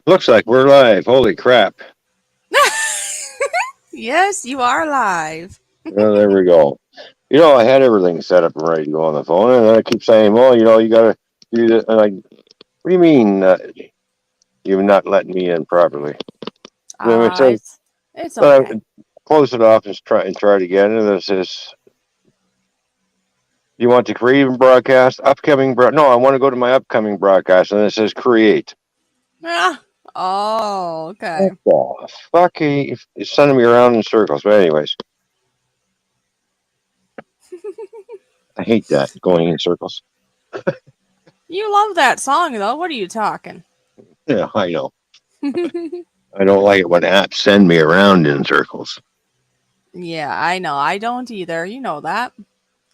Looks like we're live. Holy crap. Yes, you are live. Well, there we go. I had everything set up and ready to go on the phone, and then I keep saying, well, you got to do this. And what do you mean you're not letting me in properly? Then it says, It's but okay. I close it off and try it again, and it says, you want to create and broadcast upcoming no, I want to go to my upcoming broadcast, and it says create. Ah, oh, okay. What the fuck? He's sending me around in circles. But anyways, I hate that going in circles. You love that song though. What are you talking? Yeah, I know. I don't like it when apps send me around in circles. Yeah, I know. I don't either. You know that.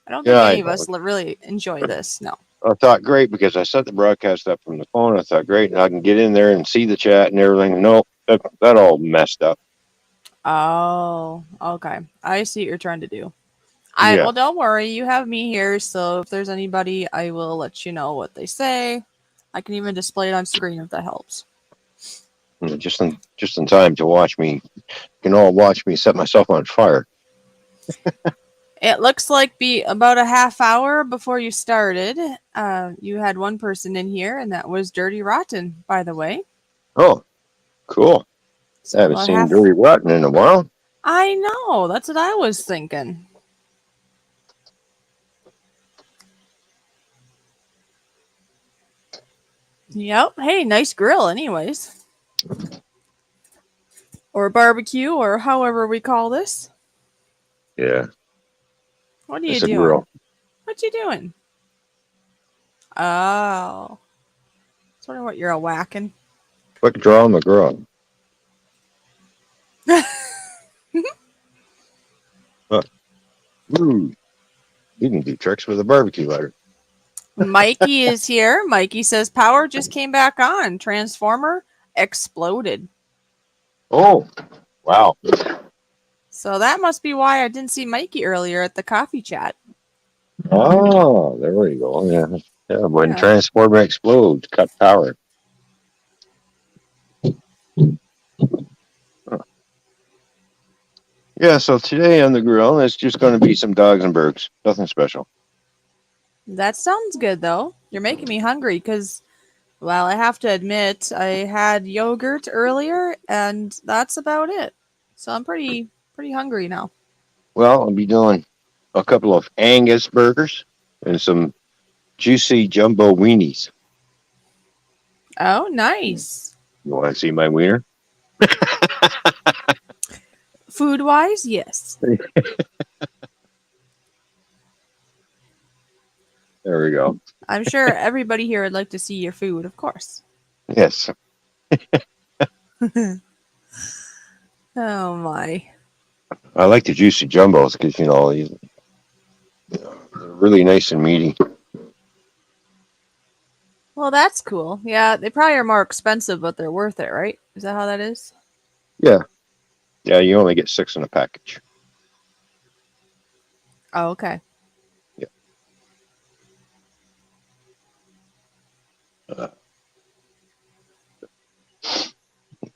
I don't think Yeah, I any of know. us really enjoy this. No. I thought great because I set the broadcast up from the phone. I thought great, and I can get in there and see the chat and everything. No, that all messed up. Oh, okay. I see what you're trying to do. I Yeah, well, don't worry. You have me here, so if there's anybody, I will let you know what they say. I can even display it on screen if that helps. just in time to watch me. You can all watch me set myself on fire. It looks like be about a half hour before you started. You had one person in here, and that was Dirty Rotten, by the way. Oh, cool! I So haven't about seen half. Dirty Rotten in a while. I know. That's what I was thinking. Yep. Hey, nice grill, anyways, or barbecue, or however we call this. Yeah, What are you it's a doing? grill. What you doing? Oh, I was wondering what you're a whacking. Quick draw on the grill. Huh. Ooh, you can do tricks with a barbecue lighter. Mikey is here. Mikey says power just came back on. Transformer exploded. Oh, wow! So that must be why I didn't see Mikey earlier at the coffee chat. Oh, there we go. Yeah, yeah. When Yeah. transformer explodes, cut power. Yeah, so today on the grill, it's just going to be some dogs and burgers. Nothing special. That sounds good though. You're making me hungry because, well, I have to admit, I had yogurt earlier and that's about it. So I'm pretty hungry now. Well, I'll be doing a couple of Angus burgers and some juicy jumbo weenies. Oh, You nice. want to see my wiener? Food wise, yes. There we go. I'm sure everybody here would like to see your food, of course. Yes. Oh my. I like the juicy jumbos because, they're really nice and meaty. Well, that's cool. Yeah, they probably are more expensive, but they're worth it, right? Is that how that is? Yeah. Yeah, you only get 6 in a package. Oh, okay. Yeah. Uh,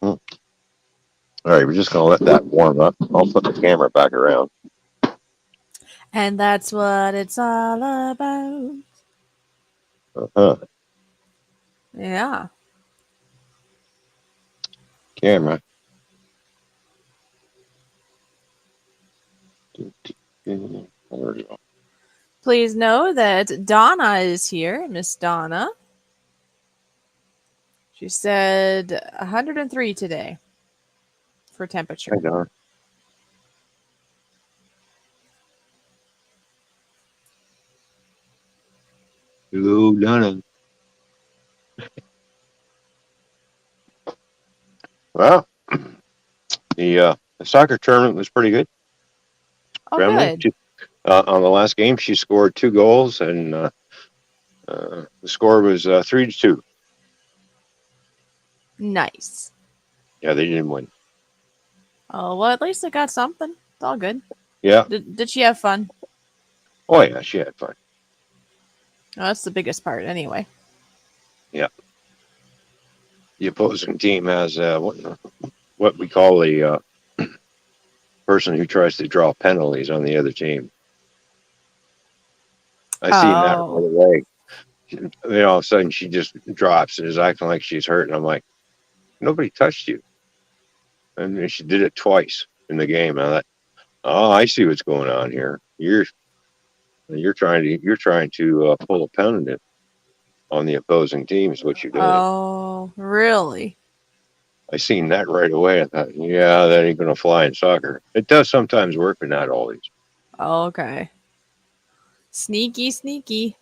all right, we're just going to let that warm up. I'll put the camera back around. And that's what it's all about. Uh-huh. Yeah. Camera. There we go. Please know that Donna is here, Miss Donna. She said 103 today for Hi, temperature. Don. Hello, Donna. Well, the soccer tournament was pretty good. Oh, Friendly. good. On the last game, she scored 2 goals, and the score was 3-2. Nice. Yeah, they didn't win. Oh, well, at least I got something. It's all good. Yeah. Did she have fun? Oh, yeah, she had fun. Oh, that's the biggest part, anyway. Yeah. the opposing team has what we call a person who tries to draw penalties on the other team. I seen that right Oh. away. All of a sudden she just drops and is acting like she's hurt, and I'm like, nobody touched you. And she did it twice in the game. I thought, oh, I see what's going on here. You're trying to pull a penalty on the opposing team is what you're doing. Oh, really? I seen that right away. I thought, yeah, that ain't gonna fly in soccer. It does sometimes work, but not always. Okay. Sneaky, sneaky.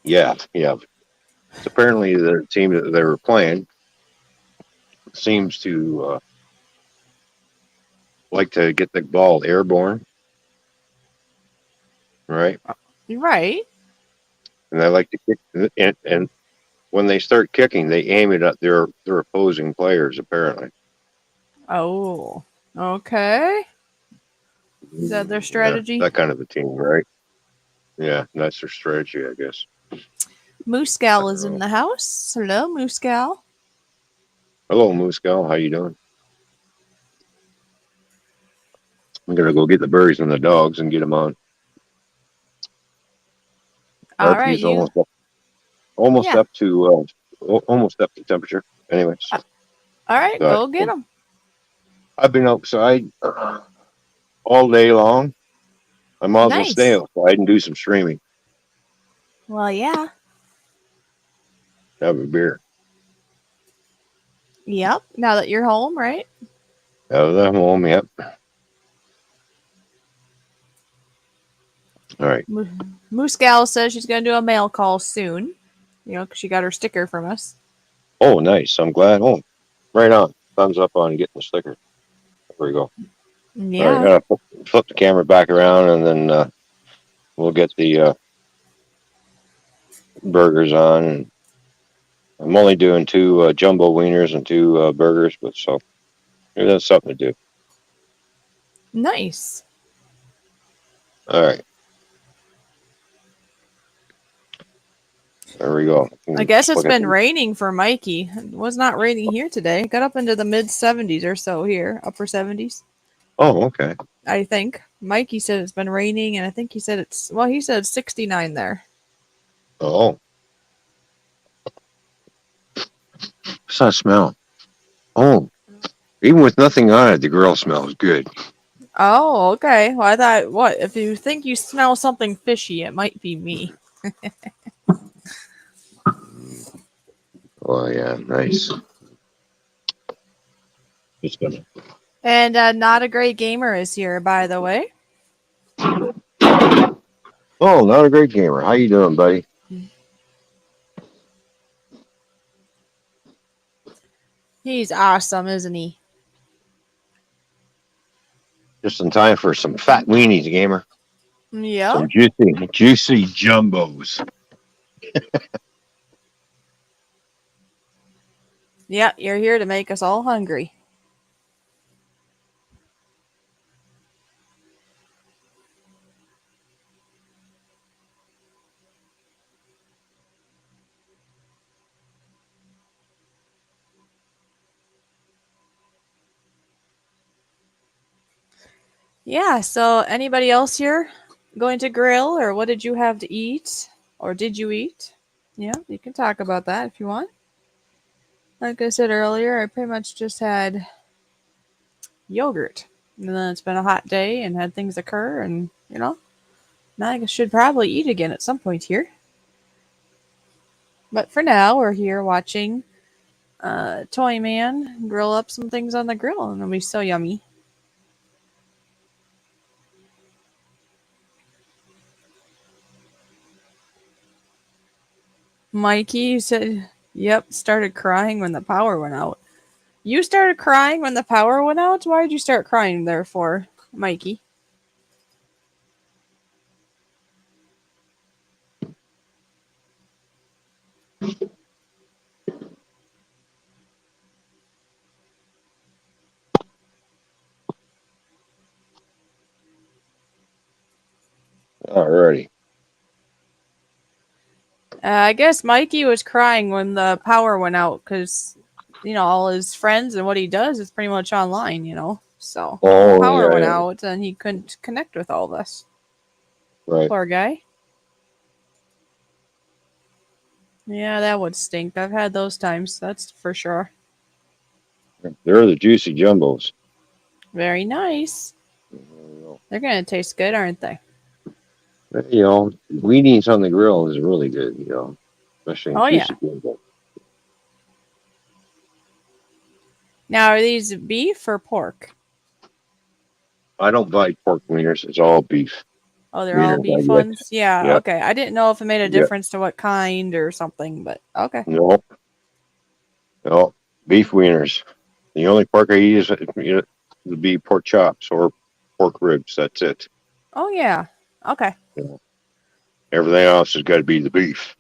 Yeah, yeah. So apparently, the team that they were playing seems to like to get the ball airborne, right? Right. And they like to kick, and when they start kicking, they aim it at their opposing players. Apparently, Oh. Okay. Is that their yeah, strategy? that kind of a team, right? Yeah, that's their strategy, I guess. Moose I Gal don't is in know. the house. Hello, Moose Gal. Hello, Moose Gal. How you doing? I'm gonna go get the birds and the dogs and get them on. All right, RP's you. almost Yeah. up to almost up to temperature. Anyways, All right, so go get them. I've been outside all day long. I might as well stay Nice. outside and do some streaming. Well, yeah. Have a beer. Yep. Now that you're home, right? Out of the home, yep. All right. Mo- Moose Gal says she's going to do a mail call soon. You know, 'cause she got her sticker from us. Oh, nice. I'm glad. Oh, right on. Thumbs up on getting the sticker. There we go. All right. Yeah. Flip the camera back around, and then we'll get the burgers on. And I'm only doing two jumbo wieners and two burgers, but so maybe that's something to do. Nice. All right. There we go. I guess it's Look at been them. raining for Mikey. It was not raining here today. It got up into the mid 70s or so here, upper 70s. Oh, okay. I think. Mikey said it's been raining, and I think he said he said it's 69 there. Oh, what's that smell? Oh, even with nothing on it, the grill smells good. Oh, okay. Well, I thought, what? If you think you smell something fishy, it might be me. Oh, yeah. Nice. Just gonna. And Not a Great Gamer is here, by the way. Oh, not a great gamer. How you doing, buddy? He's awesome, isn't he? Just in time for some fat weenies, gamer. Yep. Some juicy jumbos. Yeah, you're here to make us all hungry. Yeah, so anybody else here going to grill, or what did you have to eat? Or did you eat? Yeah, you can talk about that if you want. Like I said earlier, I pretty much just had yogurt. And then it's been a hot day and had things occur, and now I should probably eat again at some point here. But for now, we're here watching Toyman grill up some things on the grill, and it'll be so yummy. Mikey, you said, yep, started crying when the power went out. You started crying when the power went out? Why did you start crying there for, Mikey? Alrighty. I guess Mikey was crying when the power went out because all his friends and what he does is pretty much online. So the Oh, power went yeah, yeah, out and he couldn't connect with all of us. right. Poor guy. Yeah, that would stink. I've had those times. That's for sure. They're the juicy jumbos. Very nice. You They're gonna taste good, aren't they? weenies on the grill is really good. Especially in Oh yeah. juicy jumbo. Now are these beef or pork? I don't buy pork wieners. It's all beef Oh, they're all wieners. I beef get. ones? Yeah, Yeah, okay. I didn't know if it made a yeah. difference to what kind or something, but okay. No, no, beef wieners. The only pork I eat is would be pork chops or pork ribs. That's it. Oh yeah. Okay. You know, everything else has got to be the beef.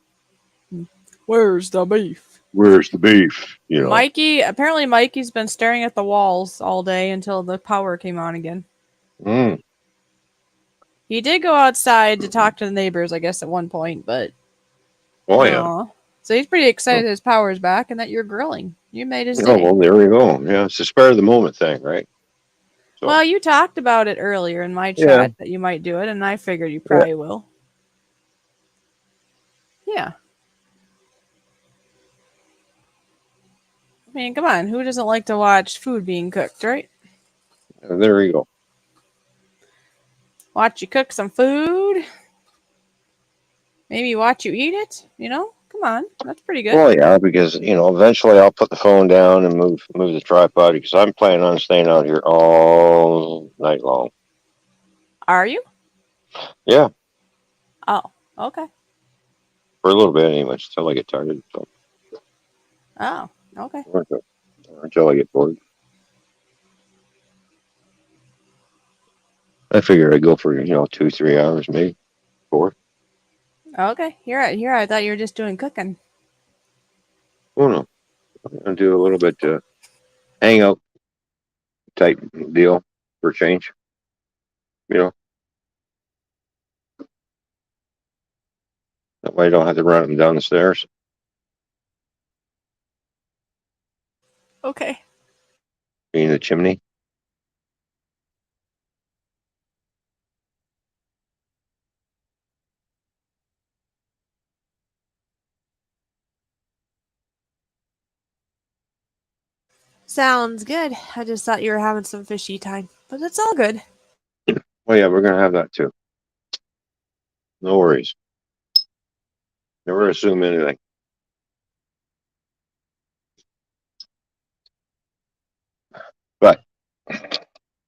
Where's the beef? Where's the beef? Apparently Mikey's been staring at the walls all day until the power came on again. Mm. He did go outside to talk to the neighbors, I guess, at one point, but Oh yeah. oh. So he's pretty Oh excited his power's back and that you're grilling. You made his oh, day. well, there we go. Yeah, it's a spur of the moment thing, right? So Well, you talked about it earlier in my yeah, chat that you might do it, and I figured you yeah. probably will. Yeah. I mean, come on. Who doesn't like to watch food being cooked, right? There we go. Watch you cook some food. Maybe watch you eat it. Come on. That's pretty good. Well, yeah, because eventually I'll put the phone down and move the tripod because I'm planning on staying out here all night long. Are you? Yeah, Oh, okay. for a little bit anyway, until I get tired. So Oh, okay. until I get bored. I figure I'd go for 2-3 hours, maybe 4. Okay. Here. I thought you were just doing cooking. Oh no, I'm gonna do a little bit hangout type deal for change. You know, that way I don't have to run up and down the stairs. Okay. In the chimney. Sounds good. I just thought you were having some fishy time, but it's all good. Oh yeah, we're gonna have that too. No worries. Never assume anything. But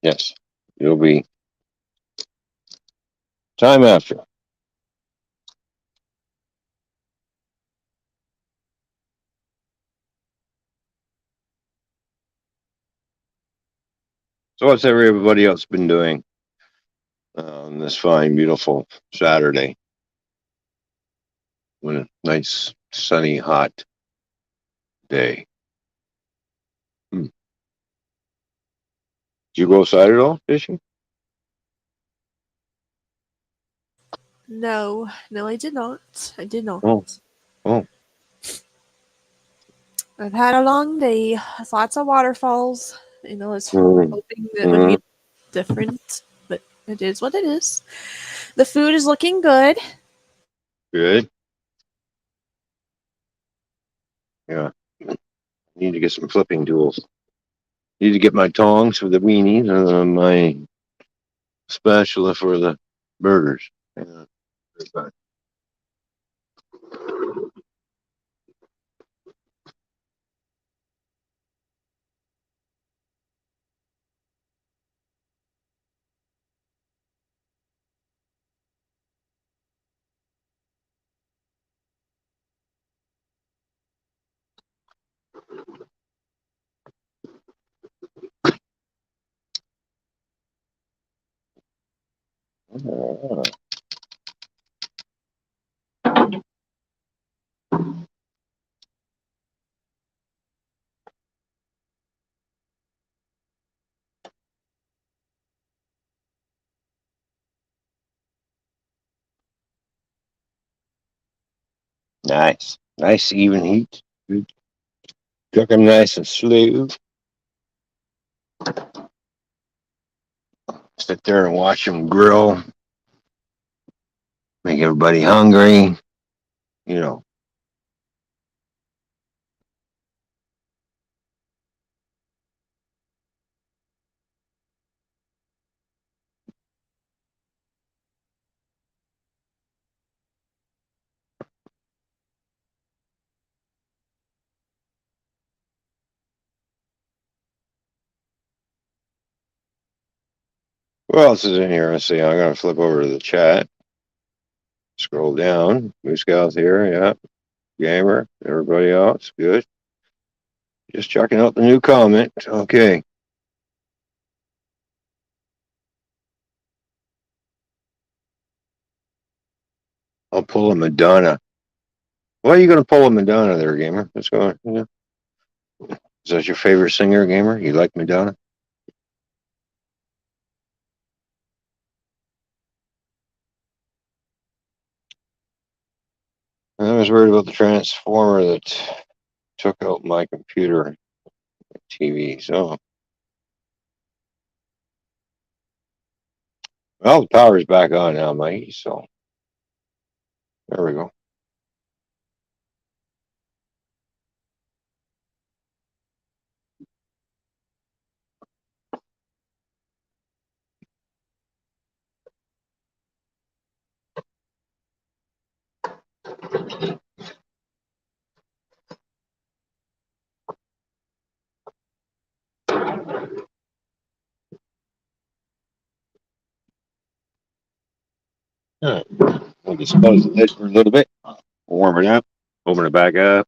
yes, it'll be time after. So what's everybody else been doing on this fine, beautiful Saturday? When a nice, sunny, hot day. Did you go outside at all fishing? No, no, I did not. I did not. Oh, oh. I've had a long day. Lots of waterfalls. I was Mm, hoping that it would be mm, different, but it is what it is. The food is looking good. good. Yeah. Need to get some flipping tools. Need to get my tongs for the weenies and my spatula for the burgers. Yeah. Ah, nice. Nice even heat. Good. Cook them nice and slow. Sit there and watch them grill. Make everybody hungry. You know. What else is in here? Let's see. I'm gonna flip over to the chat. Scroll down. Moose Scouts here. Yeah. Gamer. Everybody else. Good. Just checking out the new comment. Okay. I'll pull a Madonna. Why are you going to pull a Madonna there, Gamer? What's going on? Is that your favorite singer, Gamer? You like Madonna? I was worried about the transformer that took out my computer TV. So, well, the power's back on now, Mikey. So, there we go. All right. We'll dispose of this for a little bit. Warm it up. Open it back up.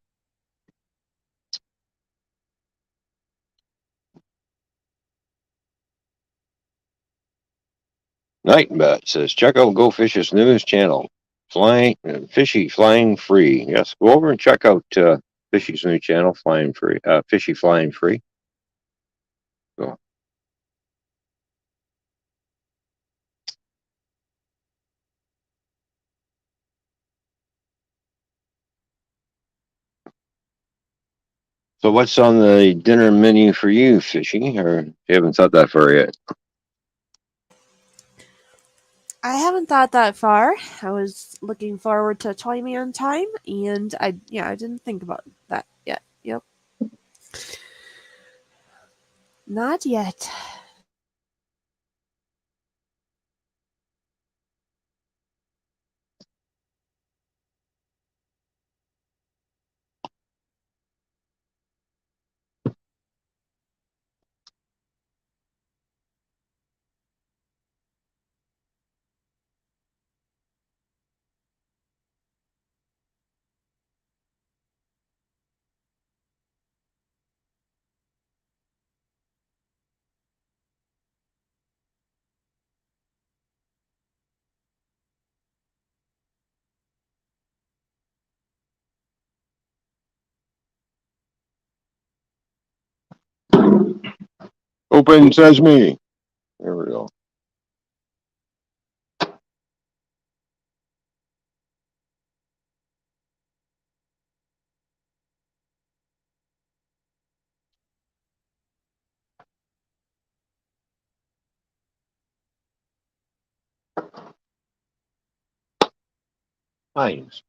Nightbot says, check out Go Fish's newest channel, Flying Fishy Flying Free. Yes, go over and check out Fishy's new channel, Flying Free. Fishy Flying Free. So, so what's on the dinner menu for you, Fishy? Or you haven't thought that far yet? I haven't thought that far. I was looking forward to Toyman time, and I didn't think about that yet. Yep, not yet. Open sesame. There we go. Nice.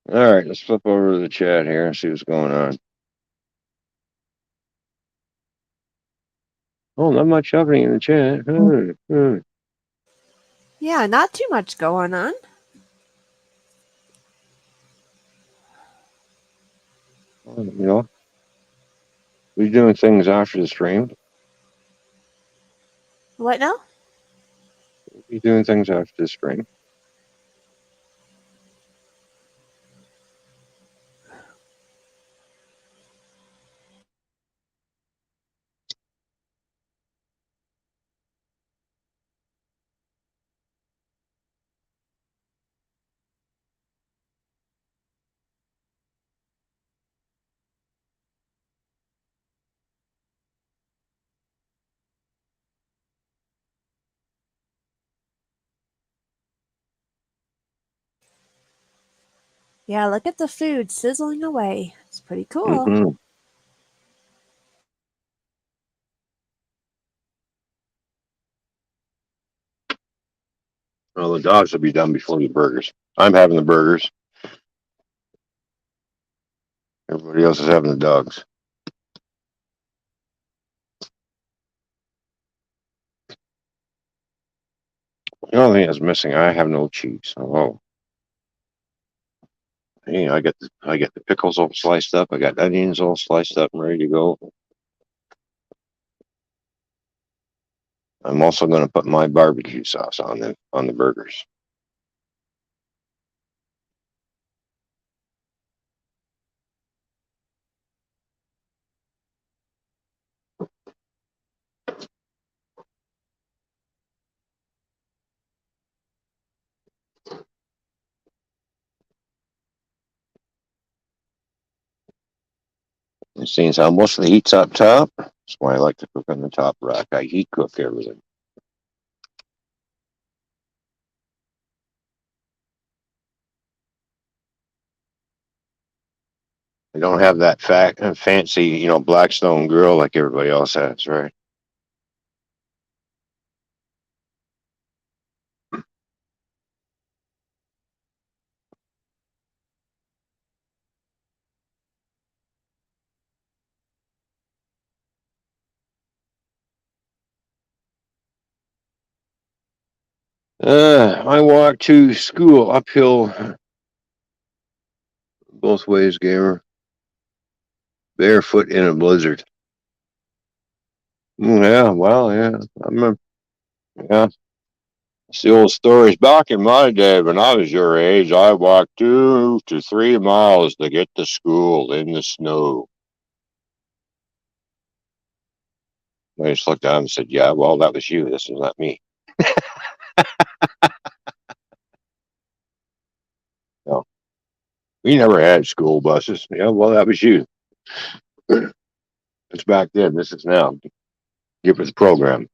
All right, let's flip over to the chat here and see what's going on. Oh, not much happening in the chat. Yeah, not too much going on. You know, we're doing things after the stream. What now? We're doing things after the stream. Yeah, look at the food sizzling away. It's pretty cool. Mm-hmm. Well, the dogs will be done before the burgers. I'm having the burgers. Everybody else is having the dogs. The only thing that's missing, I have no cheese. Oh, hey, I got the pickles all sliced up. I got onions all sliced up and ready to go. I'm also going to put my barbecue sauce on the burgers. And seeing as how most of the heat's up top, that's why I like to cook on the top rack. I heat cook everything. I don't have that fancy, Blackstone grill like everybody else has, right? I walk to school uphill both ways, gamer, barefoot in a blizzard. Yeah, well, yeah, I remember. Yeah, it's the old stories. Back in my day, when I was your age, I walked 2 to 3 miles to get to school in the snow. I just looked down and said, "Yeah, well, that was you. This is not me." No, we never had school buses. Yeah, well, that was you. It's back then. This is now. Give it the program.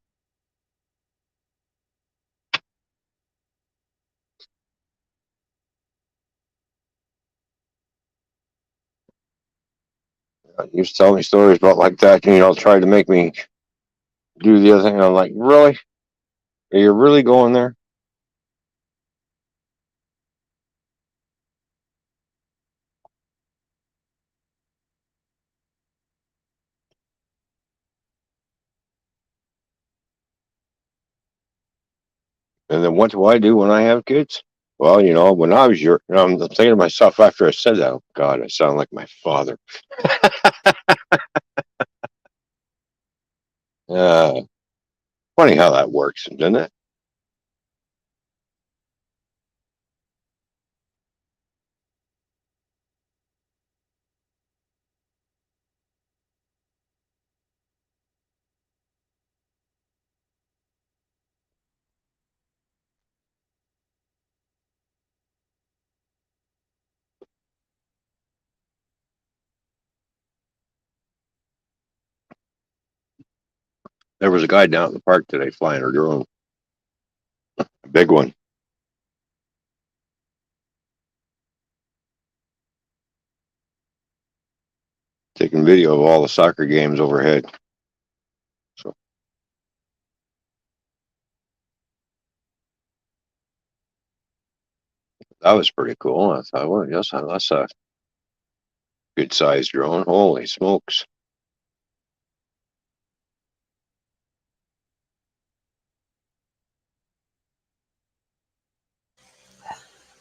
You used to tell me stories about like that, and try to make me do the other thing. And I'm like, really? Are you really going there? And then what do I do when I have kids? Well, when I was I'm thinking to myself after I said that, oh God, I sound like my father. Uh, Funny how that works, doesn't it? There was a guy down in the park today flying a drone, a big one, taking video of all the soccer games overhead. So that was pretty cool. I thought, well, yes, that's a good sized drone. Holy smokes.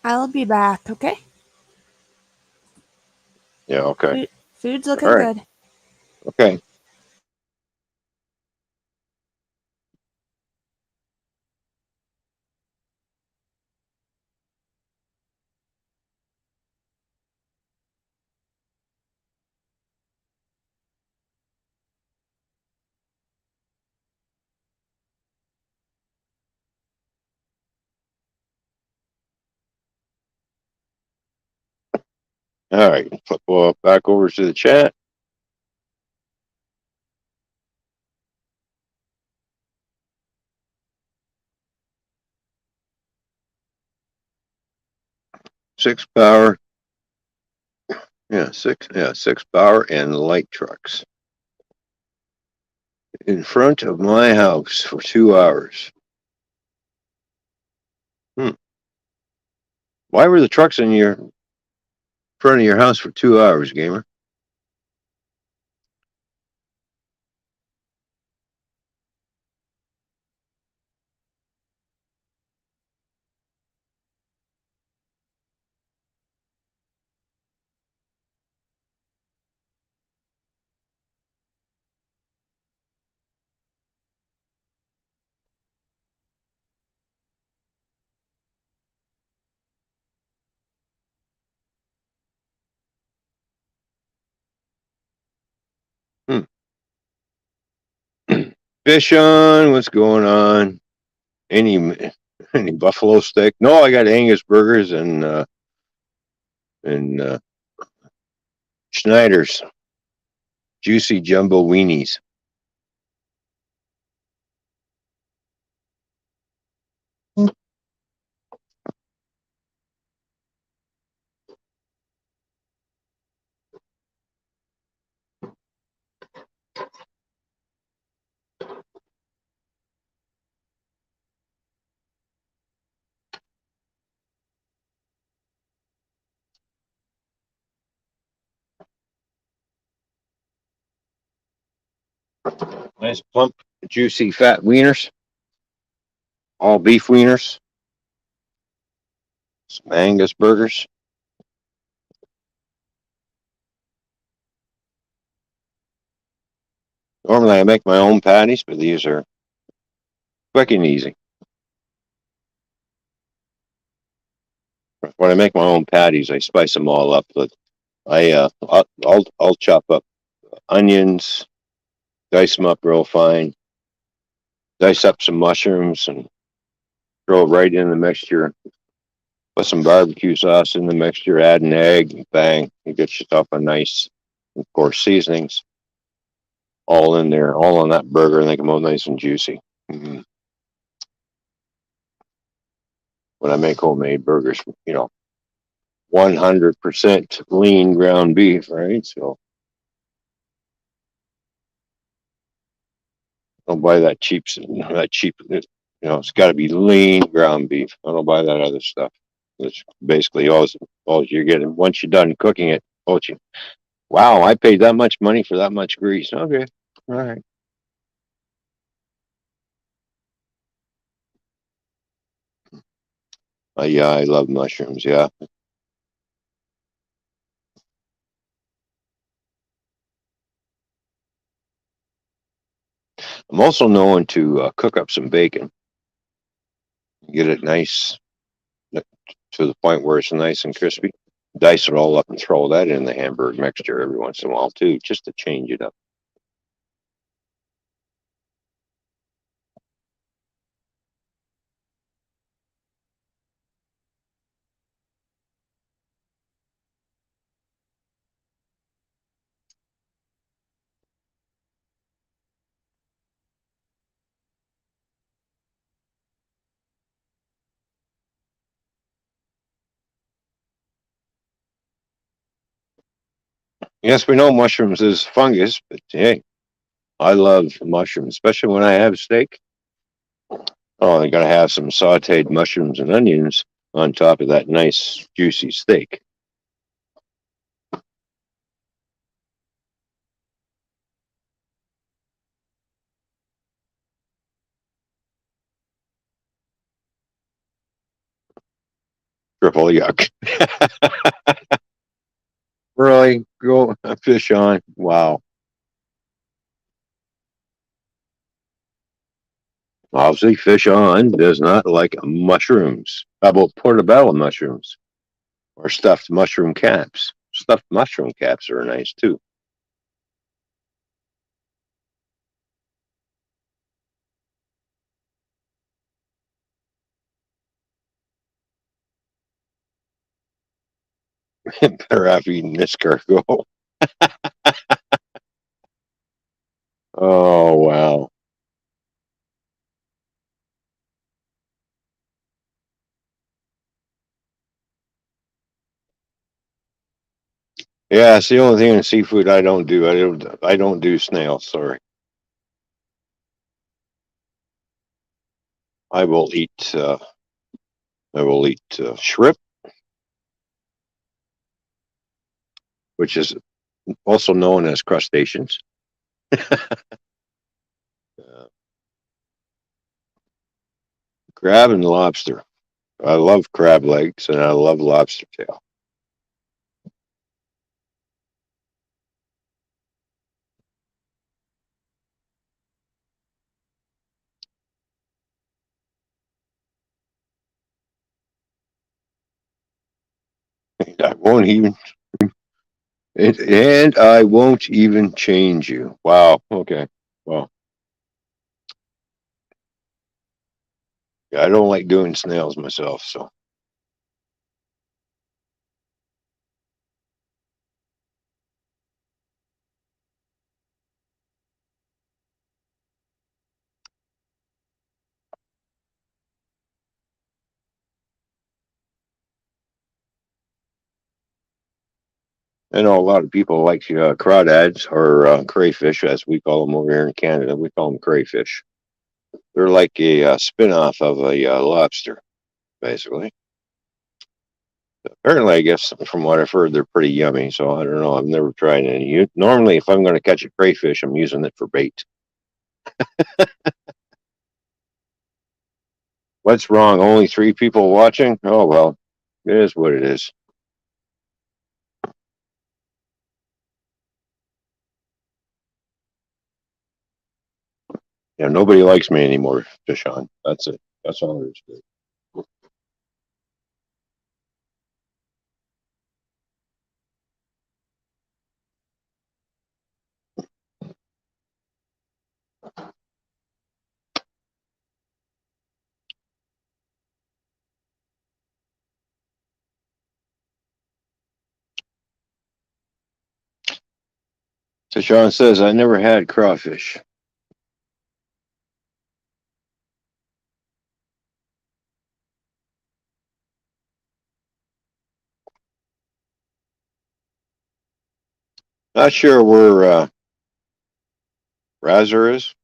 I'll be back, okay? Yeah, okay. Food's All looking right. good. Okay. All right. Flip back over to the chat. Six power. six power and light trucks in front of my house for 2 hours. Hmm. Why were the trucks in your front of your house for 2 hours, gamer? Hmm. Fish on, what's going on? Any any buffalo steak? No, I got Angus burgers and Schneider's juicy jumbo weenies. Nice plump, juicy, fat wieners. All beef wieners. Some Angus burgers. Normally I make my own patties, but these are quick and easy. When I make my own patties, I spice them all up. But I'll chop up onions, dice them up real fine, dice up some mushrooms, and throw it right in the mixture. Put some barbecue sauce in the mixture, add an egg, bang, you get yourself a nice, of course, seasonings all in there, all on that burger, and they come out nice and juicy. Mm-hmm. When I make homemade burgers, 100% lean ground beef, right? So don't buy that cheap. It's got to be lean ground beef. I don't buy that other stuff. It's basically all you're getting once you're done cooking it. Oh, wow, I paid that much money for that much grease. Okay, all right. Yeah, I love mushrooms. Yeah, I'm also known to cook up some bacon, get it nice to the point where it's nice and crispy. Dice it all up and throw that in the hamburger mixture every once in a while too, just to change it up. Yes, we know mushrooms is fungus, but hey, I love mushrooms, especially when I have steak. Oh, I gotta have some sautéed mushrooms and onions on top of that nice juicy steak. Triple yuck. Really? Go fish on. Wow. Obviously, fish on does not like mushrooms. How about portobello mushrooms or stuffed mushroom caps? Stuffed mushroom caps are nice too. Better off eating this cargo. Oh, wow. Yeah, it's the only thing in seafood I don't do. I don't do snails. Sorry. I will eat. I will eat shrimp, which is also known as crustaceans. Uh, Crab and lobster. I love crab legs and I love lobster tail. I won't even and I won't even change you. Wow. Okay. Well, yeah, I don't like doing snails myself, so I know a lot of people like crawdads or crayfish, as we call them over here in Canada. We call them crayfish. They're like a spin-off of a lobster, basically. Apparently, I guess from what I've heard, they're pretty yummy. So I don't know. I've never tried any. Normally, if I'm going to catch a crayfish, I'm using it for bait. What's wrong? Only three people watching? Oh well, it is what it is. Yeah, nobody likes me anymore, Deshaun. That's it. That's all there is to it. Deshaun says I never had crawfish. Not sure where Razor is.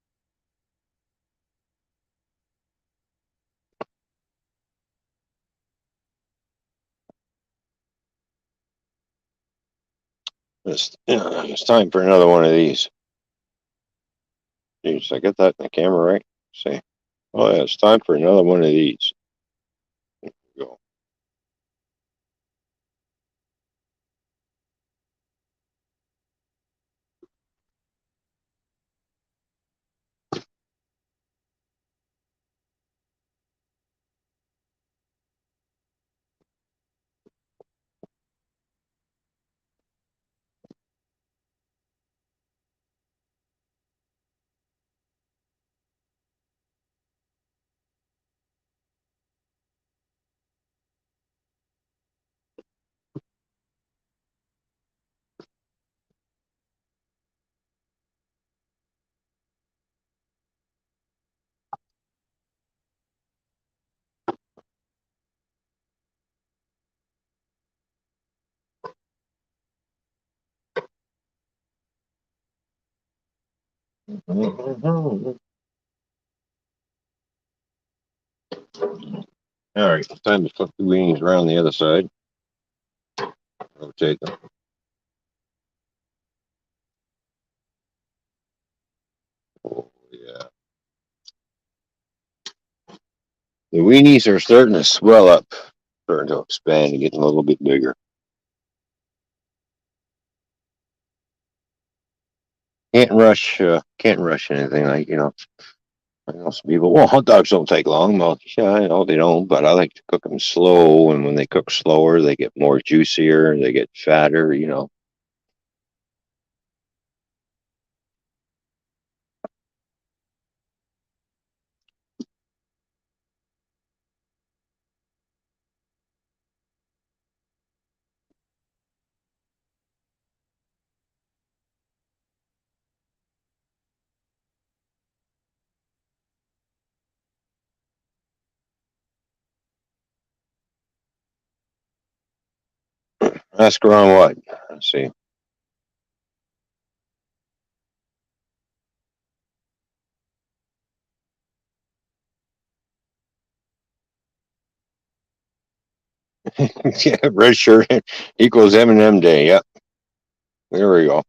It's time for another one of these. Jeez, I get that in the camera right. See? Oh yeah, it's time for another one of these. Go. All right, time to flip the weenies around the other side. Rotate them. Oh yeah. The weenies are starting to swell up, starting to expand and getting a little bit bigger. Can't rush anything. I know some people. Well, hot dogs don't take long. Well, yeah, I know they don't, but I like to cook them slow. And when they cook slower, they get more juicier. They get fatter. Ask her on what? Let's see. Yeah, red shirt equals M&M day. Yep. There we go.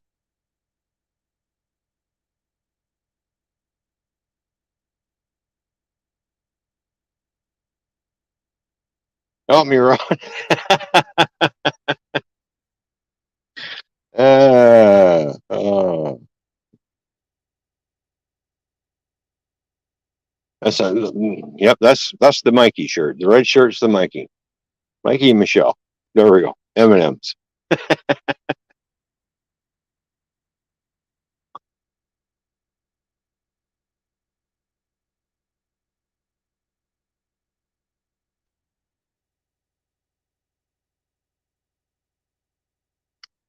Help me, Ron. Oh. That's yep. That's the Mikey shirt. The red shirt's the Mikey. Mikey and Michelle. There we go. M&M's.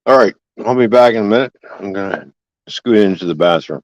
All right. I'll be back in a minute. I'm gonna scoot into the bathroom.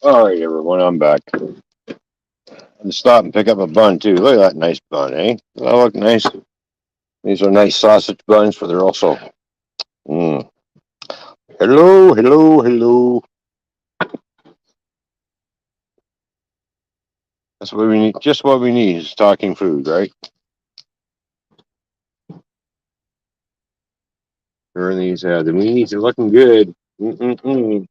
All right, everyone, I'm back. And stop and pick up a bun too. Look at that nice bun, eh? Does that look nice? These are nice sausage buns, but they're also. Mm. Hello, hello, hello. That's what we need. Just what we need is talking food, right? Turn these. The meats are looking good. Mm-mm-mm.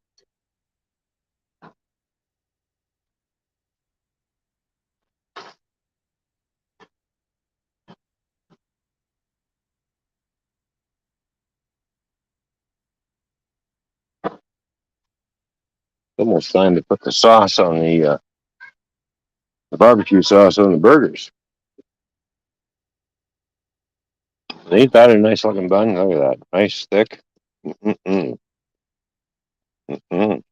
Almost time to put the sauce on the barbecue sauce on the burgers. Ain't that a nice looking bun? Look at that, nice thick. Mm-mm-mm. Mm-mm.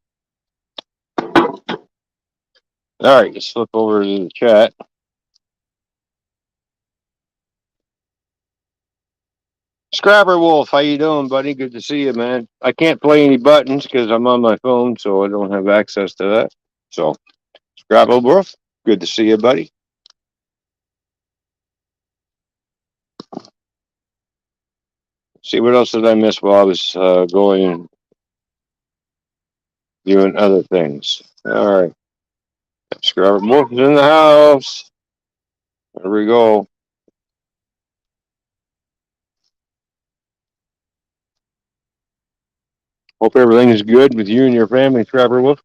All right, let's flip over to the chat. Scrapper Wolf, how you doing, buddy? Good to see you, man. I can't play any buttons because I'm on my phone, so I don't have access to that. So, Scrapper Wolf, good to see you, buddy. See, what else did I miss while I was going doing other things? All right, Scrapper Wolf is in the house. There we go. Hope everything is good with you and your family, Scrapper Wolf.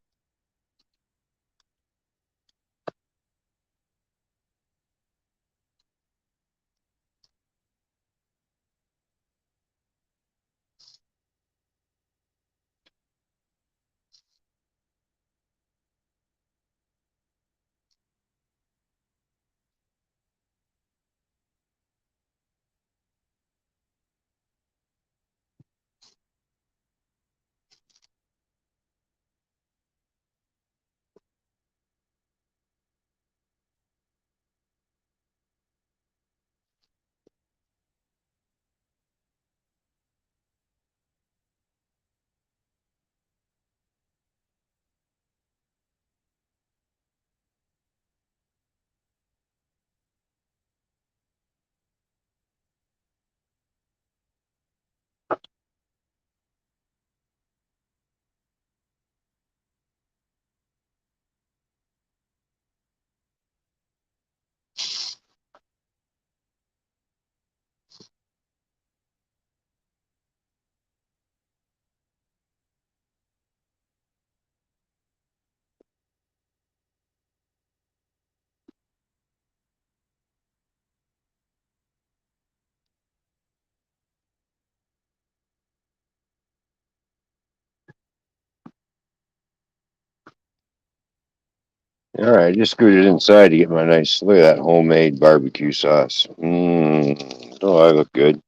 All right, just scooted inside to get my nice. Look at that homemade barbecue sauce. Mmm. Oh, I look good.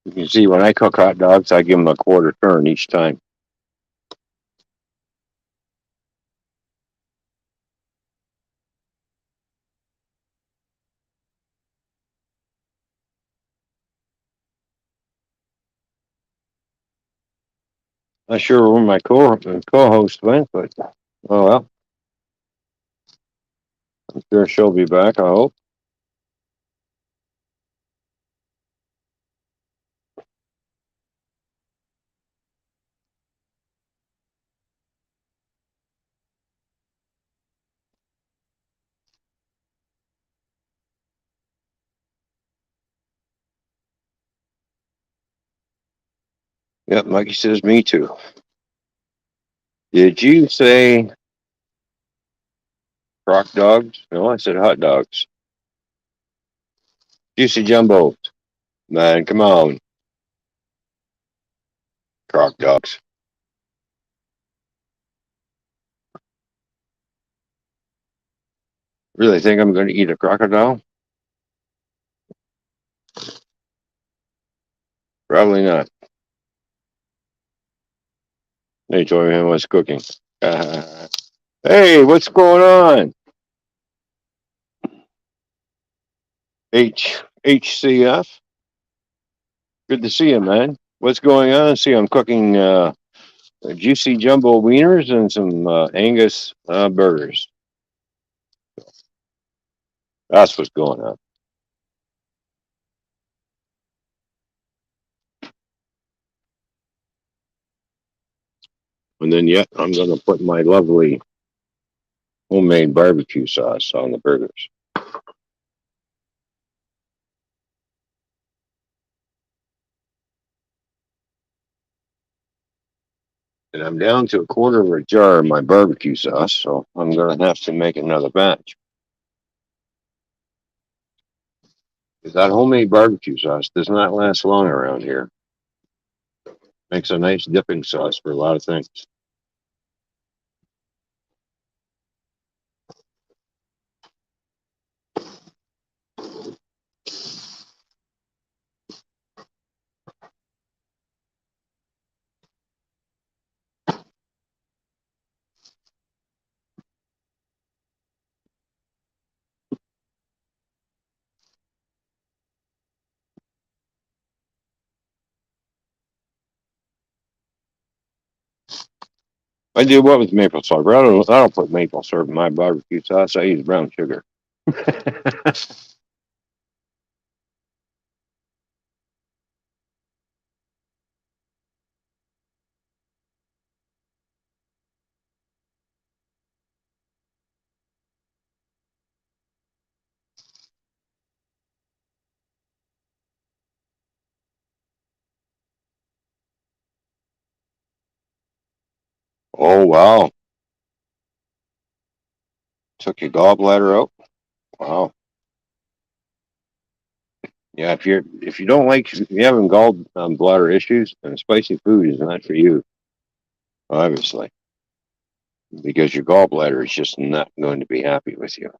You can see when I cook hot dogs, I give them a quarter turn each time. Not sure where my co-host went, but oh well. I'm sure she'll be back. I hope. Yep, Mikey says me too. Did you say crock dogs? No, I said hot dogs. Juicy jumbo. Man, come on, crock dogs. Really think I'm going to eat a crocodile? Probably not. They told me I was cooking. Hey, what's going on? HCF. Good to see you, man. What's going on? See, I'm cooking juicy jumbo wieners and some Angus burgers. That's what's going on. And then, yet, I'm going to put my lovely homemade barbecue sauce on the burgers. And I'm down to a quarter of a jar of my barbecue sauce, so I'm going to have to make another batch. Because that homemade barbecue sauce does not last long around here. Makes a nice dipping sauce for a lot of things. I do what with maple syrup? I don't put maple syrup in my barbecue sauce. I use brown sugar. Oh wow! Took your gallbladder out. Wow. Yeah, if you don't like if you having gallbladder issues, then spicy food is not for you, obviously, because your gallbladder is just not going to be happy with you.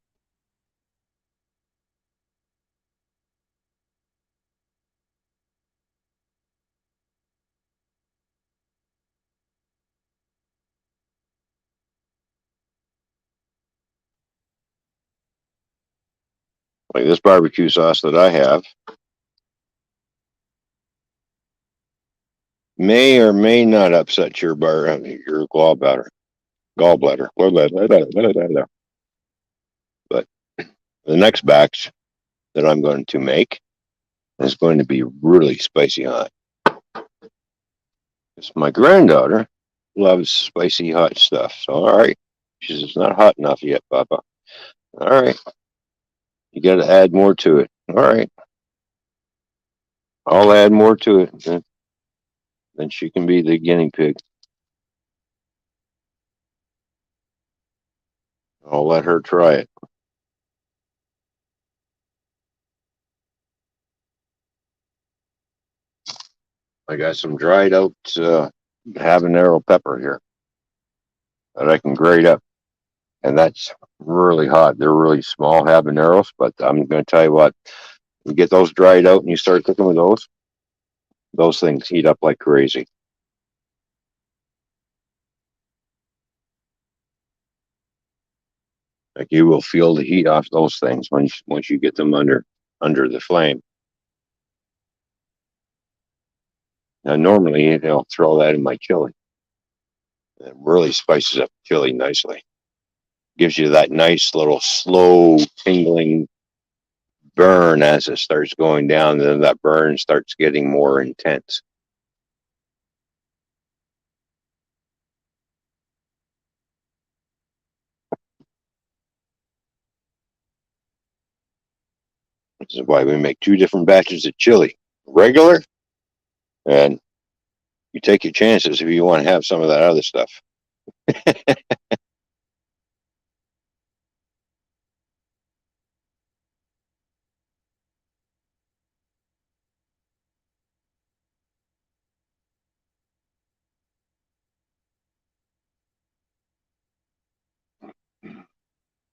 Like this barbecue sauce that I have may or may not upset your gallbladder. But the next batch that I'm going to make is going to be really spicy hot. Because my granddaughter loves spicy hot stuff. So all right, she says it's not hot enough yet, Papa. All right, you got to add more to it. All right, I'll add more to it. Then she can be the guinea pig. I'll let her try it. I got some dried out habanero pepper here that I can grate up, and that's really hot. They're really small habaneros, but I'm going to tell you what. You get those dried out and you start cooking with those things heat up like crazy. Like you will feel the heat off those things once you get them under the flame. Now normally they'll throw that in my chili. It really spices up chili nicely. Gives you that nice little slow tingling burn as it starts going down, and then that burn starts getting more intense. This is why we make two different batches of chili. Regular, and you take your chances if you want to have some of that other stuff.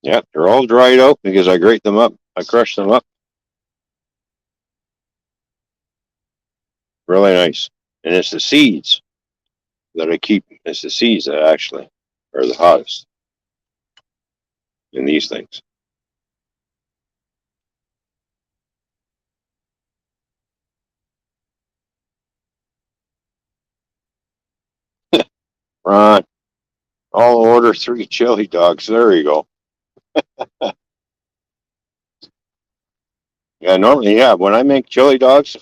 Yep, they're all dried out because I grate them up. I crush them up. Really nice. And it's the seeds that I keep. It's the seeds that actually are the hottest in these things. Ron, I'll order 3 chili dogs. There you go. Yeah, normally, yeah. When I make chili dogs,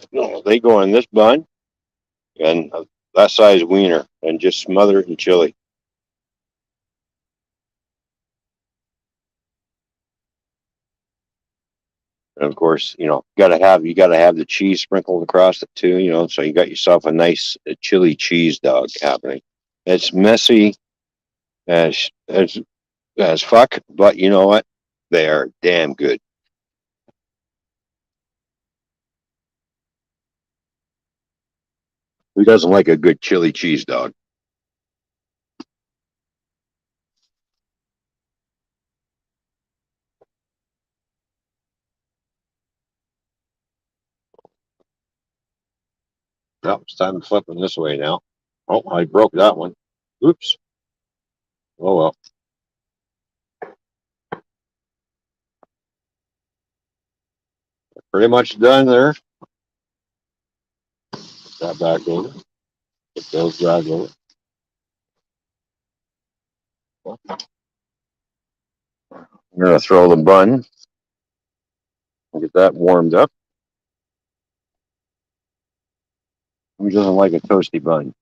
they go in this bun and that size wiener and just smother it in chili. And of course, you gotta have the cheese sprinkled across it too. So you got yourself a nice chili cheese dog happening. It's messy as fuck, but you know what? They are damn good. Who doesn't like a good chili cheese dog? Well, it's time to flip them this way now. Oh, I broke that one. Oops. Oh well. Pretty much done there. Put that back over. Put those back over. I'm gonna throw the bun and get that warmed up. Who doesn't like a toasty bun?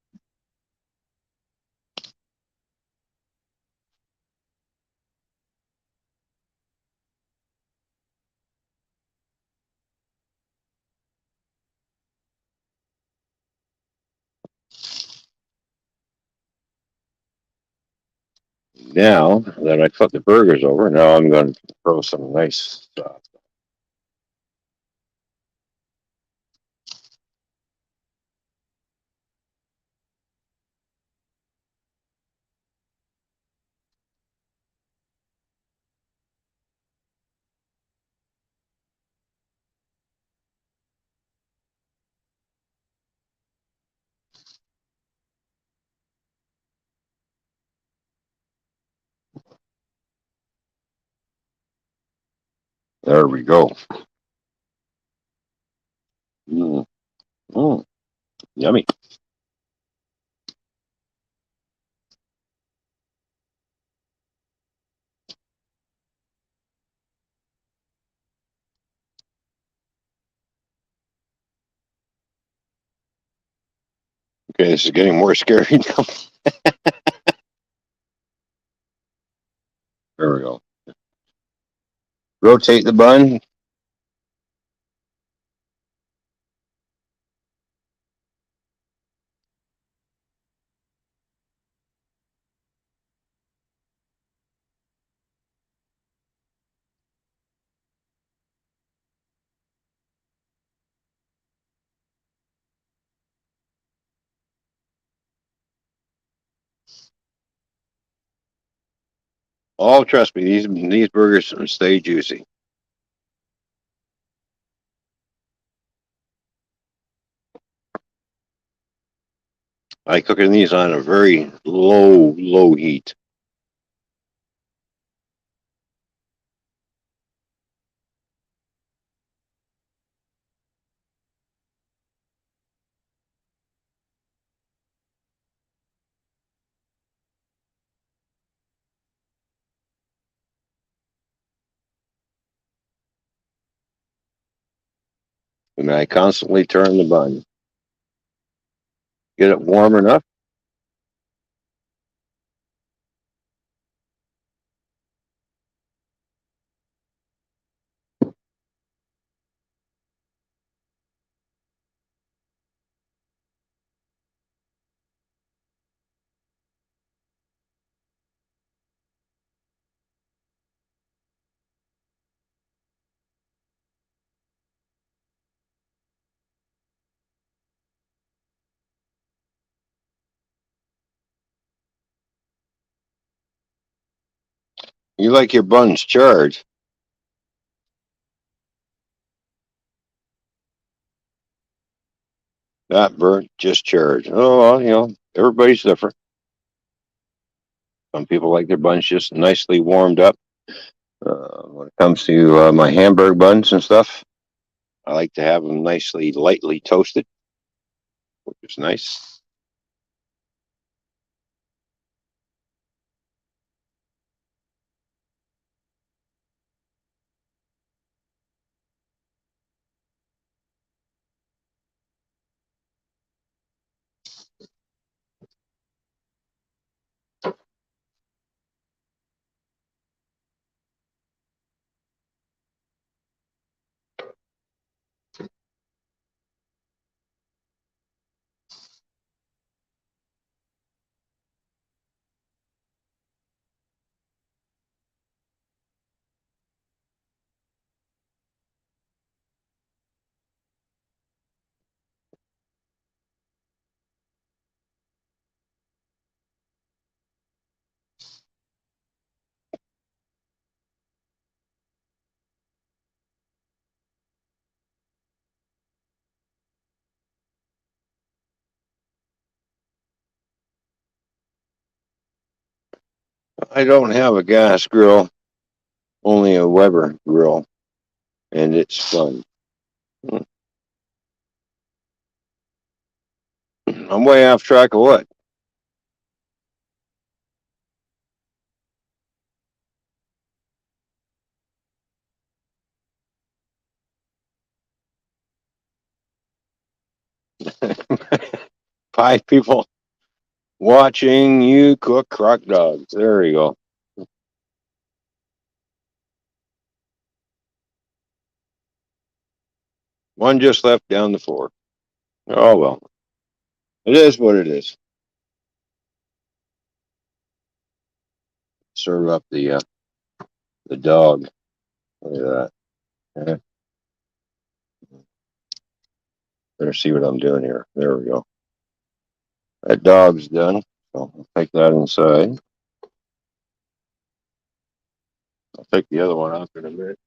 Now that I put the burgers over, now I'm going to throw some nice sauce. There we go. Mm, mm, yummy. Okay, this is getting more scary now. There we go. Rotate the bun. Oh, trust me, these burgers stay juicy. I cook these on a very low heat. And I constantly turn the bun. Get it warm enough. You like your buns charred, not burnt, just charred. Oh, well, everybody's different. Some people like their buns just nicely warmed up. When it comes to my hamburger buns and stuff, I like to have them nicely, lightly toasted, which is nice. I don't have a gas grill, only a Weber grill, and it's fun. I'm way off track of what? 5 people watching you cook crock dogs. There you go. One just left down the floor. Oh well, it is what it is. Serve up the dog. Look at that. Better see what I'm doing here. There we go. That dog's done. So I'll take that inside. I'll take the other one out in a minute.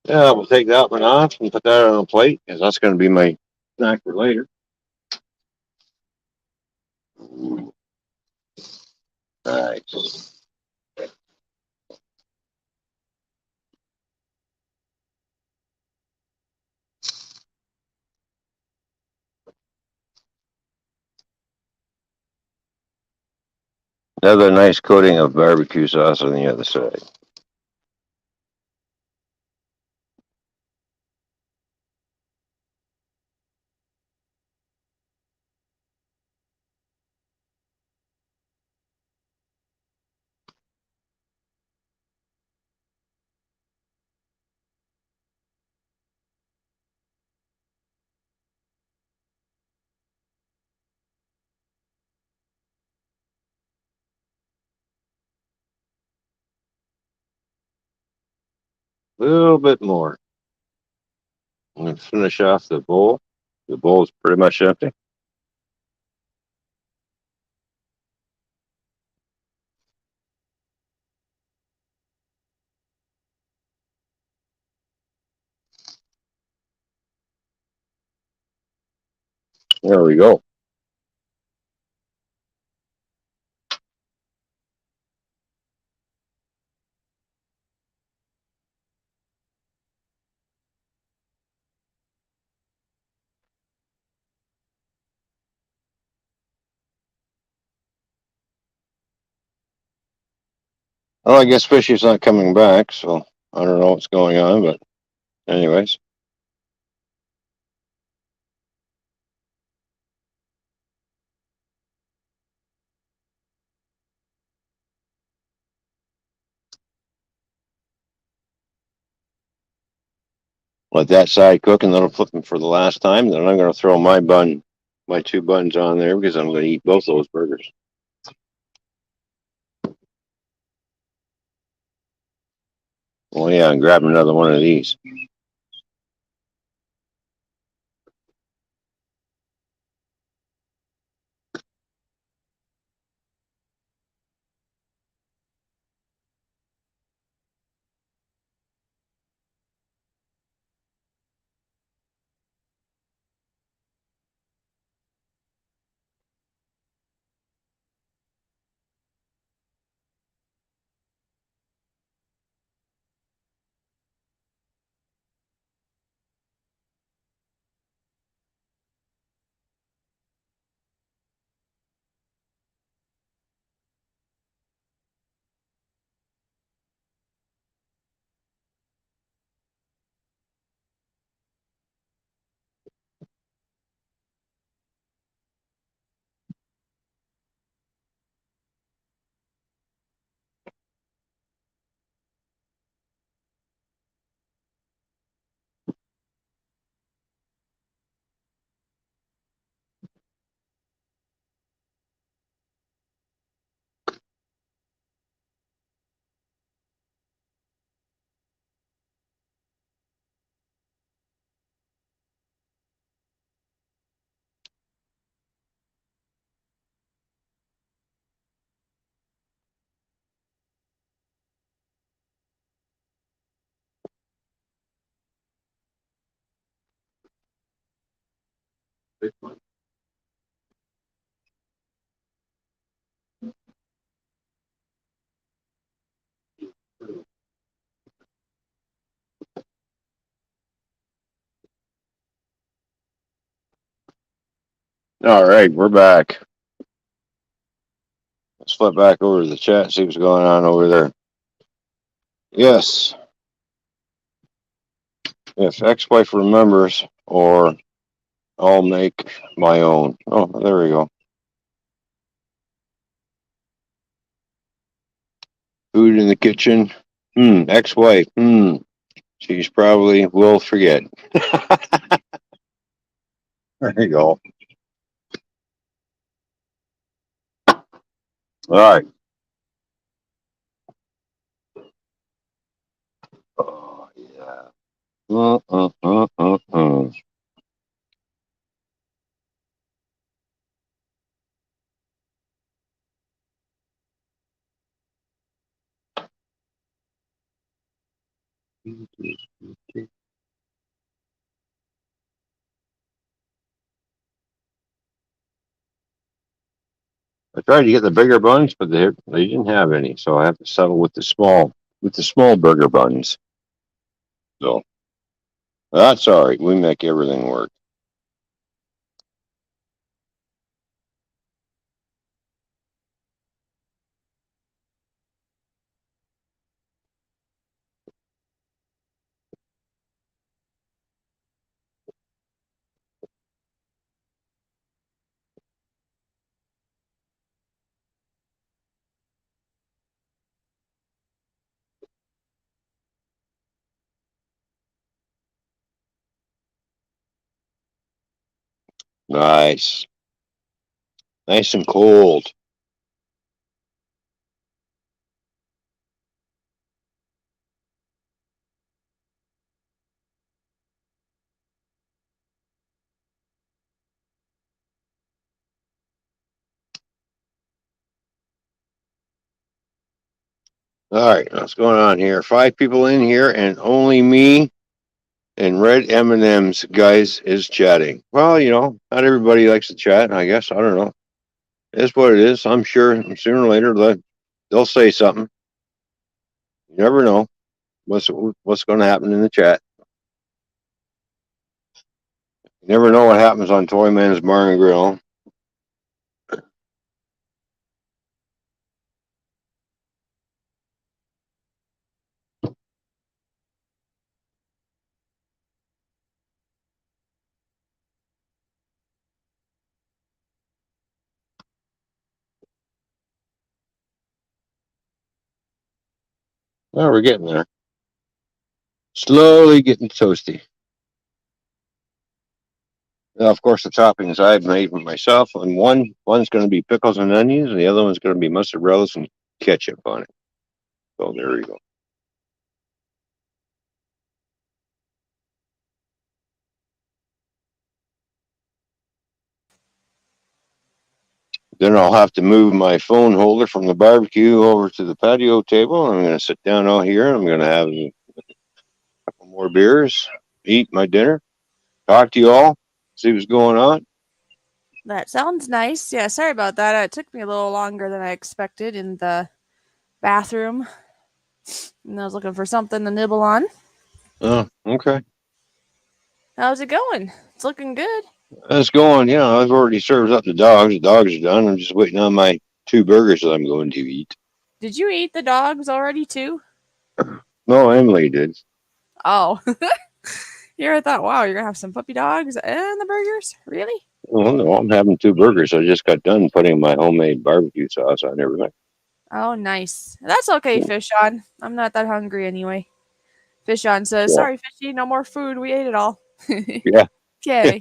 Yeah, we'll take that one off and put that on a plate because that's going to be my snack for later. All right. Another nice coating of barbecue sauce on the other side. A little bit more. I'm going to finish off the bowl. The bowl is pretty much empty. There we go. Well, I guess Fishy's not coming back, so I don't know what's going on. But anyways, let that side cook, and then I'll flip them for the last time. Then I'm going to throw my two buns on there because I'm going to eat both those burgers. Oh yeah, and grab another one of these. All right, we're back. Let's flip back over to the chat, see what's going on over there. Yes, if ex-wife remembers, or I'll make my own. Oh, there we go. Food in the kitchen. Ex-wife. She's probably will forget. There you go. All right. Oh yeah. Uh, uh, uh, uh, uh. I tried to get the bigger buns, but they didn't have any, so I have to settle with the small burger buns. So that's all right. We make everything work. Nice, nice and cold. All right, what's going on here? 5 people in here, and only me and Red M&M's guys is chatting. Well, not everybody likes to chat. I guess I don't know. It's what it is. I'm sure sooner or later they'll say something. You never know what's going to happen in the chat. You never know what happens on Toymans Bar&Grill. Oh, we're getting there. Slowly getting toasty. Now, of course, the toppings I've made for myself, and one's going to be pickles and onions, and the other one's going to be mozzarella and ketchup on it. So there you go. Then I'll have to move my phone holder from the barbecue over to the patio table. I'm going to sit down out here. I'm going to have a couple more beers, eat my dinner, talk to you all, see what's going on. That sounds nice. Yeah, sorry about that. It took me a little longer than I expected in the bathroom. And I was looking for something to nibble on. Oh, okay. How's it going? It's looking good. It's going. Yeah, I've already served up the dogs. The dogs are done. I'm just waiting on my 2 burgers that I'm going to eat. Did you eat the dogs already too? No, Emily did. Oh. Here I thought, wow, you're gonna have some puppy dogs and the burgers? Really? Oh, no, I'm having 2 burgers. I just got done putting my homemade barbecue sauce on everything. Oh, nice. That's okay, Fish on. I'm not that hungry anyway. Fish on says, Yeah. sorry, Fishy, no more food. We ate it all. Yeah. Okay.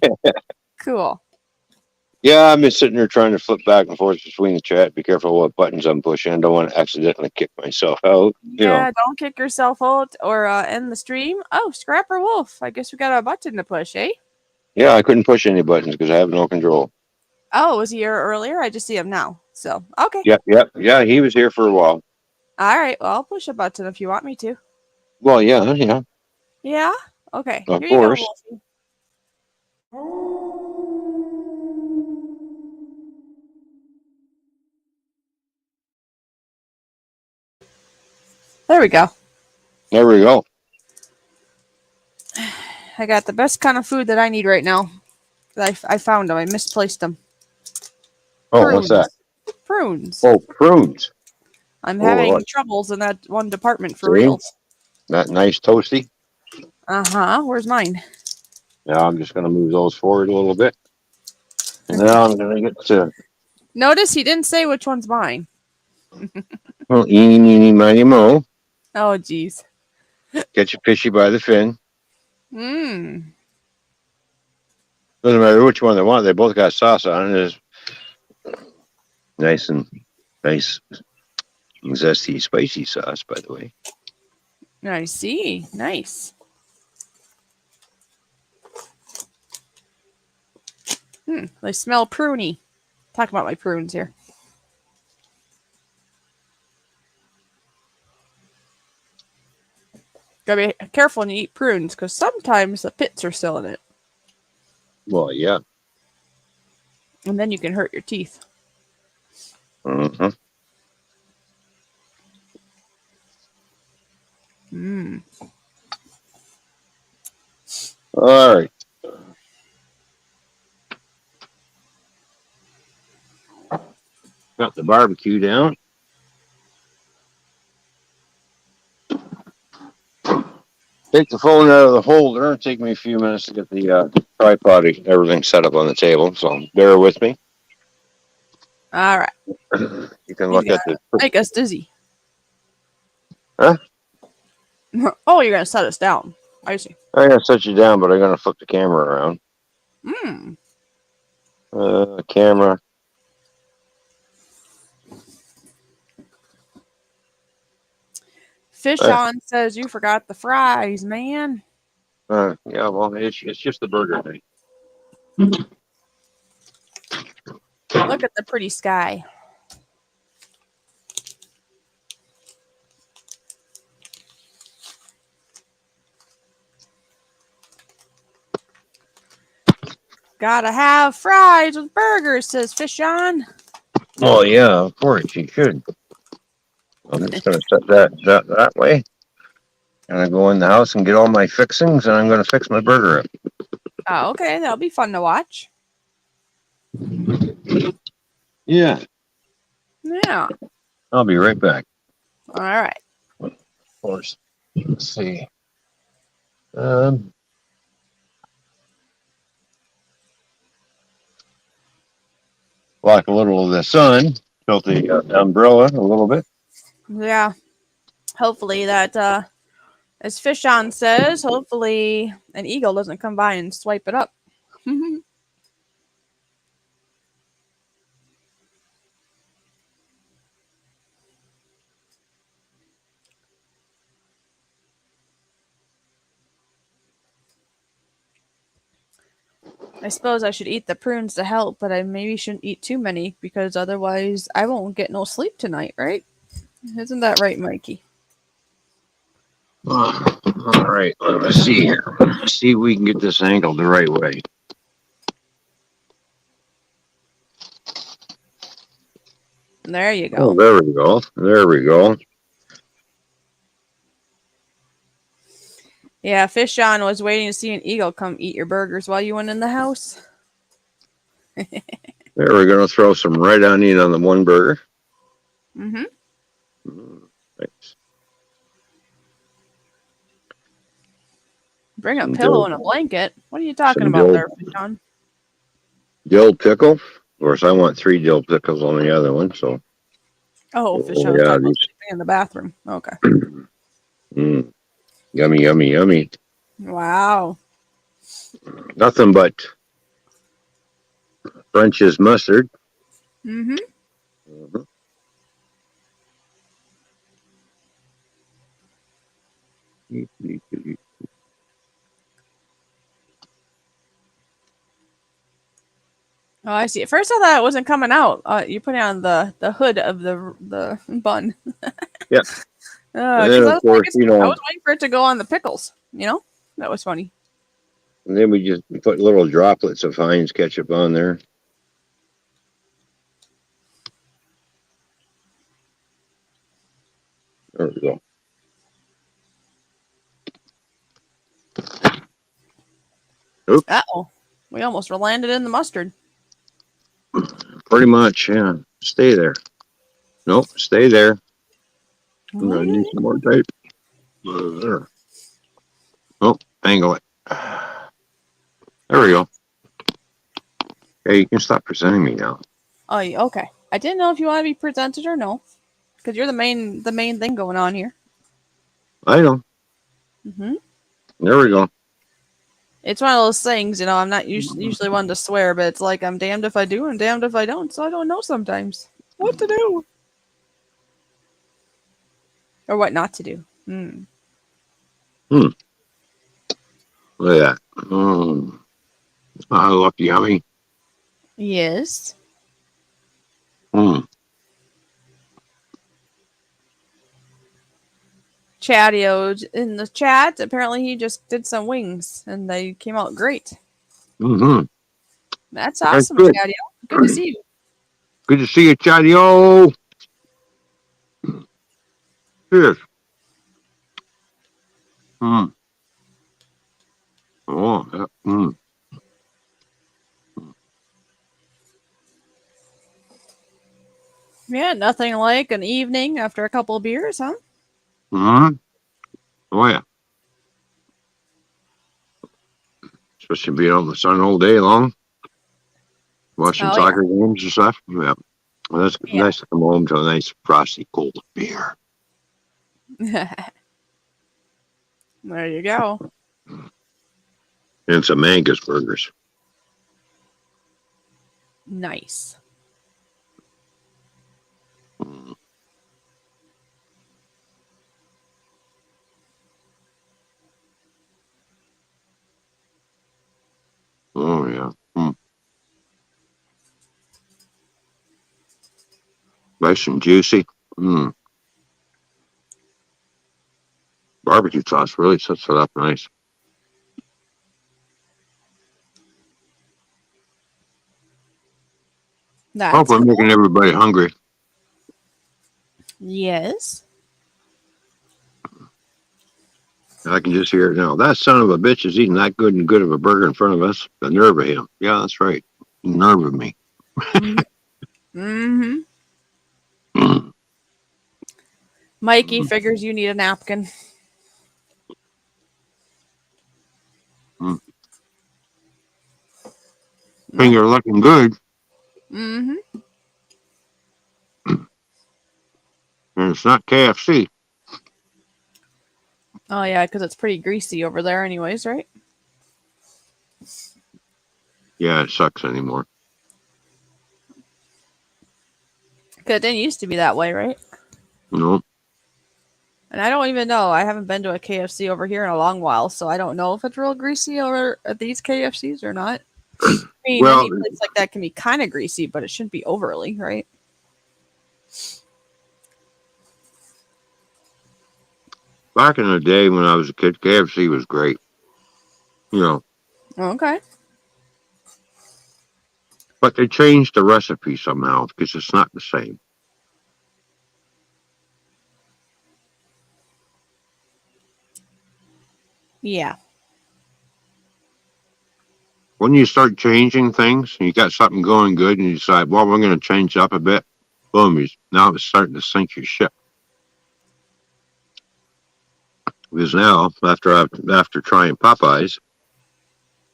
Cool. Yeah, I've been sitting there trying to flip back and forth between the chat. Be careful what buttons I'm pushing. I don't want to accidentally kick myself out. Yeah, don't kick yourself out or end the stream. Oh, Scrapper Wolf. I guess we got a button to push, eh? Yeah, I couldn't push any buttons because I have no control. Oh, was he here earlier? I just see him now. So, okay. Yeah. He was here for a while. All right. Well, I'll push a button if you want me to. Well, yeah. Yeah? Okay. Of Here you go, course. Wolfie. There we go. There we go. I got the best kind of food that I need right now. I found them. I misplaced them. Oh, Prunes. what's that? Prunes. Oh, prunes. I'm Oh, having what? troubles in that one department for See? real. That nice toasty. Uh-huh. Where's mine? Now I'm just going to move those forward a little bit. And now I'm going to get to Notice he didn't say which one's mine. eeny, meeny, miny, mo. Oh, jeez. Catch a fishy by the fin. Mmm. Doesn't matter which one they want. They both got sauce on it. It's nice and zesty, spicy sauce, by the way. I see. Nice. They smell pruny. Talk about my prunes here. Gotta be careful when you eat prunes because sometimes the pits are still in it. Well, yeah. And then you can hurt your teeth. Mm-hmm. Mmm. All right. Got the barbecue down. Take the phone out of the holder. It'll take me a few minutes to get the tripod, everything set up on the table. So bear with me. All right. You can He's look gonna at the. make us dizzy. Huh? Oh, you're gonna set us down. I see. I'm gonna set you down, but I'm gonna flip the camera around. Mmm. Camera. Fish on says you forgot the fries, man. Yeah. Well, it's just the burger thing. Look at the pretty sky. Gotta have fries with burgers, says Fish on. Well, yeah, of course you should. I'm just gonna set that way. And I go in the house and get all my fixings, and I'm gonna fix my burger up. Oh, okay. That'll be fun to watch. Yeah. Yeah. I'll be right back. All right. Of course. Let's see. Block a little of the sun. Tilt the umbrella a little bit. Yeah. Hopefully that, as Fishon says, hopefully an eagle doesn't come by and swipe it up. I suppose I should eat the prunes to help, but I maybe shouldn't eat too many because otherwise I won't get no sleep tonight, right? Isn't that right, Mikey? All right, let's see here. Let's see if we can get this angled the right way. There you Oh, go. there we go. There we go. Yeah, Fishon was waiting to see an eagle come eat your burgers while you went in the house. There, we're going to throw some red onion on the one burger. Mm-hmm. Nice. Bring a Some pillow dill, and a blanket. What are you talking some about dill, there, Fishon? dill pickle. Of course, I want 3 dill pickles on the other one. So, Oh, oh Fishon was yeah, talking about sleeping in the bathroom. Okay. mm, yummy, yummy, yummy. Wow. Nothing but French's mustard. Mm-hmm. Mhm. Oh, I see. At first, I thought it wasn't coming out. You put it on the hood of the bun. Yeah, and then Because I of was like, course, I was waiting for it to go on the pickles. That was funny. and then we just put little droplets of Heinz ketchup on there. There we go. Uh Oops, oh, we almost landed in the mustard. pretty much. Yeah, stay there. Nope, stay there. I'm gonna need Okay. some more tape. There. Oh, angle it. There we go. Hey, you can stop presenting me now. Oh, okay. I didn't know if you want to be presented or no, because you're the main thing going on here. I know. Hmm. There we go. It's one of those things, I'm not usually one to swear, but it's like I'm damned if I do and damned if I don't. So I don't know sometimes what to do or what not to do. Hmm. Hmm. Look at that. Oh, look yummy. Yes. Hmm. Chatio in the chat. Apparently, he just did some wings and they came out great. Mm-hmm. That's That's awesome, good. Chatio. Good to see you. Good to see you, Chadio. Cheers. Hmm. Oh, yeah. Yeah, nothing like an evening after a couple of beers, huh? Hmm. Oh, yeah. Especially being on the sun all day long, watching Oh yeah, soccer games and stuff. Yeah. Well, that's yeah. nice to come home to a nice frosty cold beer. There you go. And some Angus burgers. Nice. Mm. Oh, yeah. Nice and juicy. Mm. Barbecue sauce really sets it up nice. Hope That's I'm cool. making everybody hungry. Yes. I can just hear it now. That son of a bitch is eating that good and good of a burger in front of us. The nerve of him. Yeah, that's right. The nerve of me. Mm-hmm. Mm-hmm. Mikey figures you need a napkin. Nope. Finger looking good. Mm-hmm. And it's not KFC. Oh yeah, because it's pretty greasy over there, anyways, right? Yeah, it sucks anymore. 'Cause it didn't used to be that way, right? No. And I don't even know. I haven't been to a KFC over here in a long while, so I don't know if it's real greasy over at these KFCs or not. I mean, Well, any place like that can be kind of greasy, but it shouldn't be overly, right? back in the day when I was a kid, KFC was great. You know, Okay. but they changed the recipe somehow because it's not the same. Yeah. When you start changing things, and you got something going good, and you decide, well, we're going to change up a bit. Boom! Now it's starting to sink your ship. Because now, after trying Popeyes,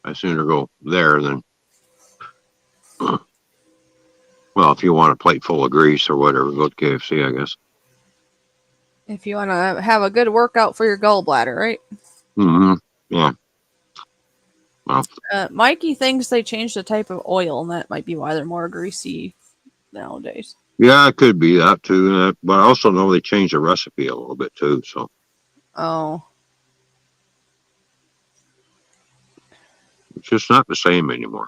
I sooner go there than well, if you want a plate full of grease or whatever, go to KFC, I guess. If you want to have a good workout for your gallbladder, right? Mm-hmm. Yeah. Well, Mikey thinks they changed the type of oil, and that might be why they're more greasy nowadays. yeah, it could be that too. But I also know they changed the recipe a little bit too, so Oh. it's just not the same anymore.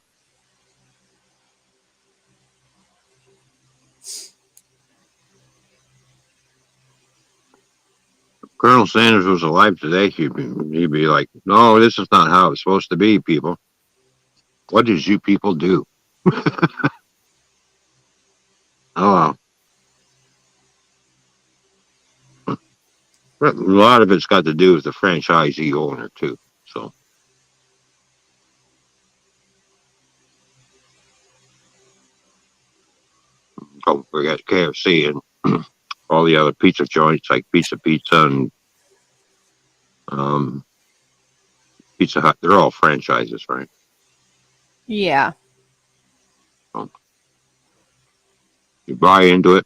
If Colonel Sanders was alive today, he'd be like, "No, this is not how it's supposed to be, people. What did you people do?" Oh, well. A lot of it's got to do with the franchisee owner too. So, don't forget KFC and all the other pizza joints like Pizza and um, Pizza Hut. They're all franchises, right? Yeah. So you buy into it.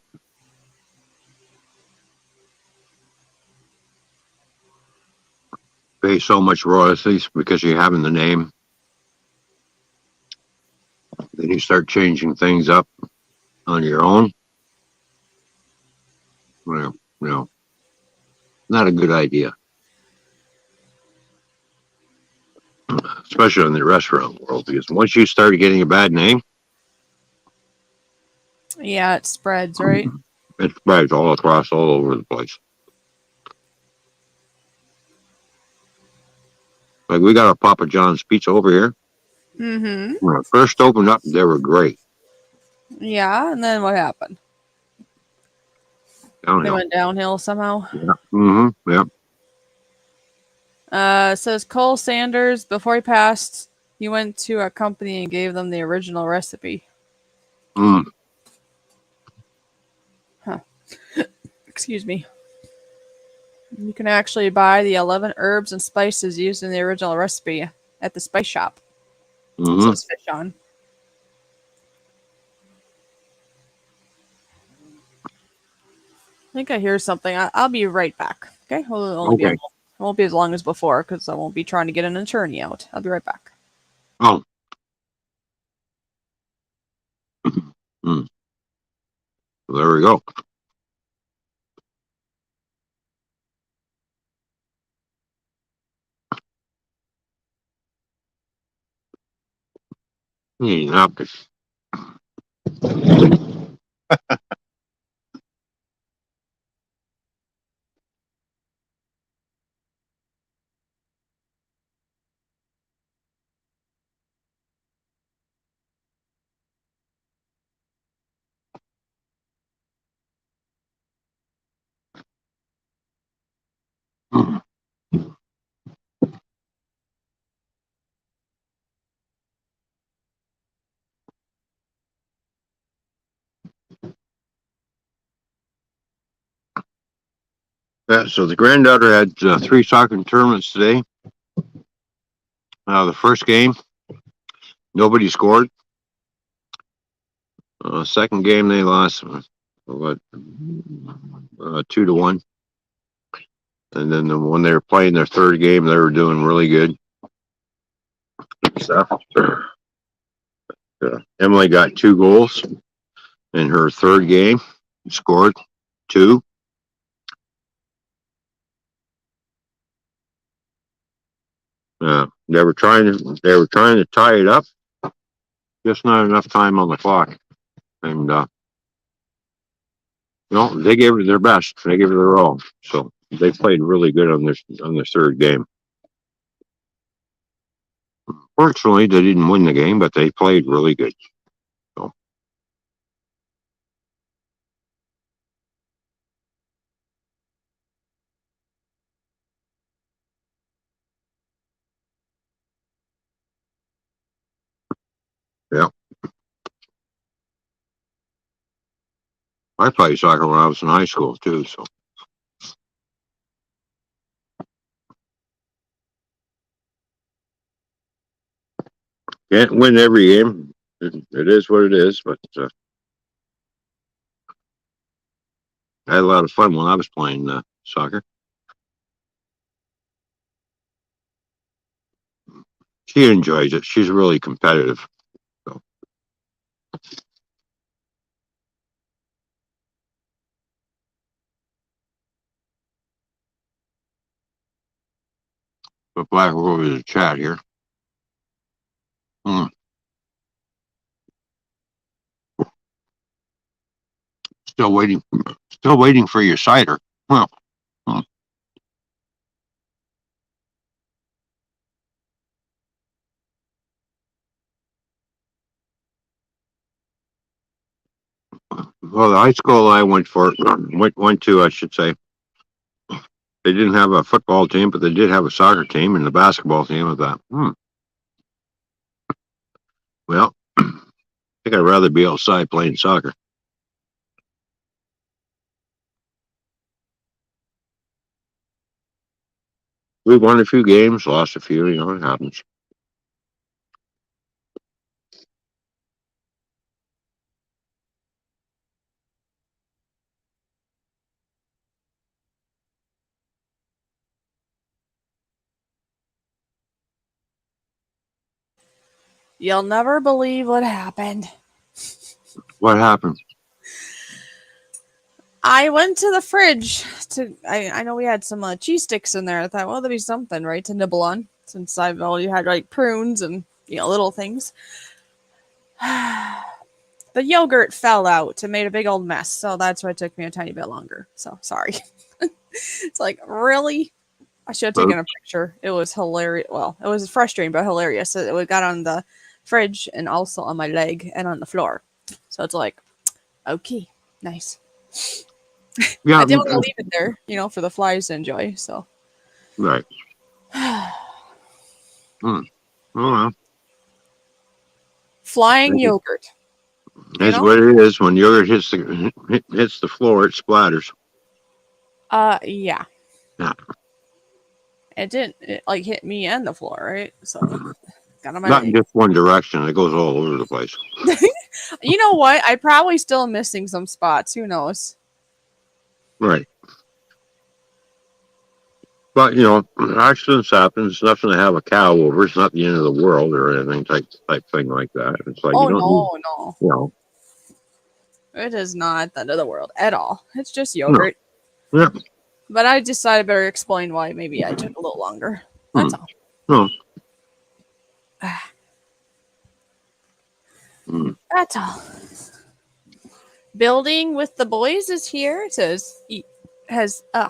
Pay so much royalties because you're having the name. Then you start changing things up on your own. Well, not a good idea, especially in the restaurant world. Because once you start getting a bad name, Yeah, it spreads, right? it spreads all across, all over the place. Like we got a Papa John's pizza over here. Mm-hmm. When it first opened up, they were great. Yeah, and then what happened? They Downhill. went downhill somehow. Yeah. Mm-hmm. Yeah. It says Cole Sanders, before he passed, he went to a company and gave them the original recipe. Mm. Huh. Excuse me. You can actually buy the 11 herbs and spices used in the original recipe at the spice shop. It Mm-hmm. says fish on. I think I hear something. I'll be right back. Okay, it'll only be Okay. it won't be as long as before because I won't be trying to get an attorney out. I'll be right back. Oh. Mm. Well, there we go. Yeah. Yeah, so the granddaughter had 3 soccer tournaments today. The first game, nobody scored. Second game, they lost what 2-1. And then when they were playing their third game, they were doing really good stuff. Emily got 2 goals in her third game. Scored 2. They were trying to tie it up. Just not enough time on the clock, and they gave it their best. They gave it their all. So they played really good on their third game. Fortunately, they didn't win the game, but they played really good. So yeah, I played soccer when I was in high school too. So can't win every game. It is what it is. But I had a lot of fun when I was playing soccer. She enjoys it. She's really competitive. So, but back over to the chat here. Hmm. Still waiting. Still waiting for your cider. Well, hmm. Well, the high school I went to, I should say, they didn't have a football team, but they did have a soccer team and a basketball team. Of that. Well, I think I'd rather be outside playing soccer. We won a few games, lost a few. It happens. You'll never believe what happened. What happened? I went to the fridge I know we had some cheese sticks in there. I thought, well, there'd be something, right, to nibble on, since I've already had like prunes and little things. The yogurt fell out and made a big old mess, so that's why it took me a tiny bit longer. So sorry. It's like, really? I should have taken a picture. It was hilarious. Well, it was frustrating but hilarious. It got on the fridge and also on my leg and on the floor. So it's like, okay, nice. Yeah, I didn't want to leave it there, for the flies to enjoy. So right. Oh, well, flying yogurt. that's what it is. When yogurt hits the floor, it splatters. Yeah. Yeah. It didn't. It like hit me and the floor, right? So got on my Not in leg. just one direction. It goes all over the place. You know what? I probably still missing some spots. Who knows? Right. But accidents happen. It's nothing to have a cow over. It's not the end of the world or anything type thing like that. It's like Oh you don't need, no. you know. It is not the end of the world at all. It's just No. yogurt. Yeah. But I decided I better explain why maybe I took a little longer. That's all. No. That's all. Building with the boys is here. It says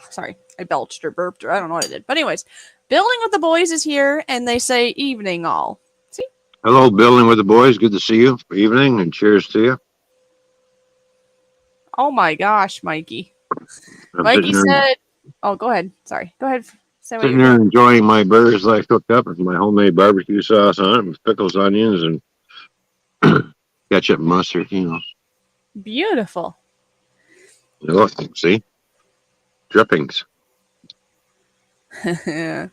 sorry, I belched or burped or I don't know what I did. But anyways, building with the boys is here, and they say evening all. See? Hello, building with the boys. Good to see you. Evening, and cheers to you. Oh my gosh, Mikey. I'm Mikey said, "Oh, go ahead. Sorry, go ahead. Say what sitting you're there doing." enjoying my burgers that I cooked up with my homemade barbecue sauce on it with pickles, onions, and ketchup, and mustard. Beautiful. Look, see, drippings. The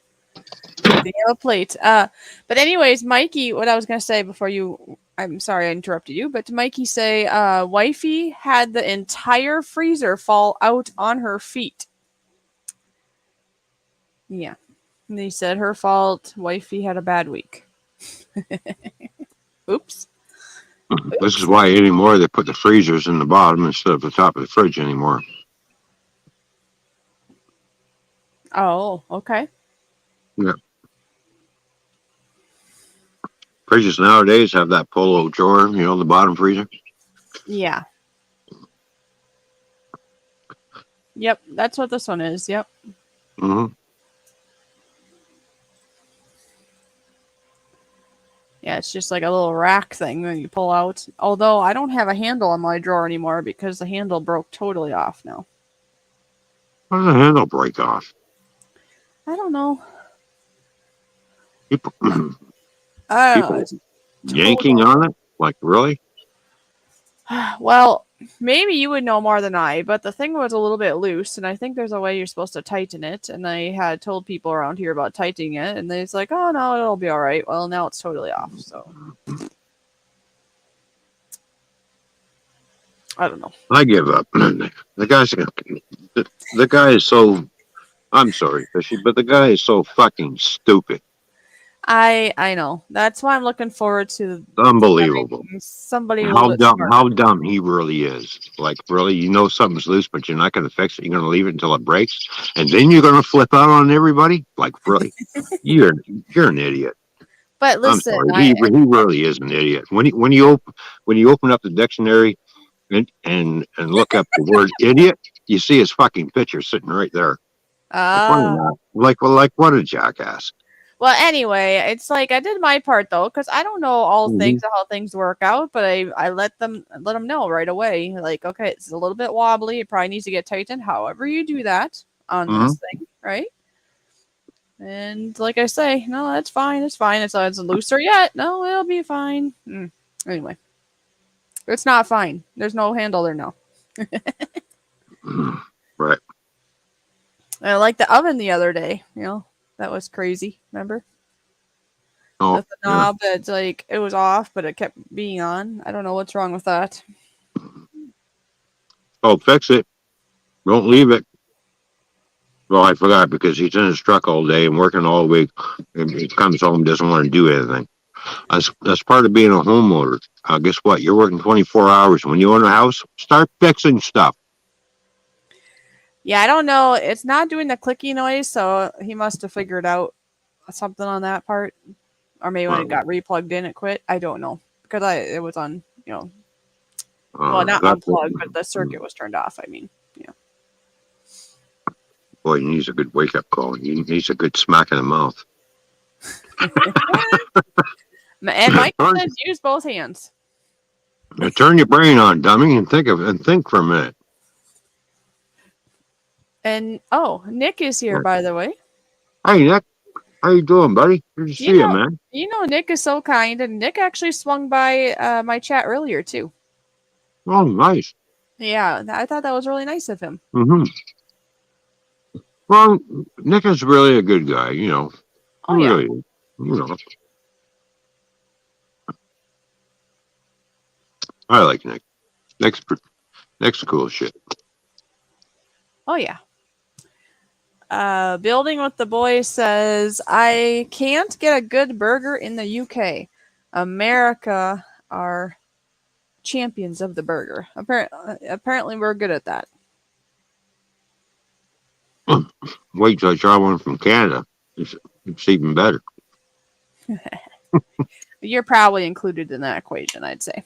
yellow plate. But anyways, Mikey, what I was gonna say before I'm sorry I interrupted you, but Mikey say, wifey had the entire freezer fall out on her feet. Yeah. And they said her fault. Wifey had a bad week. Oops. This is Oops. why anymore they put the freezers in the bottom instead of the top of the fridge anymore. Oh, okay. Yeah. Fridges nowadays have that polo drawer, the bottom freezer. Yeah. Yep. That's what this one is. Yep. Hmm. Yeah, it's just like a little rack thing that you pull out. Although I don't have a handle on my drawer anymore because the handle broke totally off now. How does the handle break off? I don't know. People, I don't know. people It's yanking total. on it? Like, really? Well, maybe you would know more than I, but the thing was a little bit loose, and I think there's a way you're supposed to tighten it. And I had told people around here about tightening it, and they's like, "Oh no, it'll be all right." Well, now it's totally off. So I don't know. I give up. The guy is so. I'm sorry, Fishy, but the guy is so fucking stupid. I know. That's why I'm looking forward to Unbelievable. somebody a little bit smarter. How dumb he really is. Like, really, something's loose, but you're not going to fix it. You're going to leave it until it breaks, and then you're going to flip out on everybody. Like, really, you're you're an idiot. But I'm listen, sorry. I He really is an idiot. When you open up the dictionary and look up the word idiot, you see his fucking picture sitting right there. Like, what uh what a jackass. well, anyway, it's like I did my part though, because I don't know all Hmm. things or how things work out, but I let them know right away. Like, okay, it's a little bit wobbly. It probably needs to get tightened. However, you do that on Hmm. this thing, right? And like I say, no, that's fine. It's fine. It's looser yet. No, it'll be fine. Anyway, it's not fine. There's no handle there now. Right. I like the oven the other day. That was crazy. Remember? Oh, With the yeah. knob that's like it was off, but it kept being on. I don't know what's wrong with that. Oh, fix it. Don't leave it. Well, I forgot because he's in his truck all day and working all week. And he comes home, doesn't want to do anything. That's part of being a homeowner. Guess what? You're working 24 hours. When you own a house, start fixing stuff. Yeah, I don't know. It's not doing the clicky noise, so he must have figured out something on that part, or maybe when it Well, got replugged in, it quit. I don't know because it was on. Well, not that's it. unplugged, but the circuit was turned off. I mean, yeah. Boy, he needs a good wake up call. He needs a good smack in the mouth. And Michael turn, says use both hands. turn your brain on, dummy, and think for a minute. And Nick is here, by the way. Hey, Nick, how you doing, buddy? Good to You see you, know, man. Nick is so kind, and Nick actually swung by my chat earlier too. Oh, nice. Yeah, I thought that was really nice of him. Hmm. Well, Nick is really a good guy. He Oh yeah, really is. I like Nick. Nick's cool shit. oh yeah. Building with the boys says I can't get a good burger in the UK. America are champions of the burger. Apparently, we're good at that. Wait till I try one from Canada. It's even better. You're probably included in that equation, I'd say.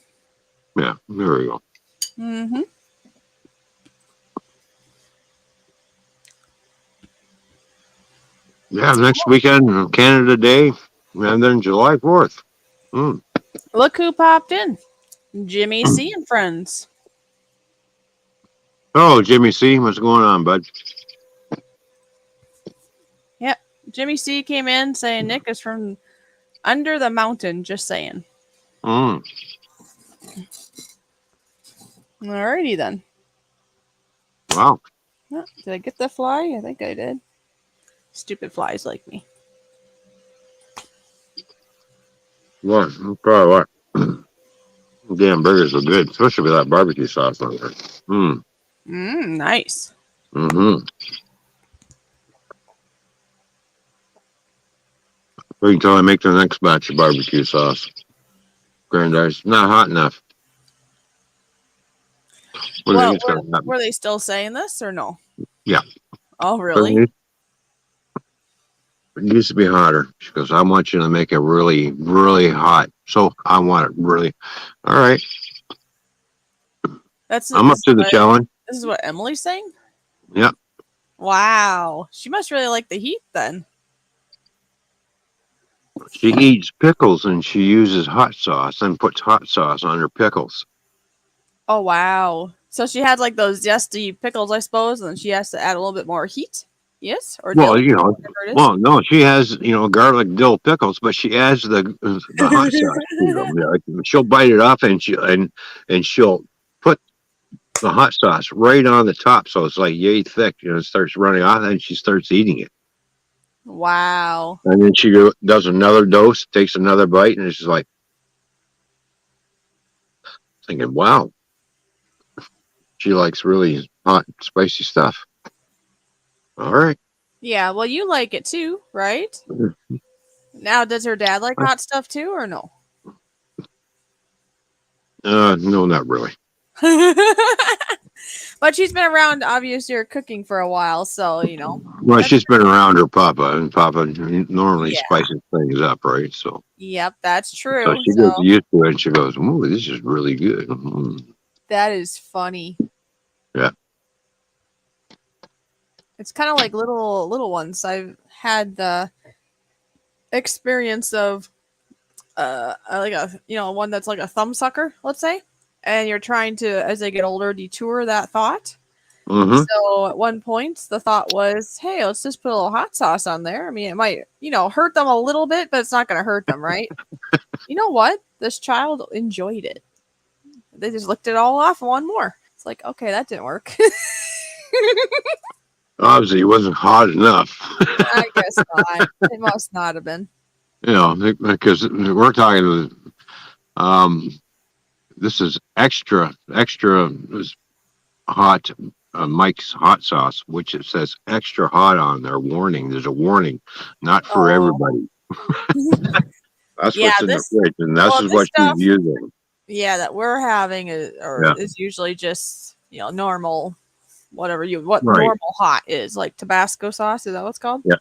Yeah, there we go. Mm-hmm. Yeah, next weekend, Canada Day, and then July 4th. Mm. Look who popped in. Jimmy C and friends. Oh, Jimmy C, what's going on, bud? Yep. Jimmy C came in saying Nick is from under the mountain, just saying. Mm. Alrighty then. Wow. Oh, did I get the fly? I think I did. Stupid flies like me. What? Probably what? Damn burgers are good, especially with that barbecue sauce on there. Nice. Mm-hmm. Wait until I make the next batch of barbecue sauce. Granddad's not hot enough. What do you Well, think it's gonna happen? were they still saying this or no? Yeah. Oh, really? It used to be hotter. She goes, I want you to make it really, really hot. So I want it really. All right. I'm up to the challenge. This is what Emily's saying? Yep. Wow. She must really like the heat then. She eats pickles and she uses hot sauce and puts hot sauce on her pickles. Oh, wow. So she had like those zesty pickles, I suppose, and then she has to add a little bit more heat? Yes? Or Well, dill? you know, Whatever it is. well, no, she has, garlic dill pickles, but she adds the hot sauce to them. Like, she'll bite it off and she'll put the hot sauce right on the top, so it's like yay thick. It starts running off, and she starts eating it. Wow. And then she does another dose, takes another bite, and it's just like thinking, wow, she likes really hot, spicy stuff. All right. Yeah, well, you like it too, right? Now, does her dad like hot stuff too, or no? No, not really. But she's been around, obviously, her cooking for a while, so, Well, she's been around her papa, and papa normally Yeah. spices things up, right? So, Yep, that's true. so she gets used to it, and she goes, "Ooh, this is really good." That is funny. Yeah. It's kind of like little ones. I've had the experience of like one that's like a thumb sucker, let's say, and you're trying to, as they get older, detour that thought. Mm-hmm. So at one point the thought was, hey, let's just put a little hot sauce on there. I mean, it might hurt them a little bit, but it's not going to hurt them, right? You know what, this child enjoyed it. They just licked it all off and one more. It's like, okay, that didn't work. Obviously, it wasn't hot enough. I guess not. It must not have been. Because we're talking. This is extra hot. Mike's hot sauce, which it says extra hot on there. Warning. There's a warning, not for everybody. That's what's in the fridge, and is what she's using. Yeah, that we're having is usually just normal. Whatever normal hot is, like Tabasco sauce. Is that what it's called? Yeah.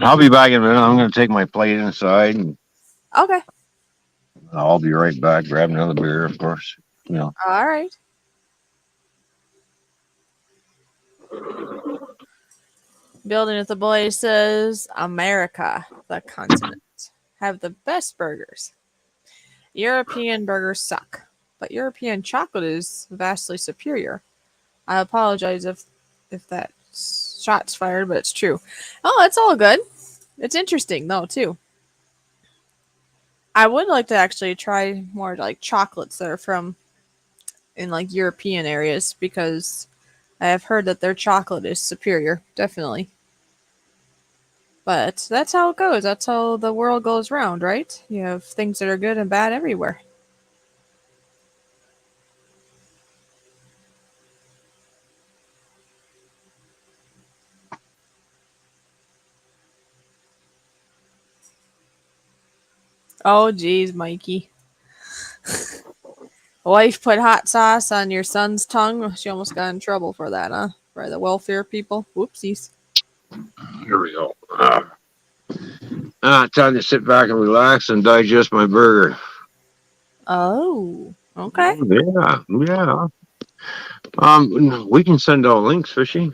I'll be back in a minute. I'm going to take my plate inside. And okay. I'll be right back. Grab another beer, of course. All right. Building with the Boys says, America, the continent, have the best burgers. European burgers suck, but European chocolate is vastly superior. I apologize if that shot's fired, but it's true. Oh, it's all good. It's interesting though too. I would like to actually try more like chocolates that are from in like European areas, because I have heard that their chocolate is superior, definitely. But that's how it goes. That's how the world goes round, right? You have things that are good and bad everywhere. Oh, geez, Mikey. Wife put hot sauce on your son's tongue. She almost got in trouble for that, huh? By the welfare people. Whoopsies. Here we go. Time to sit back and relax and digest my burger. Oh, okay. Yeah. We can send out links, Fishy.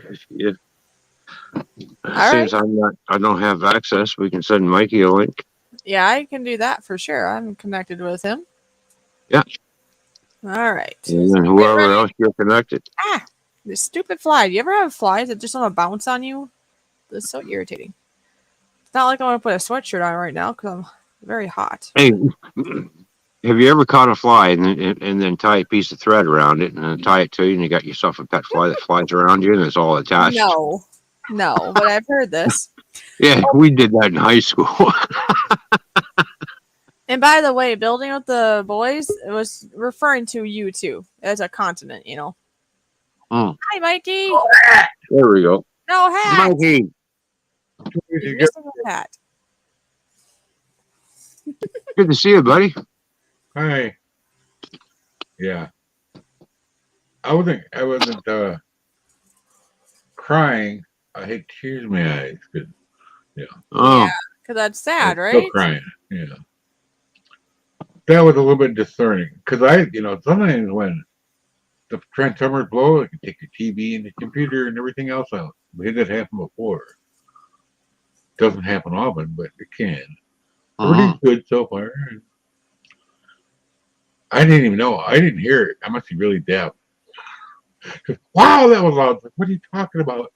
Since I don't have access, we can send Mikey a link. Yeah, I can do that for sure. I'm connected with him. Yeah. All right. And then whoever else you're connected. This stupid fly. Do you ever have flies that just want to bounce on you? That's so irritating. It's not like I want to put a sweatshirt on right now because I'm very hot. Hey, have you ever caught a fly and then tie a piece of thread around it and then tie it to you and you got yourself a pet fly that flies around you and it's all attached? No, but I've heard this. Yeah, we did that in high school. And by the way, Building with the Boys, it was referring to you too as a continent, Oh. Hi, Mikey. There we go. No hat. Mikey. He's missing a hat. Good to see you, buddy. Hi. Yeah. I wasn't crying. I had tears in my eyes. 'Cause, yeah. Oh, Yeah, because that's I was sad, still right? crying. Yeah. That was a little bit discerning. Because sometimes when the transformers blow, it can take your TV and the computer and everything else out. We had that happen before. Doesn't happen often, but it can. Everything's good so far. I didn't even know. I didn't hear it. I must be really deaf. Wow, that was loud. Like, what are you talking about?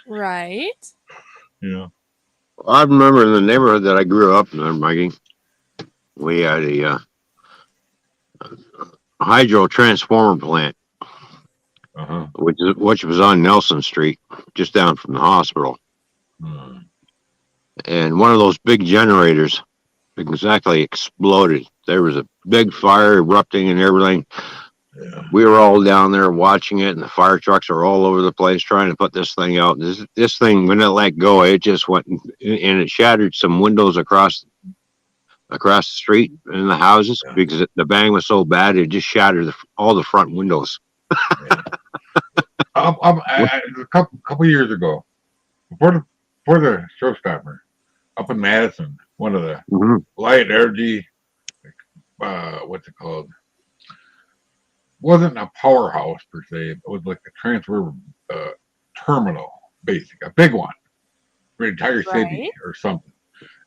Right. You know. I remember in the neighborhood that I grew up in, Mikey, we had a hydro transformer plant, Uh-huh. which was on Nelson Street, just down from the hospital. Hmm. And one of those big generators exactly exploded. There was a big fire erupting and everything. Yeah. We were all down there watching it, and the fire trucks are all over the place trying to put this thing out. This thing, when it let go, it just went and it shattered some windows across the street in the houses Yeah. because the bang was so bad it just shattered all the front windows. Yeah. A couple years ago, before the showstopper, up in Madison, one of the Mm-hmm. light energy, what's it called? Wasn't a powerhouse per se. It was like a transfer terminal, basically, a big one for the entire city Right. or something.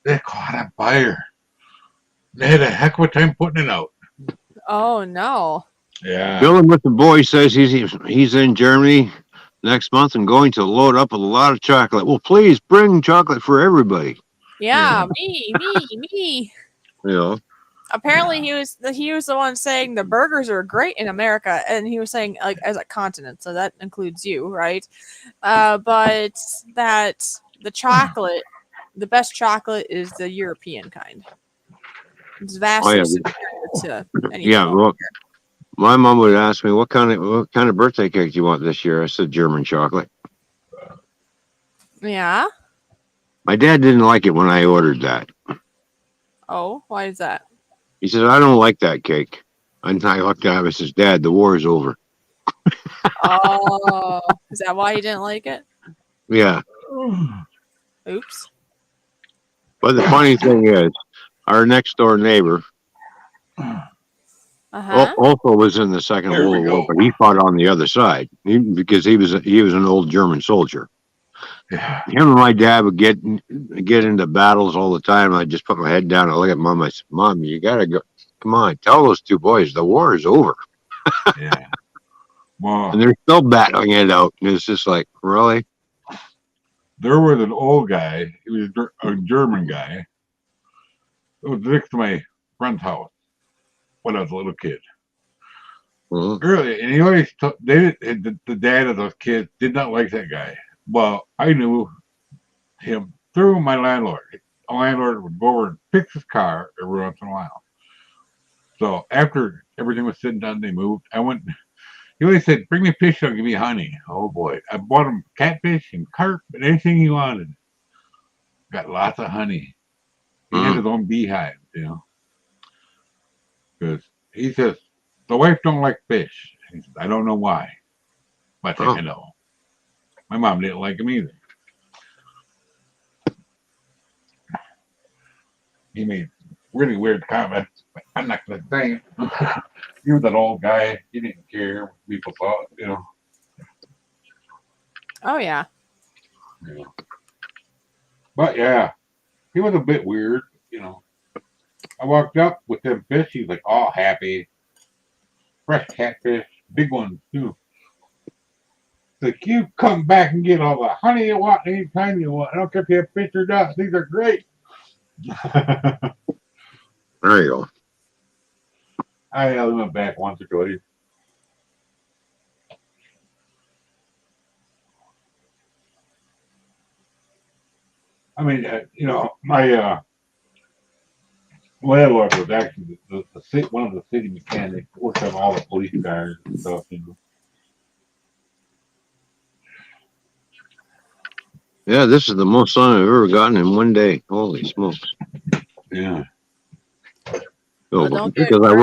They caught a fire. They had a heck of a time putting it out. Oh no. Yeah. Chilling with the boy says he's in Germany next month and going to load up with a lot of chocolate. Well, please bring chocolate for everybody. Yeah, me. You know. Apparently, he was the one saying the burgers are great in America, and he was saying like as a continent, so that includes you, right? But that the chocolate, the best chocolate is the European kind. It's Oh vastly yeah, superior to anything yeah. over Well, here. my mom would ask me what kind of birthday cake do you want this year. I said German chocolate. Yeah. My dad didn't like it when I ordered that. Oh, why is that? He says I don't like that cake. And I looked at him and says, Dad, the war is over. Oh, is that why you didn't like it? Yeah. Oops. But the funny thing is, our next door neighbor Uh-huh. also was in the Second There we World War, go. but he fought on the other side because he was an old German soldier. Yeah. Him and my dad would get into battles all the time. I just put my head down and look at Mom. I said, Mom, you gotta go. Come on, tell those two boys the war is over, Yeah. Well, and they're still battling it out. And it's just like, really? there was an old guy. He was a German guy. It was next to my friend's house when I was a little kid. Well, Early, and he always the dad of those kids did not like that guy. Well, I knew him through my landlord. A landlord would go over and fix his car every once in a while. So after everything was said and done, they moved. I went. He always said, "Bring me fish, I'll give you honey." Oh boy, I bought him catfish and carp and anything he wanted. Got lots of honey. He had his own beehive, because he says the wife don't like fish. He says, I don't know why, but I know. My mom didn't like him either. He made really weird comments. I'm not gonna say it. He was an old guy. He didn't care what people thought. Oh yeah. But yeah, he was a bit weird. I walked up with them fish. He's like all happy. Fresh catfish, big ones too. Like, you come back and get all the honey you want anytime you want. I don't care if you have fish or not. These are great. there you go. I only went back once or twice. I mean, my landlord was actually one of the city mechanics. Worked on all the police cars and stuff. Yeah, this is the most sun I've ever gotten in one day. Holy smokes! Yeah. Well, don't get Because I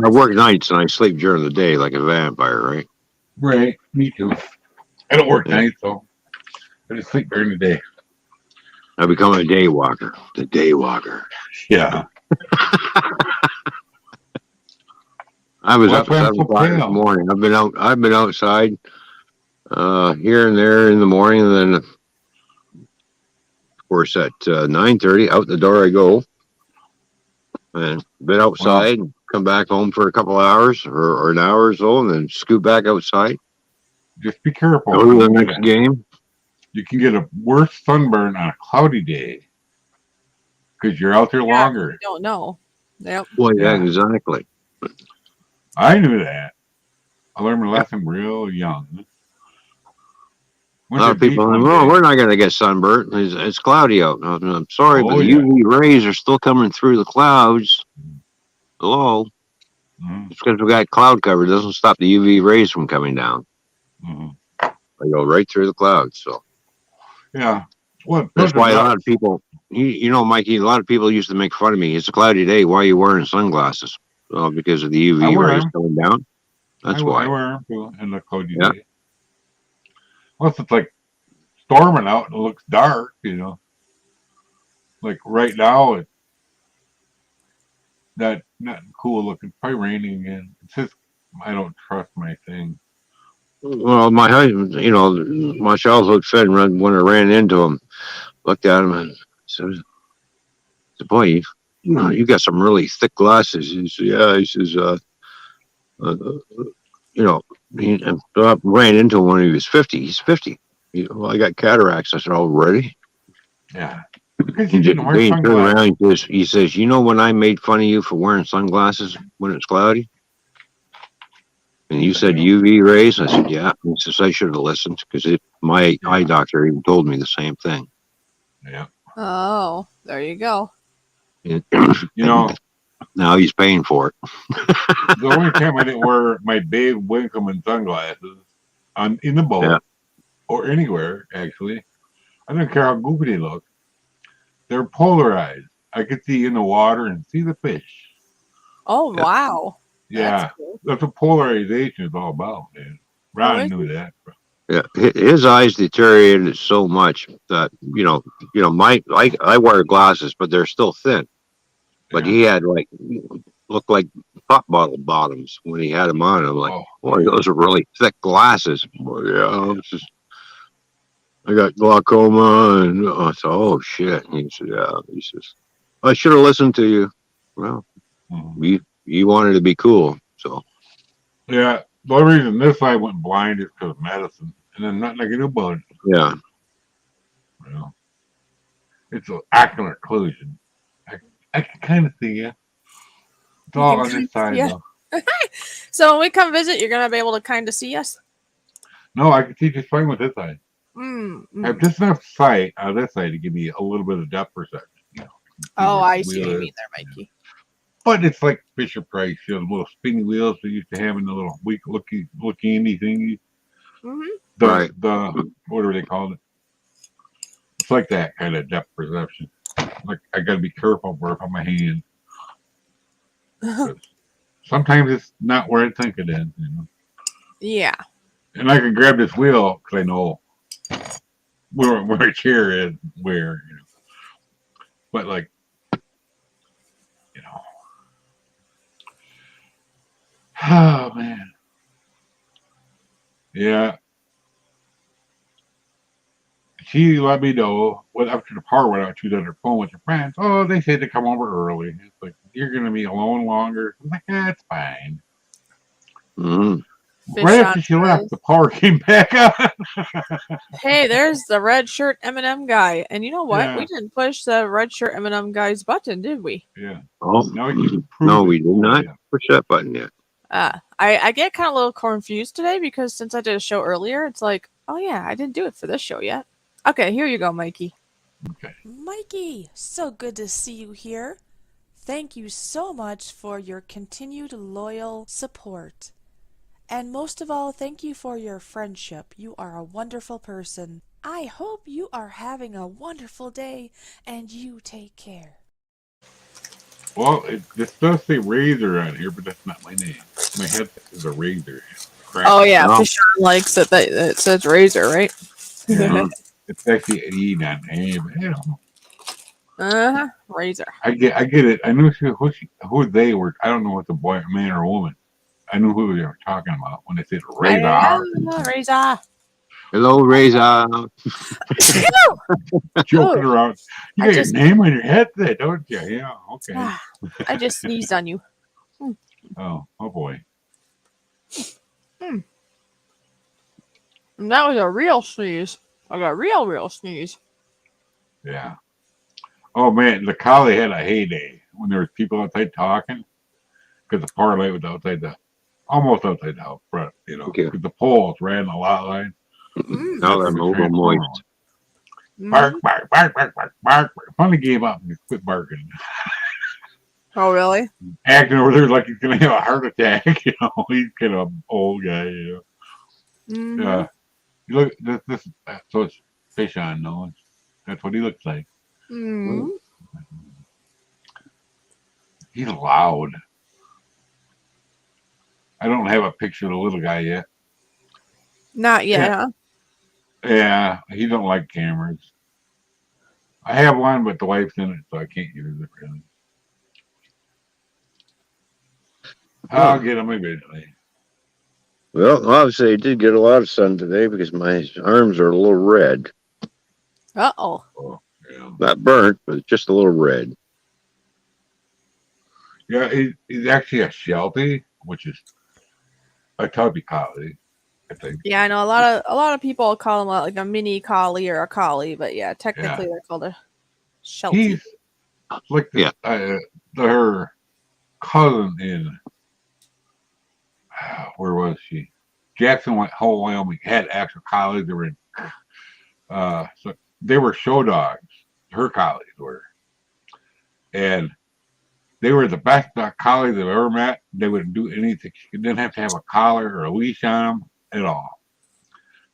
work nights and I sleep during the day like a vampire, right? Right. Me too. I don't work Yeah. nights, so I just sleep during the day. I become a day walker. The day walker. Yeah. I was Well, up that's at why I'm 7 o'clock this pale. morning. I've been outside here and there in the morning, and then of course at 9:30 out the door I go, and been Well, outside, come back home for a couple hours or an hour or so, and then scoot back outside, just be careful. go to the next game. You can get a worse sunburn on a cloudy day because you're out there Yeah, 'cause longer. you don't know. Yep. Well, yeah, Yeah. exactly. I knew that. I learned my lesson real young. A Went lot to of the beach people think, one well, day. we're not going to get sunburnt. It's cloudy out. I'm sorry, but Oh, the yeah. UV rays are still coming through the clouds. Hello? Mhm. Just because we got cloud cover doesn't stop the UV rays from coming down. Mhm. They go right through the clouds. So Yeah. Well, that's something why a lot else. of people, you know, Mikey, a lot of people used to make fun of me. It's a cloudy day. Why are you wearing sunglasses? Well, because of the I UV wear rays them. coming down. That's I why. wear them too in the cloudy Yeah. day. Unless it's like storming out and it looks dark, Like right now, it's not cool looking. Probably raining again. It's just I don't trust my thing. Well, my husband, you know, my childhood friend, when I ran into him, looked at him and said, boy, you got some really thick glasses. He said, yeah. He says, uh, you know, and I ran into him when he was 50. He's 50. Well, I got cataracts. I said, already? Yeah. Because you didn't wear He turned sunglasses. around. He says, you know, when I made fun of you for wearing sunglasses when it's cloudy, and you said UV rays, I said, yeah. He says, I should have listened because my eye doctor even told me the same thing. Yeah. Oh, there you go. And You know, now he's paying for it. the only time I didn't wear my Babe Winkleman sunglasses in the boat Yeah. or anywhere, actually, I don't care how goofy they look. They're polarized. I could see in the water and see the fish. Oh, Yeah. wow. That's Yeah. cool. That's what polarization is all about, man. Ron knew that. Yeah, his eyes deteriorated so much that my I wear glasses, but they're still thin. But Yeah. he had like looked like pop bottle bottoms when he had them on. I'm like, Oh, boy, yeah. those are really thick glasses. Well, yeah, I got glaucoma, and I said, oh shit. And he said, yeah. He says, I should have listened to you. Well, Mhm. you wanted to be cool, so Yeah. The only reason this eye went blind is because of medicine. And then nothing I can do about it. yeah. You know? It's an ocular occlusion. I can kind of see you. It's You all can on this side, yeah. though. So when we come visit, you're gonna be able to kind of see us. No, I can see just fine with this eye. Mm, I have mm. just enough sight on this side to give me a little bit of depth perception. See Oh, where the I see what wheel you is. mean there, Mikey. But it's like Fisher Price, the little spinny wheels they used to have in the little weak looky thingy. Mm-hmm. Right. The what are they called? It's like that kind of depth perception. Like I got to be careful where I put my hand. Sometimes it's not where I think it is, Yeah. And I can grab this wheel because I know where my chair is, But like, you know, oh man, yeah. She let me know after the power went out. She was on her phone with her friends. Oh, they said to come over early. It's like you're gonna be alone longer. I'm like, that's fine. Mm-hmm. Fish Right on after she left, fries. the power came back on. Hey, there's the red shirt M&M guy. And you know what? Yeah, We didn't push the red shirt M&M guy's button, did we? yeah. Oh, Now we can no, prove it. we did Oh not yeah. push that button yet. I get kind of a little confused today because since I did a show earlier, it's like, oh yeah, I didn't do it for this show yet. Okay, here you go, Mikey. Okay. Mikey, so good to see you here. Thank you so much for your continued loyal support. And most of all, thank you for your friendship. You are a wonderful person. I hope you are having a wonderful day and you take care. Well, this does say Razor on here, but that's not my name. My headset is a Razor. Crack. Oh yeah, Well, Fashawn likes it. That it says razor, right? Yeah. mhm. It's actually an E, not an A, but you know, Razor. I get it. I knew who they were. I don't know what the boy, man or woman. I knew who they were talking about when they said Razor. Razor. Hello, Razor. Joking Oh, around. You I got your just name on your headset, don't you? Yeah, okay. I just sneezed on you. Oh boy. Hmm. And that was a real sneeze. I got real sneeze. Yeah. Oh man, the collie had a heyday when there was people outside talking because the parlay was outside almost outside the house front, you know, Okay. because the poles ran the lot line. Now That's that where I'm the a little transformer moist. was. Mm-hmm. Bark, bark, bark, bark, bark, bark. Finally gave up and just quit barking. Oh really? Acting over there like he's gonna have a heart attack, you know. He's kind of an old guy, you know. Mm-hmm. You look this so it's fish on no. That's what he looks like. Mm-hmm. He's loud. I don't have a picture of the little guy yet. Not yet, Yeah, huh? yeah, he don't like cameras. I have one, but the wife's in it, so I can't use it really. I'll get him eventually. Well, obviously, I did get a lot of sun today because my arms are a little red. Uh-oh. Oh, yeah, Not burnt, but just a little red. yeah. He's actually a Sheltie, which is a tubby collie, I think. Yeah, I know a lot of people call them like a mini collie or a collie, but yeah, Yeah, technically they're called a sheltie. he's like Yeah. her cousin in where was she? Jackson, Hole, Wyoming had actual collies. They were in, so they were show dogs. Her collies were, and they were the best collies I've ever met. They wouldn't do anything. You didn't have to have a collar or a leash on them at all.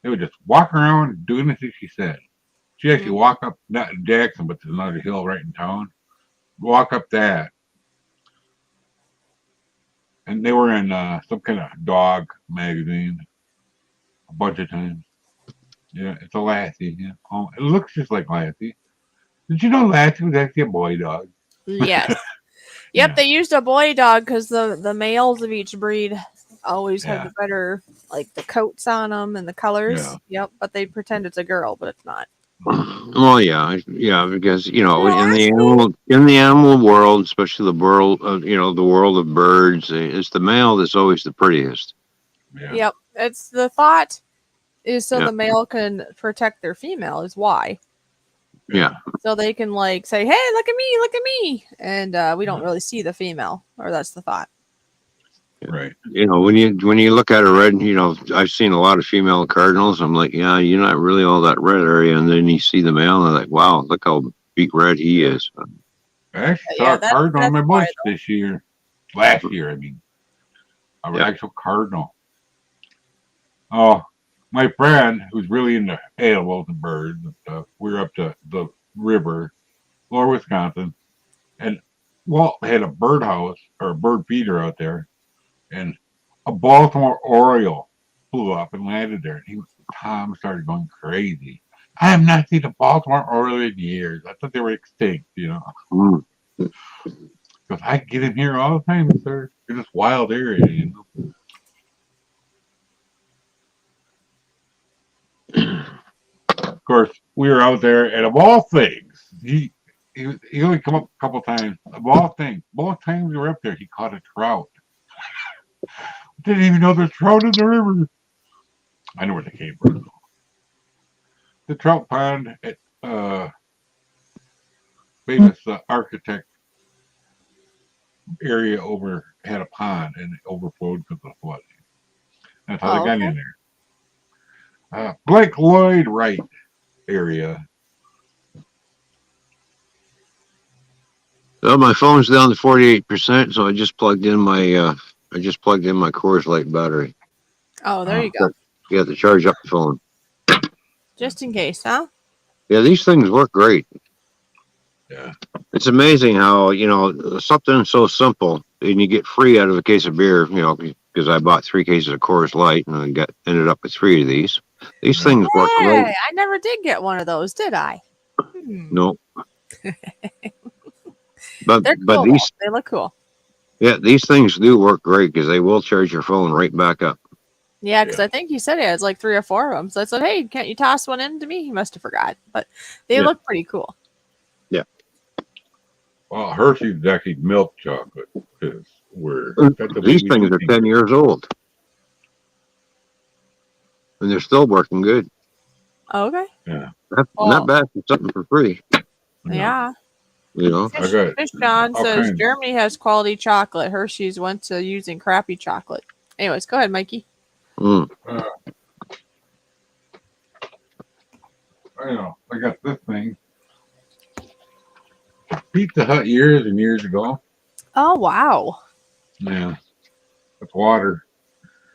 They would just walk around and do anything she said. She actually walked up, not in Jackson, but there's another hill right in town. Walk up that, and they were in some kind of dog magazine a bunch of times. Yeah, it's a Lassie. Yeah. Oh, it looks just like Lassie. Did you know Lassie was actually a boy dog? Yes. Yeah. Yep, they used a boy dog because the males of each breed always have Yeah. the better, like the coats on them and the colors. Yeah. Yep, but they pretend it's a girl, but it's not. Well, yeah, because Well, in the animal world, especially the world, the world of birds, it's the male that's always the prettiest. Yeah. Yep, it's the thought is so Yeah. the male can protect their female is why. Yeah, So they can like say, "Hey, look at me," and we don't really see the female, or that's the thought. Right. when you look at a red, I've seen a lot of female cardinals. I'm like, yeah, you're not really all that red area, and then you see the male, and they're like, wow, look how beat red he is. I actually saw Yeah, a cardinal on that's my why, bush this year. Last year, I mean. An Yeah. actual cardinal. Oh, my friend who's really into animals and birds and stuff, we were up to the river, lower Wisconsin, and Walt had a birdhouse or a bird feeder out there, and a Baltimore Oriole flew up and landed there. And Tom started going crazy. I have not seen a Baltimore Oriole in years. I thought they were extinct, you know. Mm. Because I get him here all the time, sir. It's this wild area, you know. Of course, we were out there, and of all things, he only come up a couple times. Of all things, both times we were up there, he caught a trout. Didn't even know there's trout in the river. I know where they came from. The trout pond at famous architect area over had a pond and it overflowed because of the flooding. That's how they got in there. Blake Lloyd Wright area. Well, my phone's down to 48%, so I just plugged in my Coors Light battery. Oh, there you go. You have to charge up the phone. Just in case, huh? Yeah, these things work great. Yeah. It's amazing how, something so simple and you get free out of a case of beer, because I bought 3 cases of Coors Light and I ended up with 3 of these. These Yeah. things work great. Hey, I never did get one of those, did I? No, but They're but cool though. these They look cool. these things do work great because they will charge your phone right back up. Yeah, because Yeah. I think he said he has like 3 or 4 of them. So I said, "Hey, can't you toss one in to me?" He must have forgot, but they Yeah. look pretty cool. Well, Hershey's is actually milk chocolate because that's the way These we things do are things. 10 years old and they're still working good. Okay. Yeah. That's Well, not bad for something for free. yeah. You I got Fish John all says kinds. Germany has quality chocolate. Hershey's went to using crappy chocolate. Anyways, go ahead, Mikey. Mm. I got this thing. Pizza Hut years and years ago. Oh wow. Yeah. With water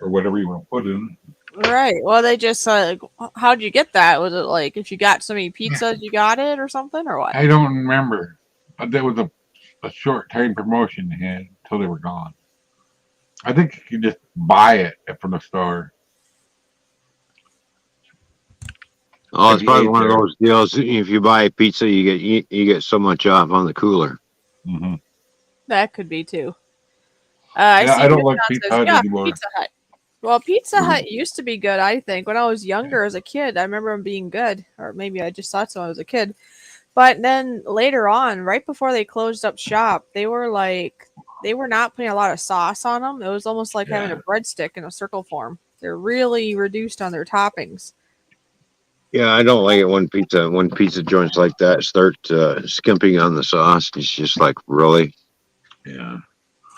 or whatever you want to put in. Right. Well, they just how'd you get that? Was it like if you got so many pizzas, you got it or something, or what? I don't remember. But that was a short time promotion they had until they were gone. I think you could just buy it from the store. Oh, it's If you probably ate one of there. those deals. If you buy a pizza, you get so much off on the cooler. Mm-hmm. That could be too. I Yeah, see. I don't Fish like John Pizza says, Hut yeah, anymore. Pizza Hut. Well, Pizza Mhm. Hut used to be good, I think. When I was younger as a kid, I remember them being good. Or maybe I just thought so when I was a kid. But then later on, right before they closed up shop, they were not putting a lot of sauce on them. It was almost like having a Yeah. breadstick in a circle form. They're really reduced on their toppings. Yeah, I don't like it when pizza joints like that start skimping on the sauce. It's just like, really? Yeah.